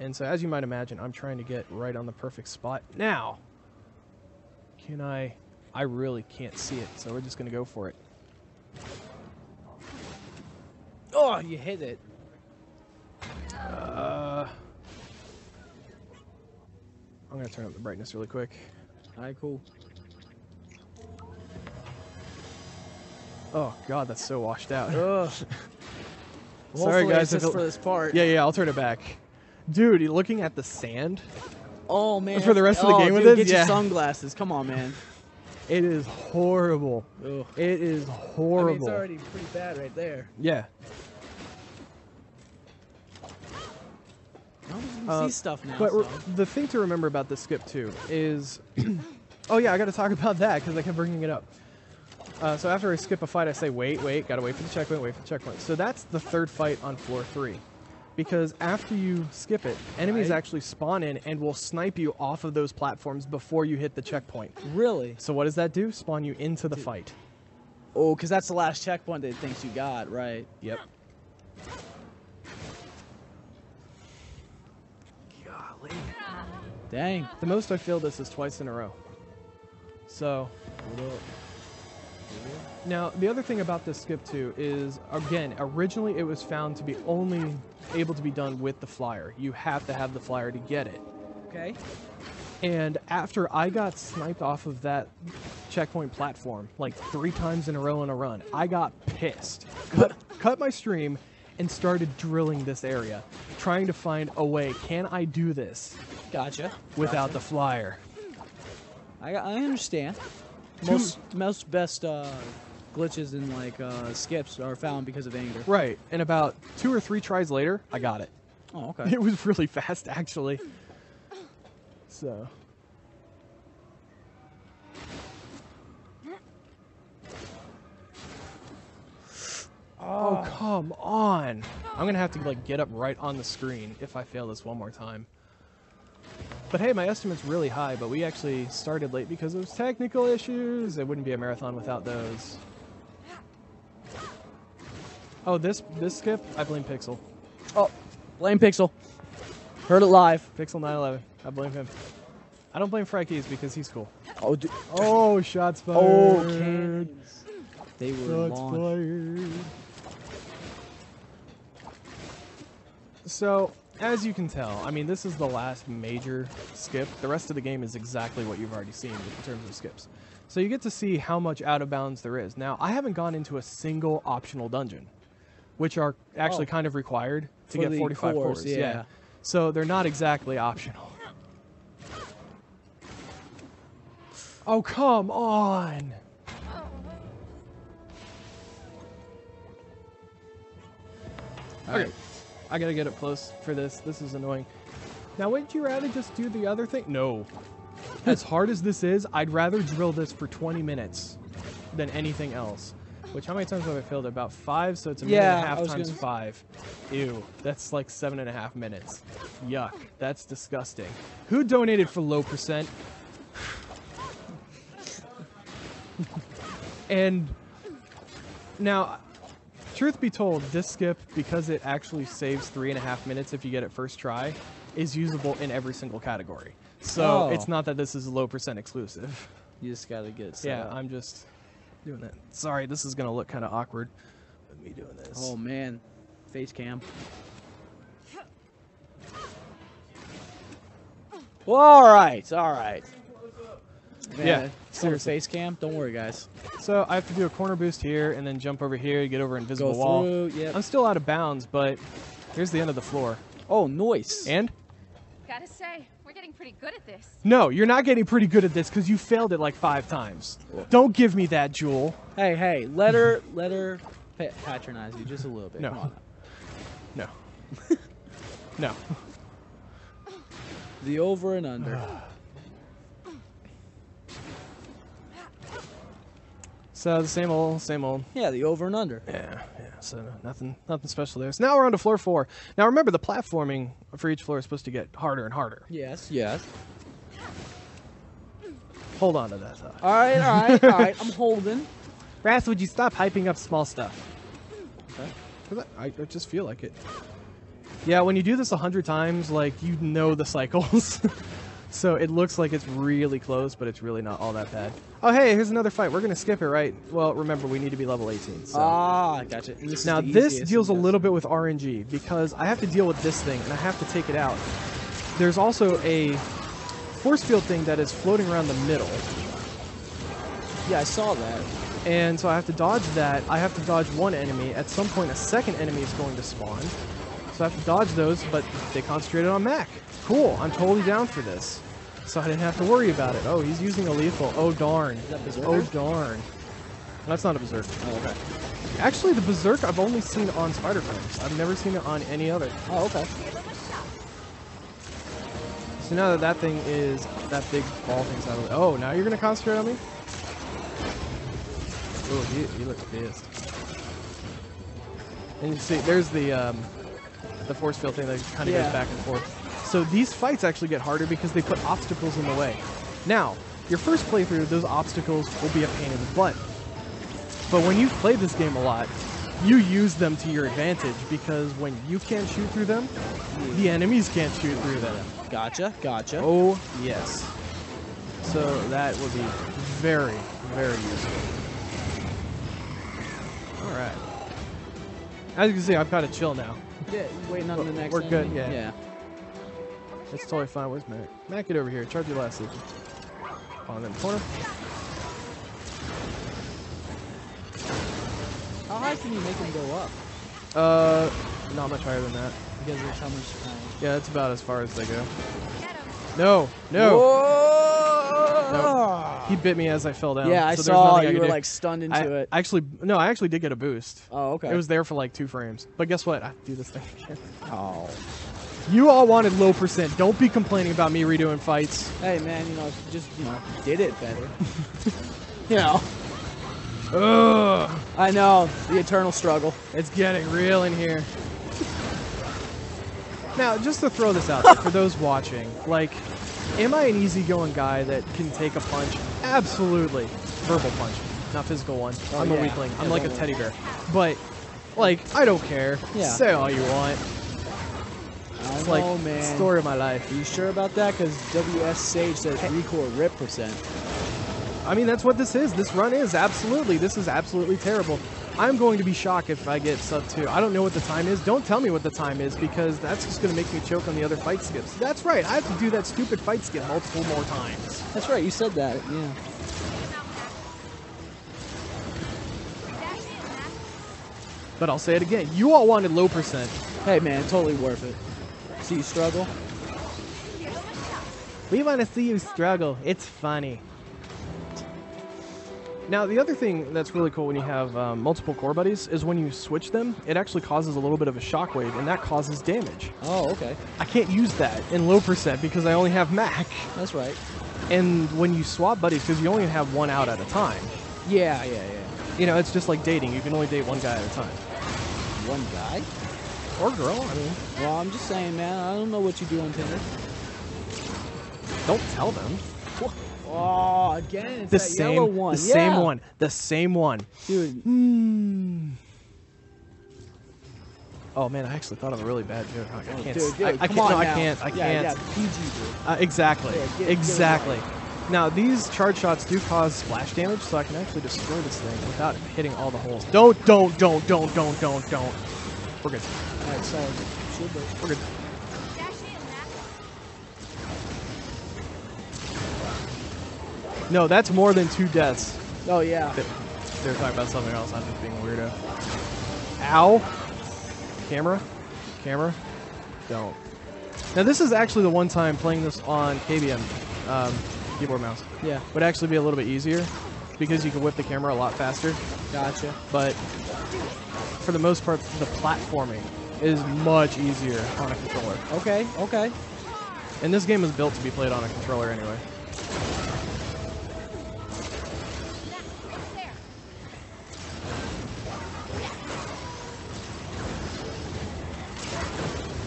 And so, as you might imagine, I'm trying to get right on the perfect spot. Now, can I really can't see it, so we're just going to go for it. Oh, you hit it. I'm going to turn up the brightness really quick. All right, cool. Oh, God, that's so washed out. Ugh. Sorry, Hopefully guys. it's just for this part. Yeah, I'll turn it back. Dude, you're looking at the sand. Oh, man. For the rest of the game with dude, it? Get your Yeah. sunglasses. Come on, man. It is horrible. Ugh. It is horrible. I mean, it's already pretty bad right there. Yeah. I don't see stuff now. But so. the thing to remember about this skip, too, is... oh, yeah, I got to talk about that because I kept bringing it up. So after I skip a fight, I say, wait, got to wait for the checkpoint, So that's the third fight on floor 3. Because after you skip it, enemies actually spawn in and will snipe you off of those platforms before you hit the checkpoint. Really? So what does that do? Spawn you into the fight. Oh, because that's the last checkpoint that it thinks you got, right? Yep. Golly. Dang. The most I failed this is twice in a row. So... Now, the other thing about this skip, too, is, again, originally it was found to be only able to be done with the flyer. You have to have the flyer to get it. Okay. And after I got sniped off of that checkpoint platform, like 3 times in a row in a run, I got pissed. Cut my stream and started drilling this area, trying to find a way, can I do this Gotcha. without the flyer? I understand. Most best glitches and like skips are found because of anger. Right, and about 2 or 3 tries later, I got it. Oh, okay. It was really fast, actually. So. Oh, come on. I'm going to have to like get up right on the screen if I fail this one more time. But hey, my estimate's really high, but we actually started late because of technical issues. It wouldn't be a marathon without those. Oh, this skip, I blame Pixel. Oh, blame Pixel. Heard it live. Pixel 911. I blame him. I don't blame Frankie's because he's cool. Oh, Oh, shots fired. oh, cannons. They were Shots launched. fired. So, as you can tell, I mean, this is the last major skip. The rest of the game is exactly what you've already seen in terms of skips. So you get to see how much out of bounds there is. Now, I haven't gone into a single optional dungeon, which are actually kind of required to For get the 45 cores, cores. yeah. So they're not exactly optional. Oh, come on. Okay. I gotta get up close for this. This is annoying. Now, wouldn't you rather just do the other thing? No. As hard as this is, I'd rather drill this for 20 minutes than anything else. Which, how many times have I failed? About 5, so it's a minute and a half times 5. Ew, that's like 7.5 minutes. Yuck, that's disgusting. Who donated for low percent? And now, truth be told, this skip, because it actually saves 3.5 minutes if you get it first try, is usable in every single category. So it's not that this is a low percent exclusive. You just gotta get it set Yeah, up. I'm just doing that. Sorry, this is gonna look kind of awkward with me doing this. Oh man, face cam. Well, all right. Man, Yeah, it's on the seriously. face cam. Don't worry, guys. So I have to do a corner boost here and then jump over here to get over invisible Go wall. through. Yep. I'm still out of bounds, but here's the end of the floor. Oh, noise. And Gotta say, Hey, we're getting pretty good at this. No, you're not getting pretty good at this because you failed it like 5 times. Don't give me that, Jewel. Hey, let her patronize you just a little bit. No. Come on. No. No. The over and under. So the same old. Yeah, the over and under. Yeah. So nothing special there. So now we're on to floor 4. Now remember, the platforming for each floor is supposed to get harder and harder. Yes. Hold on to that thought. All right. I'm holding. Brass, would you stop hyping up small stuff? Okay. 'Cause I just feel like it. Yeah, when you do this 100 times, like, you know the cycles. So it looks like it's really close, but it's really not all that bad. Oh, hey, here's another fight. We're going to skip it, right? Well, remember, we need to be level 18. So. I gotcha. Now, this deals a little bit with RNG, because I have to deal with this thing, and I have to take it out. There's also a force field thing that is floating around the middle. Yeah, I saw that. And so I have to dodge that. I have to dodge one enemy. At some point, a second enemy is going to spawn. So I have to dodge those, but they concentrated on Mac. Cool, I'm totally down for this. So I didn't have to worry about it. Oh, he's using a lethal. Oh, darn. Is that Berserker? Oh, darn. That's not a Berserk. Oh, okay. Actually, the Berserk I've only seen on Spider-Frames. I've never seen it on any other. Oh, okay. So now that thing is, that big ball thing's out of the way. Oh, now you're going to concentrate on me? Oh, he looks pissed. And you see, there's the force field thing that kind of goes back and forth. So these fights actually get harder because they put obstacles in the way. Now, your first playthrough, those obstacles will be a pain in the butt. But when you've played this game a lot, you use them to your advantage, because when you can't shoot through them, the enemies can't shoot through them. Gotcha. Oh, yes. So that would be very, very useful. All right. As you can see, I've got to chill now. Yeah, waiting on the next We're good, enemy? yeah. That's totally fine. Where's Mac? Mac, get over here. Charge your last legion. On in the corner. How high can you make him go up? Not much higher than that. Because there's how much time. Yeah, that's about as far as they go. Get him. No. Whoa! No. He bit me as I fell down. Yeah, I so there's saw nothing I you could were do. like stunned into it. I actually did get a boost. Oh, okay. It was there for like 2 frames. But guess what? I have to do this thing again. Oh. You all wanted low percent. Don't be complaining about me redoing fights. Hey, man, just did it better. you know. Ugh. I know, the eternal struggle. It's getting real in here. Now, just to throw this out there for those watching, like, am I an easygoing guy that can take a punch? Absolutely. Verbal punch, not physical one. I'm a weakling. I'm like a teddy bear. But, like, I don't care. Yeah. Say all you want. It's like man. Story of my life. Are you sure about that? Because WS Sage says ReCore rip %. I mean, that's what this is. This run is. Absolutely. This is absolutely terrible. I'm going to be shocked if I get sub 2. I don't know what the time is. Don't tell me what the time is, because that's just going to make me choke on the other fight skips. That's right. I have to do that stupid fight skip multiple more times. That's right. You said that. Yeah. Dash in, Mac. But I'll say it again. You all wanted low percent. Hey, man, totally worth it. See you struggle? Give him a shot. We want to see you struggle. It's funny. Now, the other thing that's really cool when you have multiple core buddies is when you switch them, it actually causes a little bit of a shockwave, and that causes damage. Oh, okay. I can't use that in low percent because I only have Mac. That's right. And when you swap buddies, because you only have one out at a time, Yeah. you know, it's just like dating. You can only date one guy at a time. One guy? Or girl, I mean. Well, I'm just saying, man. I don't know what you do on Tinder. Don't tell them. Oh, again, it's The that yellow same one. The same one. The same one. Dude. Oh man, I actually thought of a really bad joke. I can't. Dude, I come can't. on No, I now. can't. I Yeah, can't. PG, dude. Exactly. Yeah, get it exactly. right. Now these charge shots do cause splash damage, so I can actually destroy this thing without hitting all the holes. Don't. We're good. All right, sorry. Should be. We're good. Dash in, Mac. No, that's more than 2 deaths. Oh, yeah. They're talking about something else. I'm just being a weirdo. Ow. Camera. Don't. Now this is actually the one time playing this on KBM keyboard mouse Yeah. would actually be a little bit easier because you can whip the camera a lot faster. Gotcha. But for the most part, the platforming is much easier on a controller. Okay. Okay. And this game is built to be played on a controller anyway.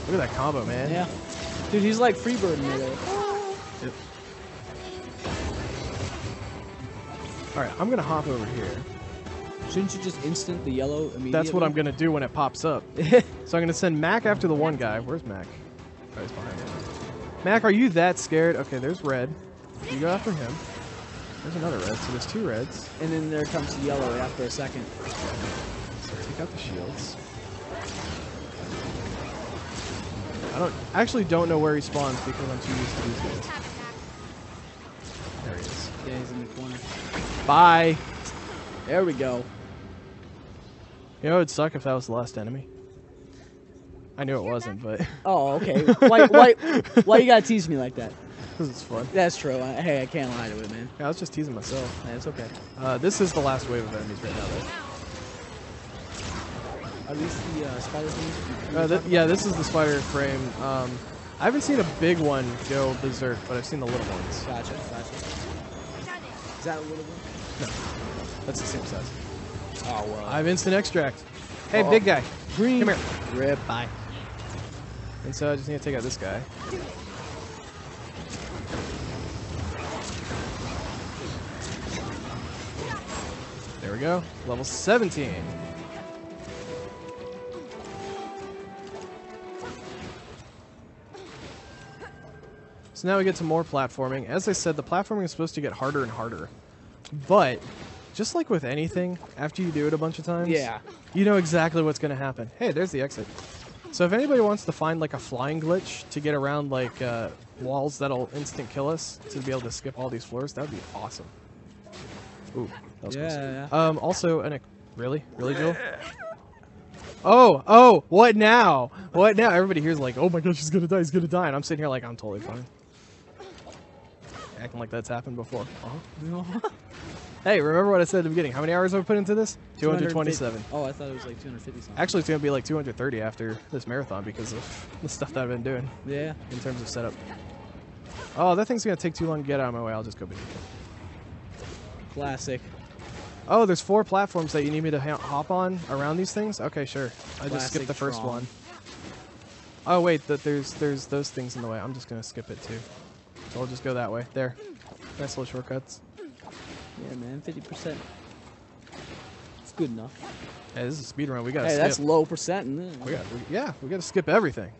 Look at that combo, man. Yeah. Dude, he's like Freebird in there. Yep. Alright, I'm going to hop over here. Shouldn't you just instant the yellow immediately? That's what I'm going to do when it pops up. So I'm going to send Mac after the one guy. Where's Mac? Oh, he's behind me. Mac, are you that scared? Okay, there's red. You go after him. There's another red, so there's 2 reds. And then there comes the yellow after a second. So take out the shields. I actually don't know where he spawns because I'm too used to these guys. There he is. Yeah, he's in the corner. Bye. There we go. You know, it'd suck if that was the last enemy. I knew it wasn't, but Oh, okay. Why you gotta tease me like that? because it's fun. That's true. Hey, I can't lie to it, man. Yeah, I was just teasing myself. That's okay. This is the last wave of enemies right now, though. Are these the spider things? Yeah, this is the spider frame. I haven't seen a big one go berserk, but I've seen the little ones. Gotcha. Is that a little one? No, that's the same size. Oh, well. I have instant extract. Hey, Oh. big guy. Green. Come here. Rip. Bye. And so I just need to take out this guy. There we go. Level 17. So now we get to more platforming. As I said, the platforming is supposed to get harder and harder. But, just like with anything, after you do it a bunch of times, Yeah. you know exactly what's going to happen. Hey, there's the exit. So if anybody wants to find like a flying glitch to get around like walls that'll instant kill us to be able to skip all these floors, that would be awesome. Ooh, that was close. Yeah. Also, really, Joel? Oh, what now? What now? Everybody here's like, oh my gosh, he's gonna die, and I'm sitting here like, I'm totally fine. Acting like that's happened before. Hey, remember what I said at the beginning? How many hours have I put into this? 227. Oh, I thought it was like 250 something. Actually, it's going to be like 230 after this marathon because of the stuff that I've been doing Yeah. in terms of setup. Oh, that thing's going to take too long to get out of my way. I'll just go beneath it. Classic. Oh, there's 4 platforms that you need me to hop on around these things? Okay, sure. I just skipped the first Tron. one. Oh, wait, there's those things in the way. I'm just going to skip it too. So I'll just go that way. There. Nice little shortcuts. Yeah, man. 50%. It's good enough. Hey, this is a speed run. We got to Hey, skip. that's low percent. In there. We got to skip everything.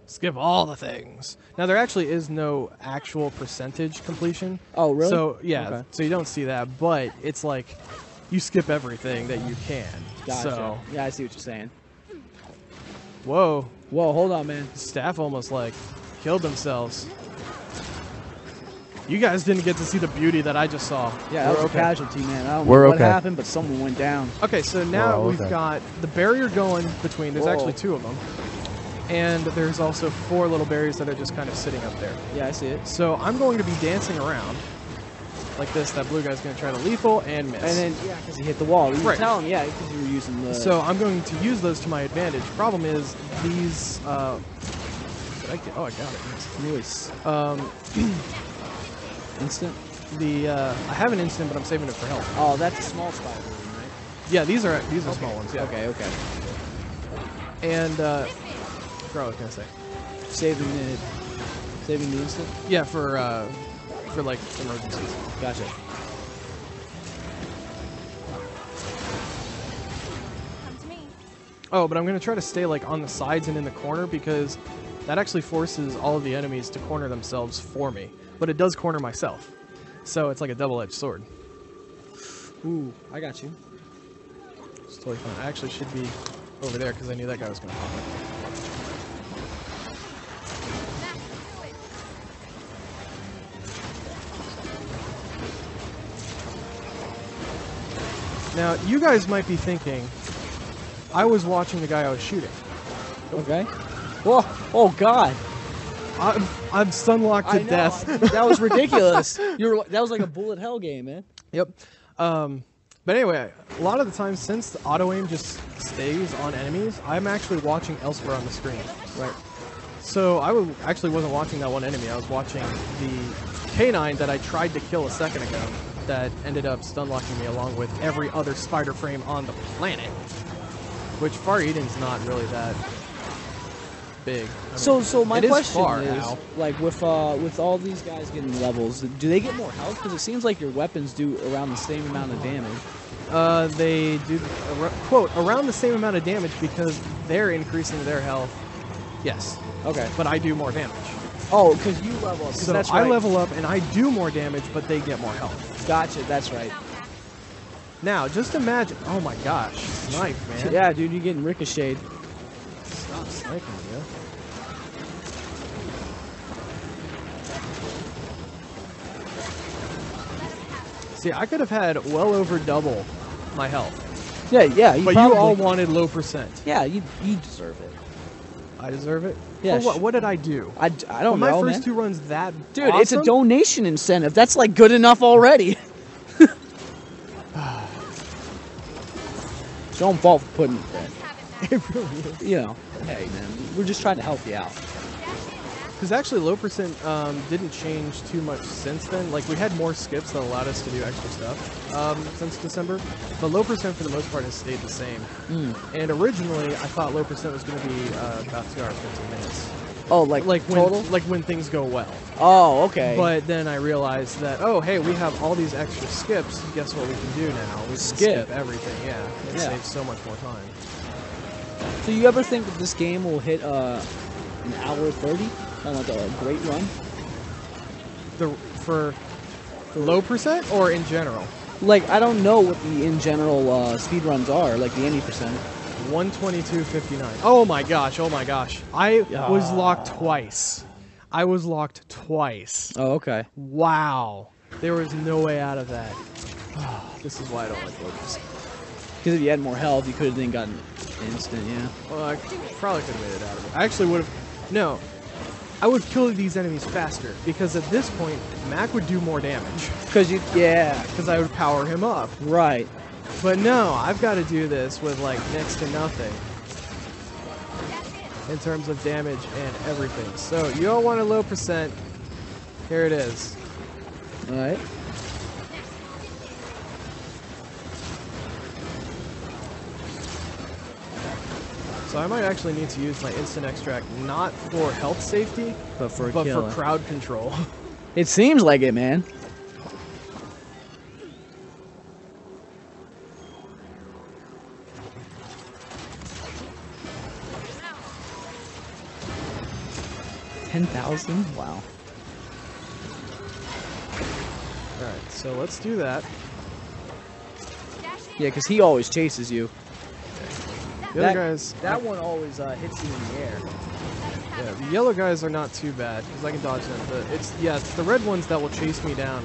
Skip all the things. Now, there actually is no actual percentage completion. Oh, really? So, yeah, Okay. so you don't see that, but it's like you skip everything that you can. Gotcha. So, Yeah, I see what you're saying. whoa, Whoa, hold on, man. the staff almost like killed themselves. You guys didn't get to see the beauty that I just saw. Yeah, that was We're a casualty, man. I don't We're know what okay. happened, but someone went down. Okay, so now We're we've okay. got the barrier going between. There's Whoa. actually 2 of them. And there's also 4 little barriers that are just kind of sitting up there. Yeah, I see it. So I'm going to be dancing around like this. That blue guy's going to try to lethal and miss. And then, yeah, because he hit the wall. You Right. tell him, yeah, because you were using the... So I'm going to use those to my advantage. Problem is, these... did I get, oh, I got it. Nice. Instant? I have an instant, but I'm saving it for health. Oh, that's a small spider, right? Yeah, these are small ones. Yeah. Okay. And I forgot what I was going to say. Saving the instant? Yeah, for like emergencies. Gotcha. Come to me. Oh, but I'm going to try to stay like on the sides and in the corner because that actually forces all of the enemies to corner themselves for me. But it does corner myself. So it's like a double-edged sword. Ooh, I got you. It's totally fine. I actually should be over there because I knew that guy was going to pop up. Now, you guys might be thinking, I was watching the guy I was shooting. Okay. Whoa. Oh, God. I'm stun locked to I know, death. that was ridiculous. That was like a bullet hell game, man. Yep. But anyway, a lot of the time, since the auto aim just stays on enemies, I'm actually watching elsewhere on the screen. Right. So actually wasn't watching that one enemy. I was watching the canine that I tried to kill a second ago that ended up stun locking me along with every other spider frame on the planet. Which Far Eden's not really that big. I mean, So my it is question far is, now. like with all these guys getting levels, do they get more health? Because it seems like your weapons do around the same amount of damage. They do, quote, around the same amount of damage because they're increasing their health. Yes. Okay. But I do more damage. Oh, because you level up. 'cause So that's I right. level up and I do more damage, but they get more health. Gotcha. That's right. Now, just imagine. Oh my gosh. Snipe, man. Yeah, dude, you're getting ricocheted. Stop sniping, man. See, I could have had well over double my health. Yeah, yeah. But you all wanted low percent. Yeah, you deserve it. I deserve it? Yeah, For what did I do? I don't Were know, my first man. two runs that Dude, it's a awesome? donation incentive. That's like good enough already. It's your own fault for putting it there. It really is. You know, hey man, we're just trying to help you out. Because actually, low percent didn't change too much since then. Like, we had more skips that allowed us to do extra stuff since December. But low percent, for the most part, has stayed the same. And originally, I thought low percent was going to be about 2 hours, 15 minutes. Oh, like total? When things go well. Oh, okay. But then I realized that, oh, hey, we have all these extra skips. Guess what we can do now? We can Skip. everything, yeah. It Yeah. saves so much more time. So you ever think that this game will hit an hour 30 on like a great run? For low percent or in general? Like, I don't know what the in general speed runs are, like the any percentage. 122.59. Oh my gosh, oh my gosh. I was locked twice. I was locked twice. Oh, okay. Wow. There was no way out of that. This is why I don't like locals. Because if you had more health, you could have then gotten instant, yeah. Well, I probably could have made it out of it. I actually would have... No. I would kill these enemies faster, because at this point, Mac would do more damage. Because you... Yeah. Because I would power him up. Right. But no, I've got to do this with, like, next to nothing. In terms of damage and everything. So, you all want a low percent. Here it is. Alright. So I might actually need to use my instant extract not for health safety, But for for crowd control. It seems like it, man. $10,000? Wow. Alright, so let's do that. Yeah, because he always chases you. The other guys... That one always hits you in the air. Yeah, the yellow guys are not too bad, because I can dodge them. But it's the red ones that will chase me down.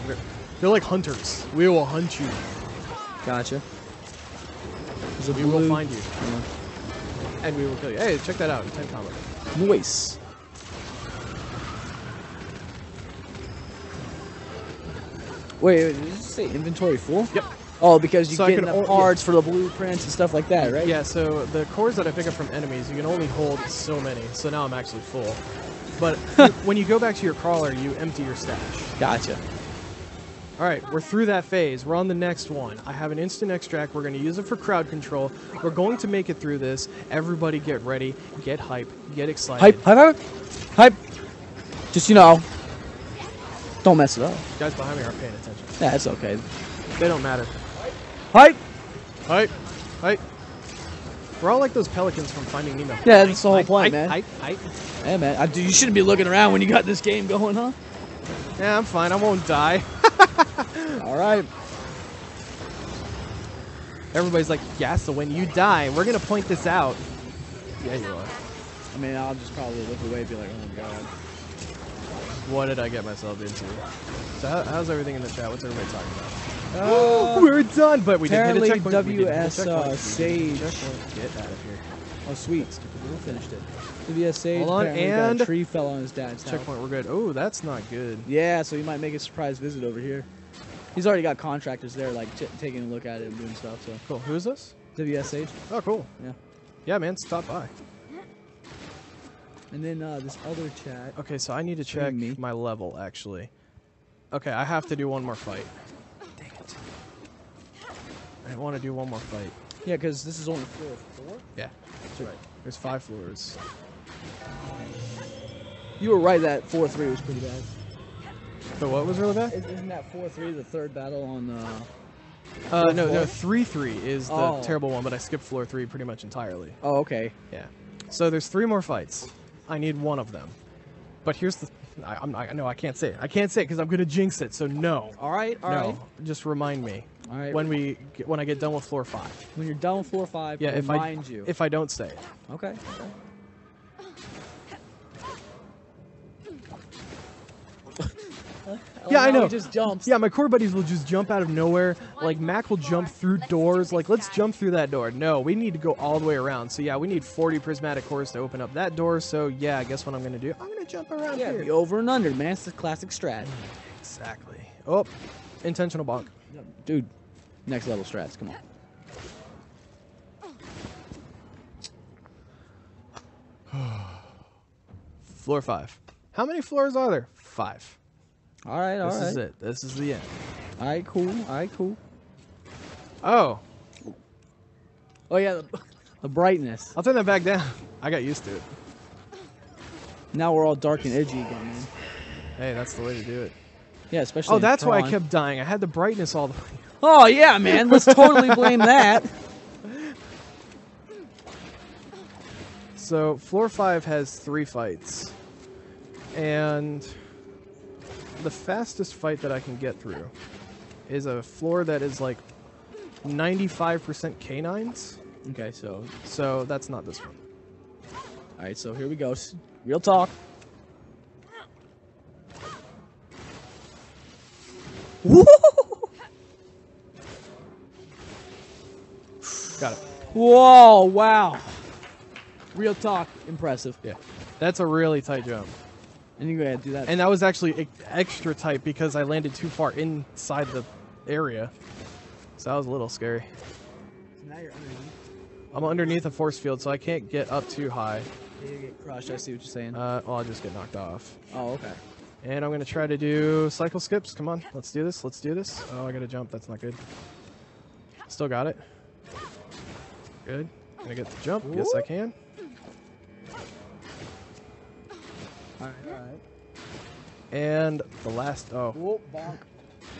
They're like hunters. We will hunt you. Gotcha. We will find you. And we will kill you. Hey, check that out. 10 combo. Nice. Wait, did you say inventory full? Yep. Oh, because you So I get can enough yeah. parts for the blueprints and stuff like that, right? Yeah, so the cores that I pick up from enemies, you can only hold so many. So now I'm actually full. But when you go back to your crawler, you empty your stash. Gotcha. All right, we're through that phase. We're on the next one. I have an instant extract. We're going to use it for crowd control. We're going to make it through this. Everybody get ready, get hype, get excited. Hype, hype, hype, hype. Just, you know, don't mess it up. Guys behind me aren't paying attention. Yeah, it's okay. They don't matter. Hype. Hype, hype. We're all like those pelicans from Finding Nemo. Yeah, that's the whole Hype, point, hype, man. Hype, hype. Hey, man, you shouldn't be looking around when you got this game going, huh? Yeah, I'm fine. I won't die. All right. Everybody's like, yeah, so when you die, we're going to point this out. Yeah, you are. I mean, I'll just probably look away and be like, oh, my God. What did I get myself into? So how's everything in the chat? What's everybody talking about? We're done, but we didn't hit a apparently checkpoint. We didn't hit a WS checkpoint. We didn't hit a Sage. checkpoint. Get out of here. Oh, sweet. We finished it. WS Sage. Hold on, apparently got and a tree fell on his dad's house. Checkpoint, we're good. Oh, that's not good. Yeah, so he might make a surprise visit over here. He's already got contractors there, like taking a look at it and doing stuff. So Cool. Who is this? WS Sage. Oh, cool. Yeah. Yeah, man, stop by. And then this other chat. Okay, so I need to check me. my level, actually. Okay, I have to do one more fight. Dang it. I want to do one more fight. Yeah, because this is only floor 4. Yeah, that's right. There's 5 floors. You were right that 4-3 was pretty bad. So what was really bad? Isn't that 4-3 the third battle on No, 3-3 is the Oh. terrible one, but I skipped floor 3 pretty much entirely. Oh, okay. Yeah. So there's 3 more fights. I need one of them. But here's the... No, I can't say it. I can't say it because I'm going to jinx it, so no. All right, all right. No, just remind me. All right. When I get done with floor 5. When you're done with floor 5, Yeah, remind you. if I don't say it. Okay. Yeah, I know. He just jumps. Yeah, my core buddies will just jump out of nowhere. Like, Mac will jump through doors. Like, let's jump through that door. No, we need to go all the way around. So, yeah, we need 40 prismatic cores to open up that door. So, yeah, guess what I'm going to do? I'm going to jump around Yeah, here. the over and under, man. It's the classic strat. Exactly. Oh, intentional bonk. Dude, next level strats. Come on. Floor 5. How many floors are there? 5. All right, all right. This is it. This is the end. All right, cool. All right, cool. Oh, Oh, yeah, the brightness. I'll turn that back down. I got used to it. Now we're all dark and edgy again, man. Hey, that's the way to do it. Yeah, especially Oh, in that's why I Tron. kept dying. I had the brightness all the way. Oh, yeah, man. Let's totally blame that. So, floor 5 has 3 fights. And the fastest fight that I can get through is a floor that is like 95% canines. Okay, so... So, that's not this one. All right, so here we go. Real talk. Woo! Got it. Whoa, wow. Real talk. Impressive. Yeah. That's a really tight jump. And you go ahead and do that. And that was actually extra tight because I landed too far inside the area. So that was a little scary. So now you're underneath. I'm underneath a force field, so I can't get up too high. You get crushed. I see what you're saying. Well, I'll just get knocked off. Oh, okay. And I'm going to try to do cycle skips. Come on, let's do this. Let's do this. Oh, I got to jump. That's not good. Still got it. Good. Can I get the jump? Yes, I can. All right. And the last... Oh, Whoa, bonk.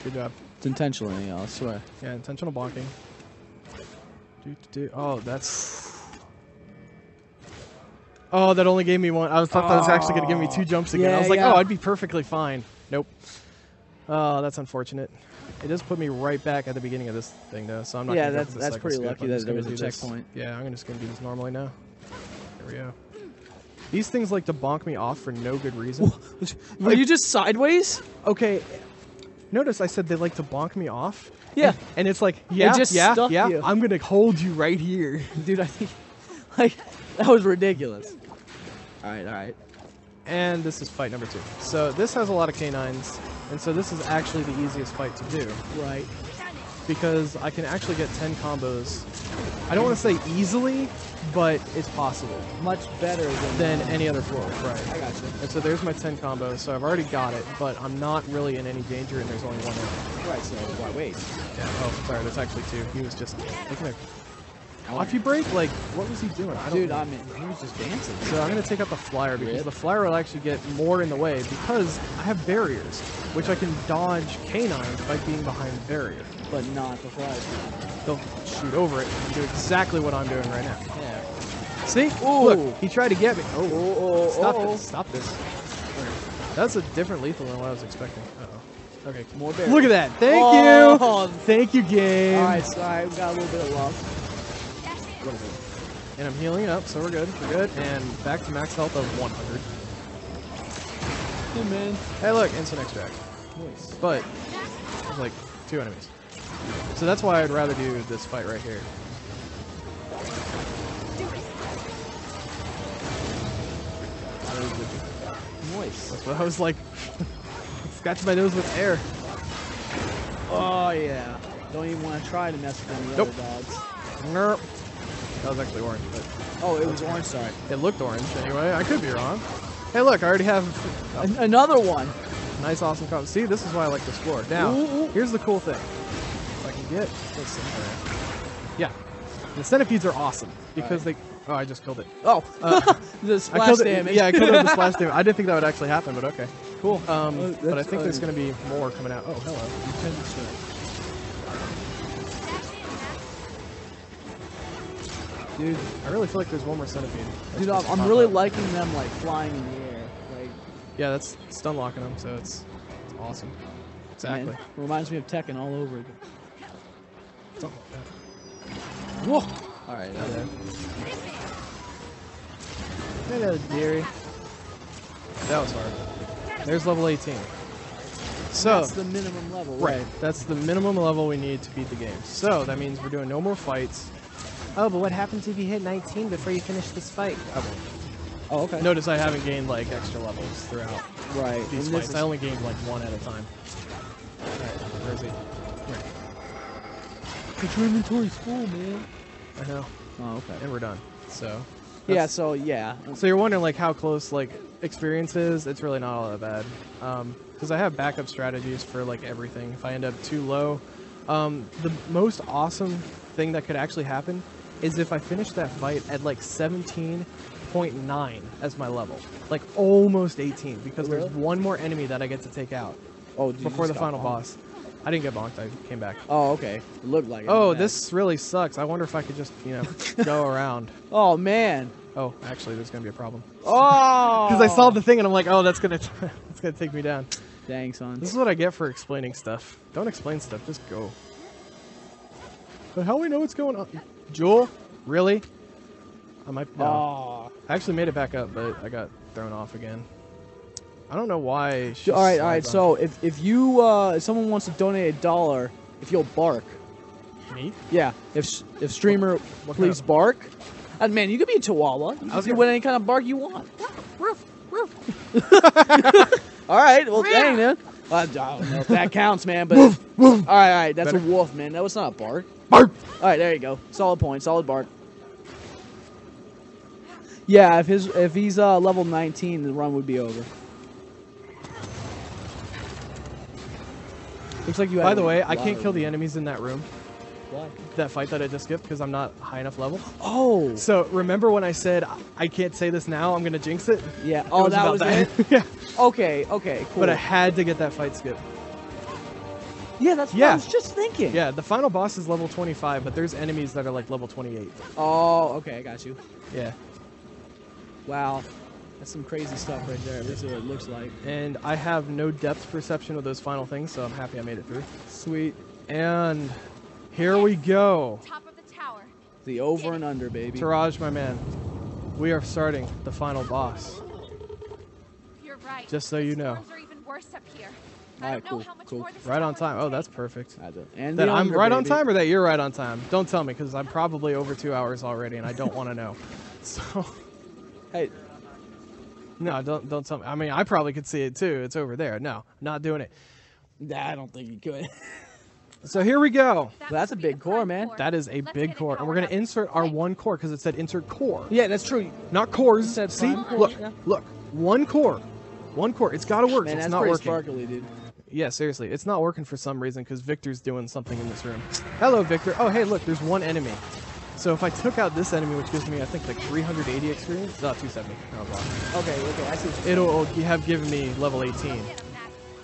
good job. It's intentionally, I swear. Yeah, intentional bonking. Oh, that's... Oh, that only gave me one. I thought that was actually going to give me 2 jumps again. Yeah, I was like, yeah. oh, I'd be perfectly fine. Nope. Oh, that's unfortunate. It does put me right back at the beginning of this thing, though, so I'm not Yeah, going to go for the that's cycle pretty skip. lucky I'm that just there gonna was a do this. checkpoint. Yeah, I'm just going to do this normally now. There we go. These things like to bonk me off for no good reason. Were you just sideways? Okay, notice I said they like to bonk me off. Yeah. And it's like, yeah, just yeah, stuck yeah, you. I'm going to hold you right here. Dude, I think, like, that was ridiculous. All right. And this is fight number 2. So this has a lot of canines, and so this is actually the easiest fight to do. Right. Because I can actually get 10 combos. I don't want to say easily, but it's possible. Much better Than any other floor, I right. got you. And so there's my 10 combos, so I've already got it, but I'm not really in any danger, and there's only one enemy. Right, so why wait? Yeah, oh, sorry, there's actually 2. He was just taking a coffee break? Like, what was he doing? I don't Dude, know. I mean, he was just dancing. So I'm going to take out the flyer because Rip. the flyer will actually get more in the way because I have barriers, which I can dodge canines by being behind the barrier. But not the flies. They'll shoot over it and do exactly what I'm doing right now. Yeah. See? Ooh. Look, he tried to get me. Oh, Stop this. Stop this. That's a different lethal than what I was expecting. Uh-oh. Okay. More barriers. Look at that. Thank Oh. you. Thank you, game. All right, sorry, we got a little bit of love. And I'm healing up, so we're good. We're good. And back to max health of 100. Hey, man. Hey, look. Instant extract. Nice. But there's like 2 enemies. So that's why I'd rather do this fight right here. Nice. That's what I was like. Scratch my nose with air. Oh yeah. Don't even want to try to mess with any Nope. other dogs. Nerp. That was actually orange, but Oh, it was orange. Sorry. it looked orange anyway. I could be wrong. Hey, look, I already have Another one. nice, awesome combo. See, this is why I like to explore. Now, Ooh. here's the cool thing. If I can get this in there. Yeah. The centipedes are awesome because they. Oh, I just killed it. Oh, the I splash killed damage. it. Yeah, I killed it with the splash damage. I didn't think that would actually happen, but okay. Cool. But I that's think there's fine. going to be more coming out. Oh, hello. Dude, I really feel like there's one more centipede. dude, That's I'm pop really up. liking them like flying in the air. Like, Yeah, that's stun locking them, so it's awesome. Exactly. man, reminds me of Tekken all over again. Something like that. Whoa! All right. Hello. Hello, dearie. That was hard. There's level 18. So, That's the minimum level, right, that's the minimum level we need to beat the game. So, that means we're doing no more fights. Oh, but what happens if you hit 19 before you finish this fight? Oh, okay. Notice I haven't gained, like, extra levels throughout Right. these And this fights. is- I only gained, like, one at a time. Alright, where is he? Right. Get your inventory full, man. I know. Oh, okay. And we're done. So, Yeah. that's- So yeah. So you're wondering like how close like experience is? It's really not all that bad, because I have backup strategies for like everything. If I end up too low, the most awesome thing that could actually happen is if I finish that fight at like 17.9 as my level, like almost 18, because Really? there's one more enemy that I get to take out Oh, dude, before you the just final got bonked. boss. I didn't get bonked. I came back. Oh, okay. It looked like it. Oh, Yeah. this really sucks. I wonder if I could just go around. Oh man. Oh, actually, there's gonna be a problem. Oh. Because I saw the thing and I'm like, oh, that's gonna it's gonna take me down. Dang, son. This is what I get for explaining stuff. Don't explain stuff, just go. But how do we know what's going on? Jewel? Really? I might. No. Oh. I actually made it back up, but I got thrown off again. I don't know why. She All right. slides on So if someone wants to donate $1, if you'll bark. me, Yeah. If streamer, what please kind bark. And man, you could be a Chihuahua. You was can do gonna- any kind of bark you want. All right. Well, dang, man. I don't know if that counts, man. But all right. That's Better. a wolf, man. That was not a bark. bark. All right, there you go. Solid point. Solid bark. Yeah, if he's level 19, the run would be over. Looks like you. Had By the a way, I lot can't of kill the them. enemies in that room. Why? That fight that I just skipped because I'm not high enough level. Oh. So remember when I said I can't say this now? I'm gonna jinx it. Yeah. Oh, that about was that. it. Yeah. Okay. Okay. Cool. But I had to get that fight skip. yeah, that's what Yeah. I was just thinking. Yeah, the final boss is level 25, but there's enemies that are like level 28. Oh, okay. I got you. Yeah. Wow. That's some crazy stuff right there. This is what it looks like. And I have no depth perception with those final things, so I'm happy I made it through. Sweet. And here we go. Top of the tower. The over and under, baby. Taraj, my man, we are starting the final boss. You're right. Just so you know. Storms are even worse up here. All I right, don't know cool, how much cool. more this Right on tower time. will Oh, that's take. perfect. And That the I'm under, right on baby. time or that you're right on time? Don't tell me because I'm probably over 2 hours already and I don't want to know. So, Hey, no, don't tell me. I mean, I probably could see it too. It's over there. No, not doing it. nah, I don't think you could. So here we go. That's a must be big the core, prime man. core. That is a Let's big get it core. And we're going to powered up. insert our Quick. one core because it said insert core. Yeah, that's true. Not cores. It said See? prime core, Look. yeah. Look. One core. One core. It's got to work. Man, It's that's not pretty working. sparkly, dude. Yeah, seriously. It's not working for some reason because Victor's doing something in this room. Hello, Victor. Oh, hey, look. There's one enemy. So if I took out this enemy, which gives me, I think, like 380 experience. 270. Oh, wow. Okay, I see what you're It'll have given me level 18.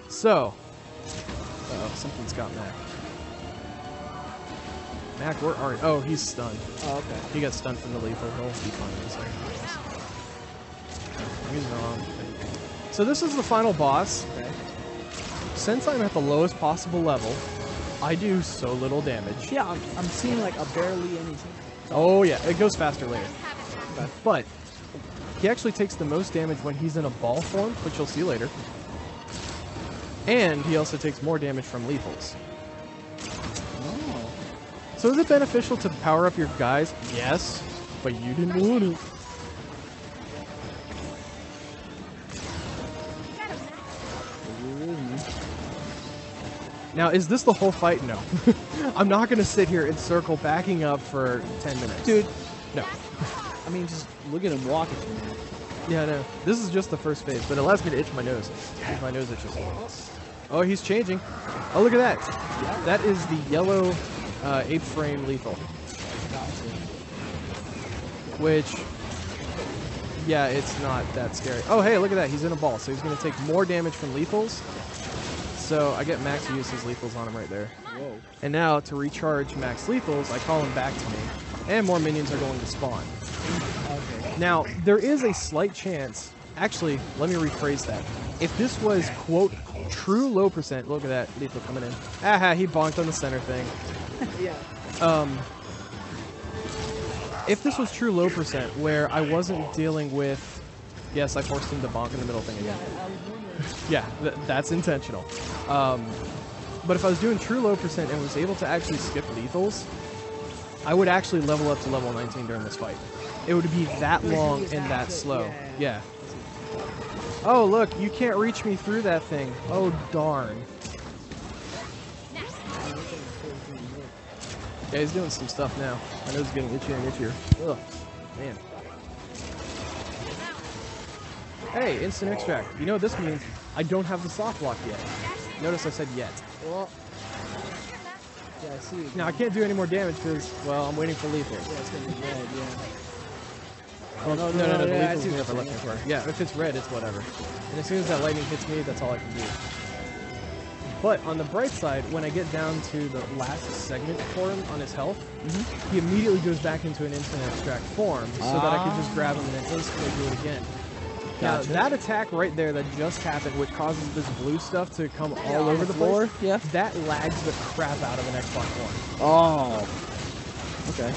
So. Uh-oh, something's got Mac. Mac, where are you? Oh, he's stunned. Oh, okay. He got stunned from the lethal. He'll be fine in a second. I'm using the wrong thing. So this is the final boss. Okay. Since I'm at the lowest possible level, I do so little damage. Yeah, I'm seeing like a barely anything. Oh yeah, it goes faster later. Have it. But he actually takes the most damage when he's in a ball form, which you'll see later. And he also takes more damage from lethals. Oh. So is it beneficial to power up your guys? Yes, but you didn't want it. Now, is this the whole fight? No. I'm not going to sit here and circle backing up for 10 minutes. Dude. No. I mean, just look at him walking through there. Yeah, no. This is just the first phase, but it allows me to itch my nose. My nose itches. Oh, he's changing. Oh, look at that. That is the yellow ape frame lethal. Which, yeah, it's not that scary. Oh, hey, look at that. He's in a ball, so he's going to take more damage from lethals. So I get max use his lethals on him right there. Whoa. And now, to recharge max lethals, I call him back to me. And more minions are going to spawn. Okay. Now, there is a slight chance. Actually, let me rephrase that. If this was, quote, true low percent, look at that lethal coming in. Aha, he bonked on the center thing. Yeah. If this was true low percent, where I wasn't dealing with, yes, I forced him to bonk in the middle thing again. Yeah, that's intentional. But if I was doing true low percent and was able to actually skip lethals, I would actually level up to level 19 during this fight. It would be that long and that slow. Yeah. Oh, look, you can't reach me through that thing. Oh, darn. Yeah, he's doing some stuff now. I know he's getting itchier and itchier. Ugh, man. Hey, instant extract. You know what this means? I don't have the soft block yet. Notice I said yet. Well, yeah, I see. Now, I can't do any more damage because, well, I'm waiting for lethal. Yeah, it's gonna be red, yeah. Oh, no, the yeah, I lethal's see what never you're left me saying. for. Yeah, if it's red, it's whatever. And as soon as that lightning hits me, that's all I can do. But on the bright side, when I get down to the last segment for him on his health, he immediately goes back into an instant extract form so that I can just grab him and then instantly do it again. Gotcha. Now, that attack right there that just happened, which causes this blue stuff to come all over the floor, place, yeah. that lags the crap out of an Xbox One. Oh. Okay.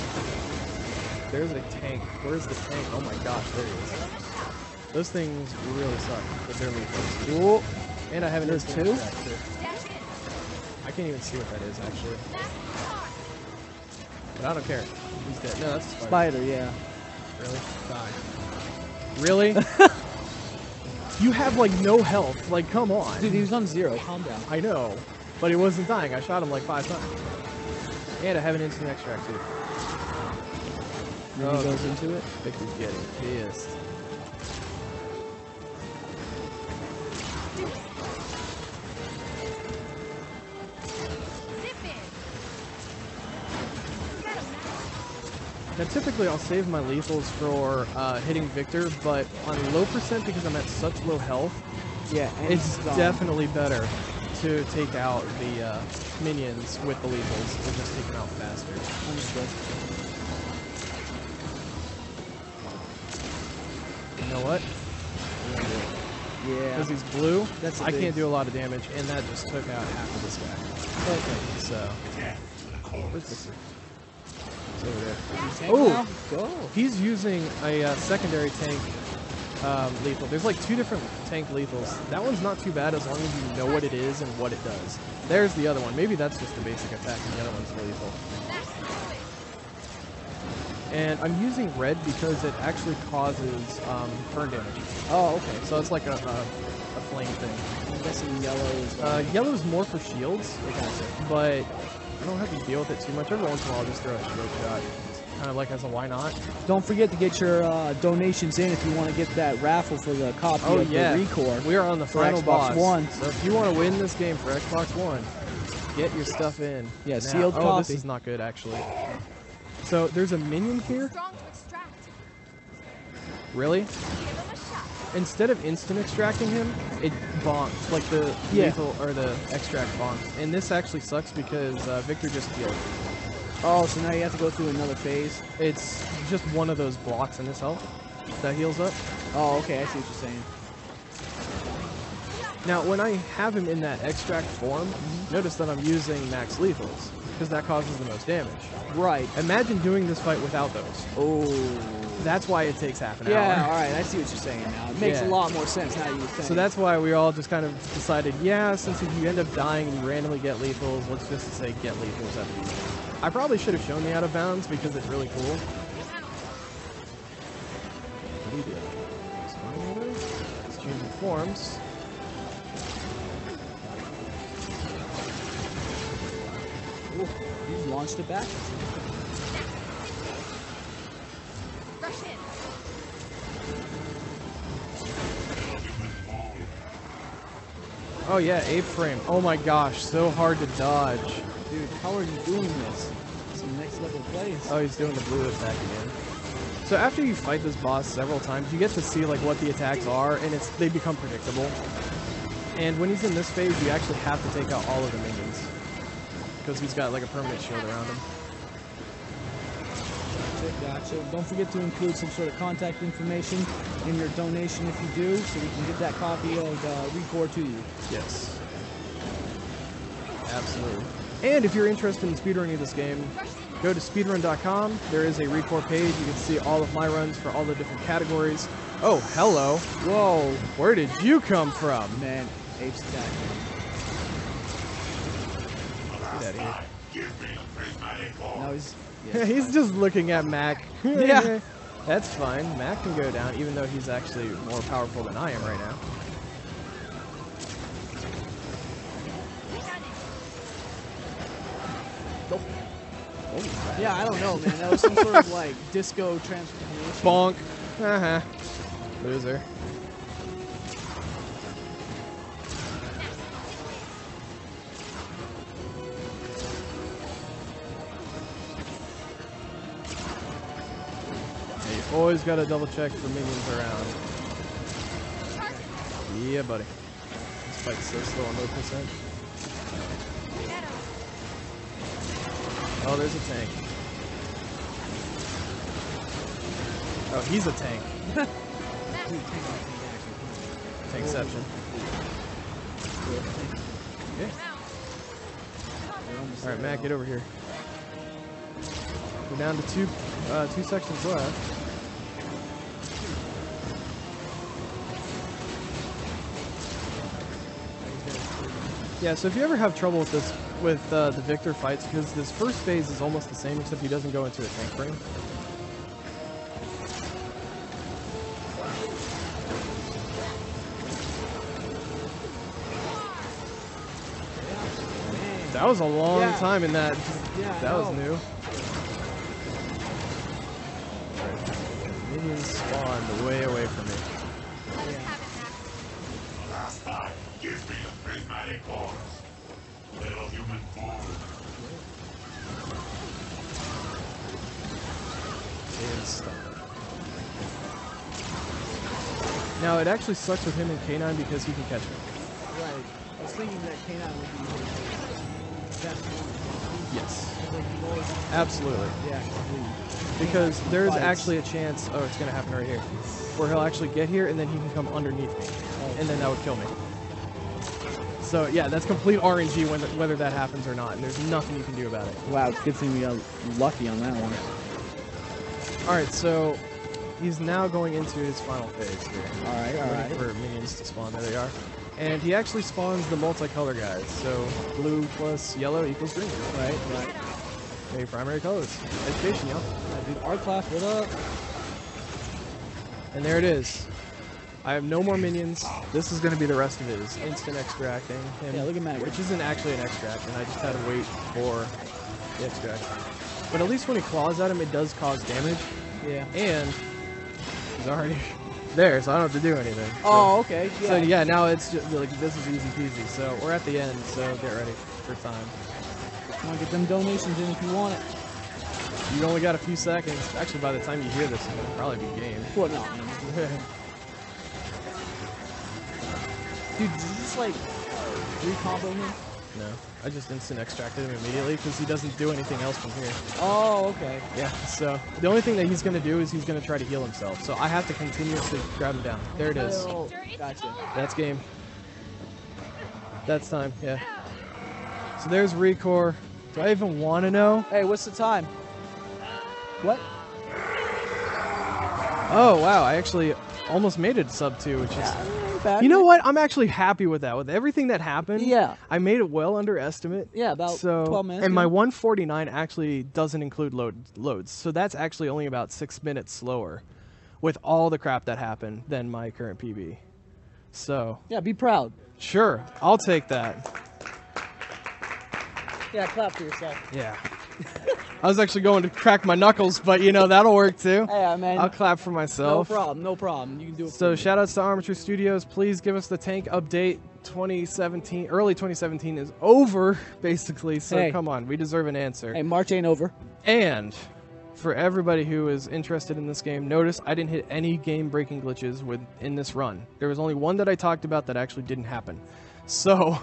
There's a tank. Where's the tank? Oh my gosh, there he is. Those things really suck, but they're lethal. Cool. And I have an There's instant two? extract, too. I can't even see what that is, actually. But I don't care. He's dead. No, that's a spider. Spider, yeah. Really? Die. Really? You have, like, no health. Like, come on. Dude, he was on 0. Calm down. I know. But he wasn't dying. I shot him, like, 5 times. And I have an instant extract, too. Then he goes into it. Victor's getting pissed. Now, typically I'll save my lethals for hitting Victor, but on low percent, because I'm at such low health, Yeah, and it's he's gone. definitely better to take out the minions with the lethals and just take them out faster. Understood. You know what? Yeah. Because he's blue, That's a I big- can't do a lot of damage, and that just took out half of this guy. Okay. So, where's Victor? He's over there. Tank Oh! now? Go. He's using a secondary tank lethal. There's like 2 different tank lethals. That one's not too bad as long as you know what it is and what it does. There's the other one. Maybe that's just the basic attack and the other one's lethal. And I'm using red because it actually causes burn damage. Oh, okay. So it's like a flame thing. I'm guessing yellow is like... Yellow's more for shields, but I don't have to deal with it too much. Every once in a while I'll just throw a shield shot. Kind of like as a why not. Don't forget to get your donations in if you want to get that raffle for the copy Oh of yeah, the ReCore. we are on the for final Xbox boss. One. So if you want to win this game for Xbox One, get your stuff in. Yeah, now. sealed Oh, copy. this is not good actually. So there's a minion here. Strong to extract. Really? Give him a shot. Instead of instant extracting him, it bonks like the lethal or the extract bonks. And this actually sucks because Victor just healed. Oh, so now you have to go through another phase. It's just one of those blocks in his health that heals up. Oh, okay, I see what you're saying. Now, when I have him in that extract form, notice that I'm using max lethals, because that causes the most damage. Right. Imagine doing this fight without those. Oh. That's why it takes half an Yeah, hour. alright, I see what you're saying now. It makes Yeah. a lot more sense now you think. So that's why we all just kind of decided, yeah, since if you end up dying and you randomly get lethals, let's just say get lethals at least. I probably should have shown the out of bounds because it's really cool. What do you do? It's changing forms. Cool. He's launched it back. Rush in. Oh yeah, ape frame. Oh my gosh, so hard to dodge. Dude, how are you doing this? Some next level plays. Oh, he's doing the blue attack again. So after you fight this boss several times, you get to see like what the attacks are, and they become predictable. And when he's in this phase, you actually have to take out all of the minions because he's got like a permanent shield around him. Gotcha. Don't forget to include some sort of contact information in your donation if you do, so we can get that copy of ReCore to you. Yes. Absolutely. And if you're interested in speedrunning this game, go to speedrun.com. There is a ReCore page. You can see all of my runs for all the different categories. Oh, hello. Whoa. Where did you come from? Man, apes attack. Get out of here. Now he's... Yeah, he's just looking at Mac. Yeah. That's fine. Mac can go down, even though he's actually more powerful than I am right now. Yeah, I don't know, man. That was some sort of like disco transformation. Bonk. Uh-huh. Loser. You always gotta double check for minions around. Yeah, buddy. This fight's so slow on low percent. Oh, there's a tank. Oh, he's a tank. Tankception. Yeah. Alright, Matt, get over here. We're down to two sections left. Yeah, so if you ever have trouble with this, with the Victor fights, because this first phase is almost the same, except he doesn't go into a tank frame. That was a long time in that. Yeah, that was new. Right. Minions spawned way away from me. Give me the prismatic force. Little human form. And stop. Now it actually sucks with him and K9 because he can catch me. Right. I was thinking that K9 would be the best one. Yes. Like, always, Absolutely. yeah, completely. Because there is Fights. actually a chance, oh, it's going to happen right here, where he'll actually get here and then he can come underneath me, and then that would kill me. So yeah, that's complete RNG whether that happens or not, and there's nothing you can do about it. Wow, it's a good thing we got lucky on that one. Alright, so he's now going into his final phase here. Alright, Waiting for minions to spawn, there they are. And he actually spawns the multicolor guys, so blue plus yellow equals green. Right, right. Okay, primary colors. Education, y'all. Dude, art class, what up? And there it is. I have no more minions. This is going to be the rest of it, is instant extracting him. Yeah, look at Matt. Which isn't actually an extract, and I just had to wait for the extract. But at least when he claws at him, it does cause damage. Yeah. And he's already there, so I don't have to do anything. So, Oh, okay. Yeah. So yeah, now it's just like this is easy peasy. So we're at the end, so get ready for time. Come on, get them donations in if you want it. You only got a few seconds. Actually, by the time you hear this, it'll probably be game. Well, no. Dude, did you just like re-combo him? No, I just instant extracted him immediately because he doesn't do anything else from here. Oh, okay. Yeah, so the only thing that he's going to do is he's going to try to heal himself. So I have to continuously grab him down. There it is. Oh, gotcha. That's game. That's time, yeah. So there's ReCore. Do I even want to know? Hey, what's the time? What? Oh, wow, I actually almost made it sub 2, which is... Bad. You know what? I'm actually happy with that. With everything that happened, Yeah. I made it well under estimate. Yeah, about So 12 minutes. and yeah. my 149 actually doesn't include loads. So that's actually only about 6 minutes slower with all the crap that happened than my current PB. So Yeah, be proud. sure, I'll take that. Yeah, clap for yourself. Yeah. I was actually going to crack my knuckles, but you know, that'll work too. Yeah, man. I'll clap for myself. No problem. You can do it. So shout outs to Armature Studios. Please give us the tank update. 2017, early 2017 is over, basically. So Hey. come on, we deserve an answer. Hey, March ain't over. And for everybody who is interested in this game, notice I didn't hit any game-breaking glitches in this run. There was only one that I talked about that actually didn't happen. So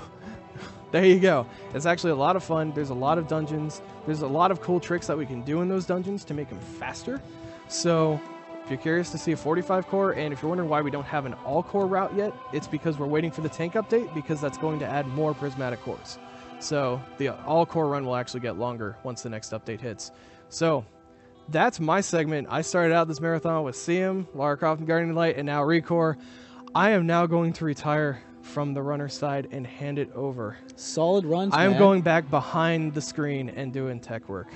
there you go. It's actually a lot of fun. There's a lot of dungeons. There's a lot of cool tricks that we can do in those dungeons to make them faster. So if you're curious to see a 45 core, and if you're wondering why we don't have an all core route yet, it's because we're waiting for the tank update, because that's going to add more prismatic cores. So the all core run will actually get longer once the next update hits. So that's my segment. I started out this marathon with CM, Lara Croft and Guardian Light, and now ReCore. I am now going to retire from the runner side and hand it over. Solid runs, I am man. going back behind the screen and doing tech work.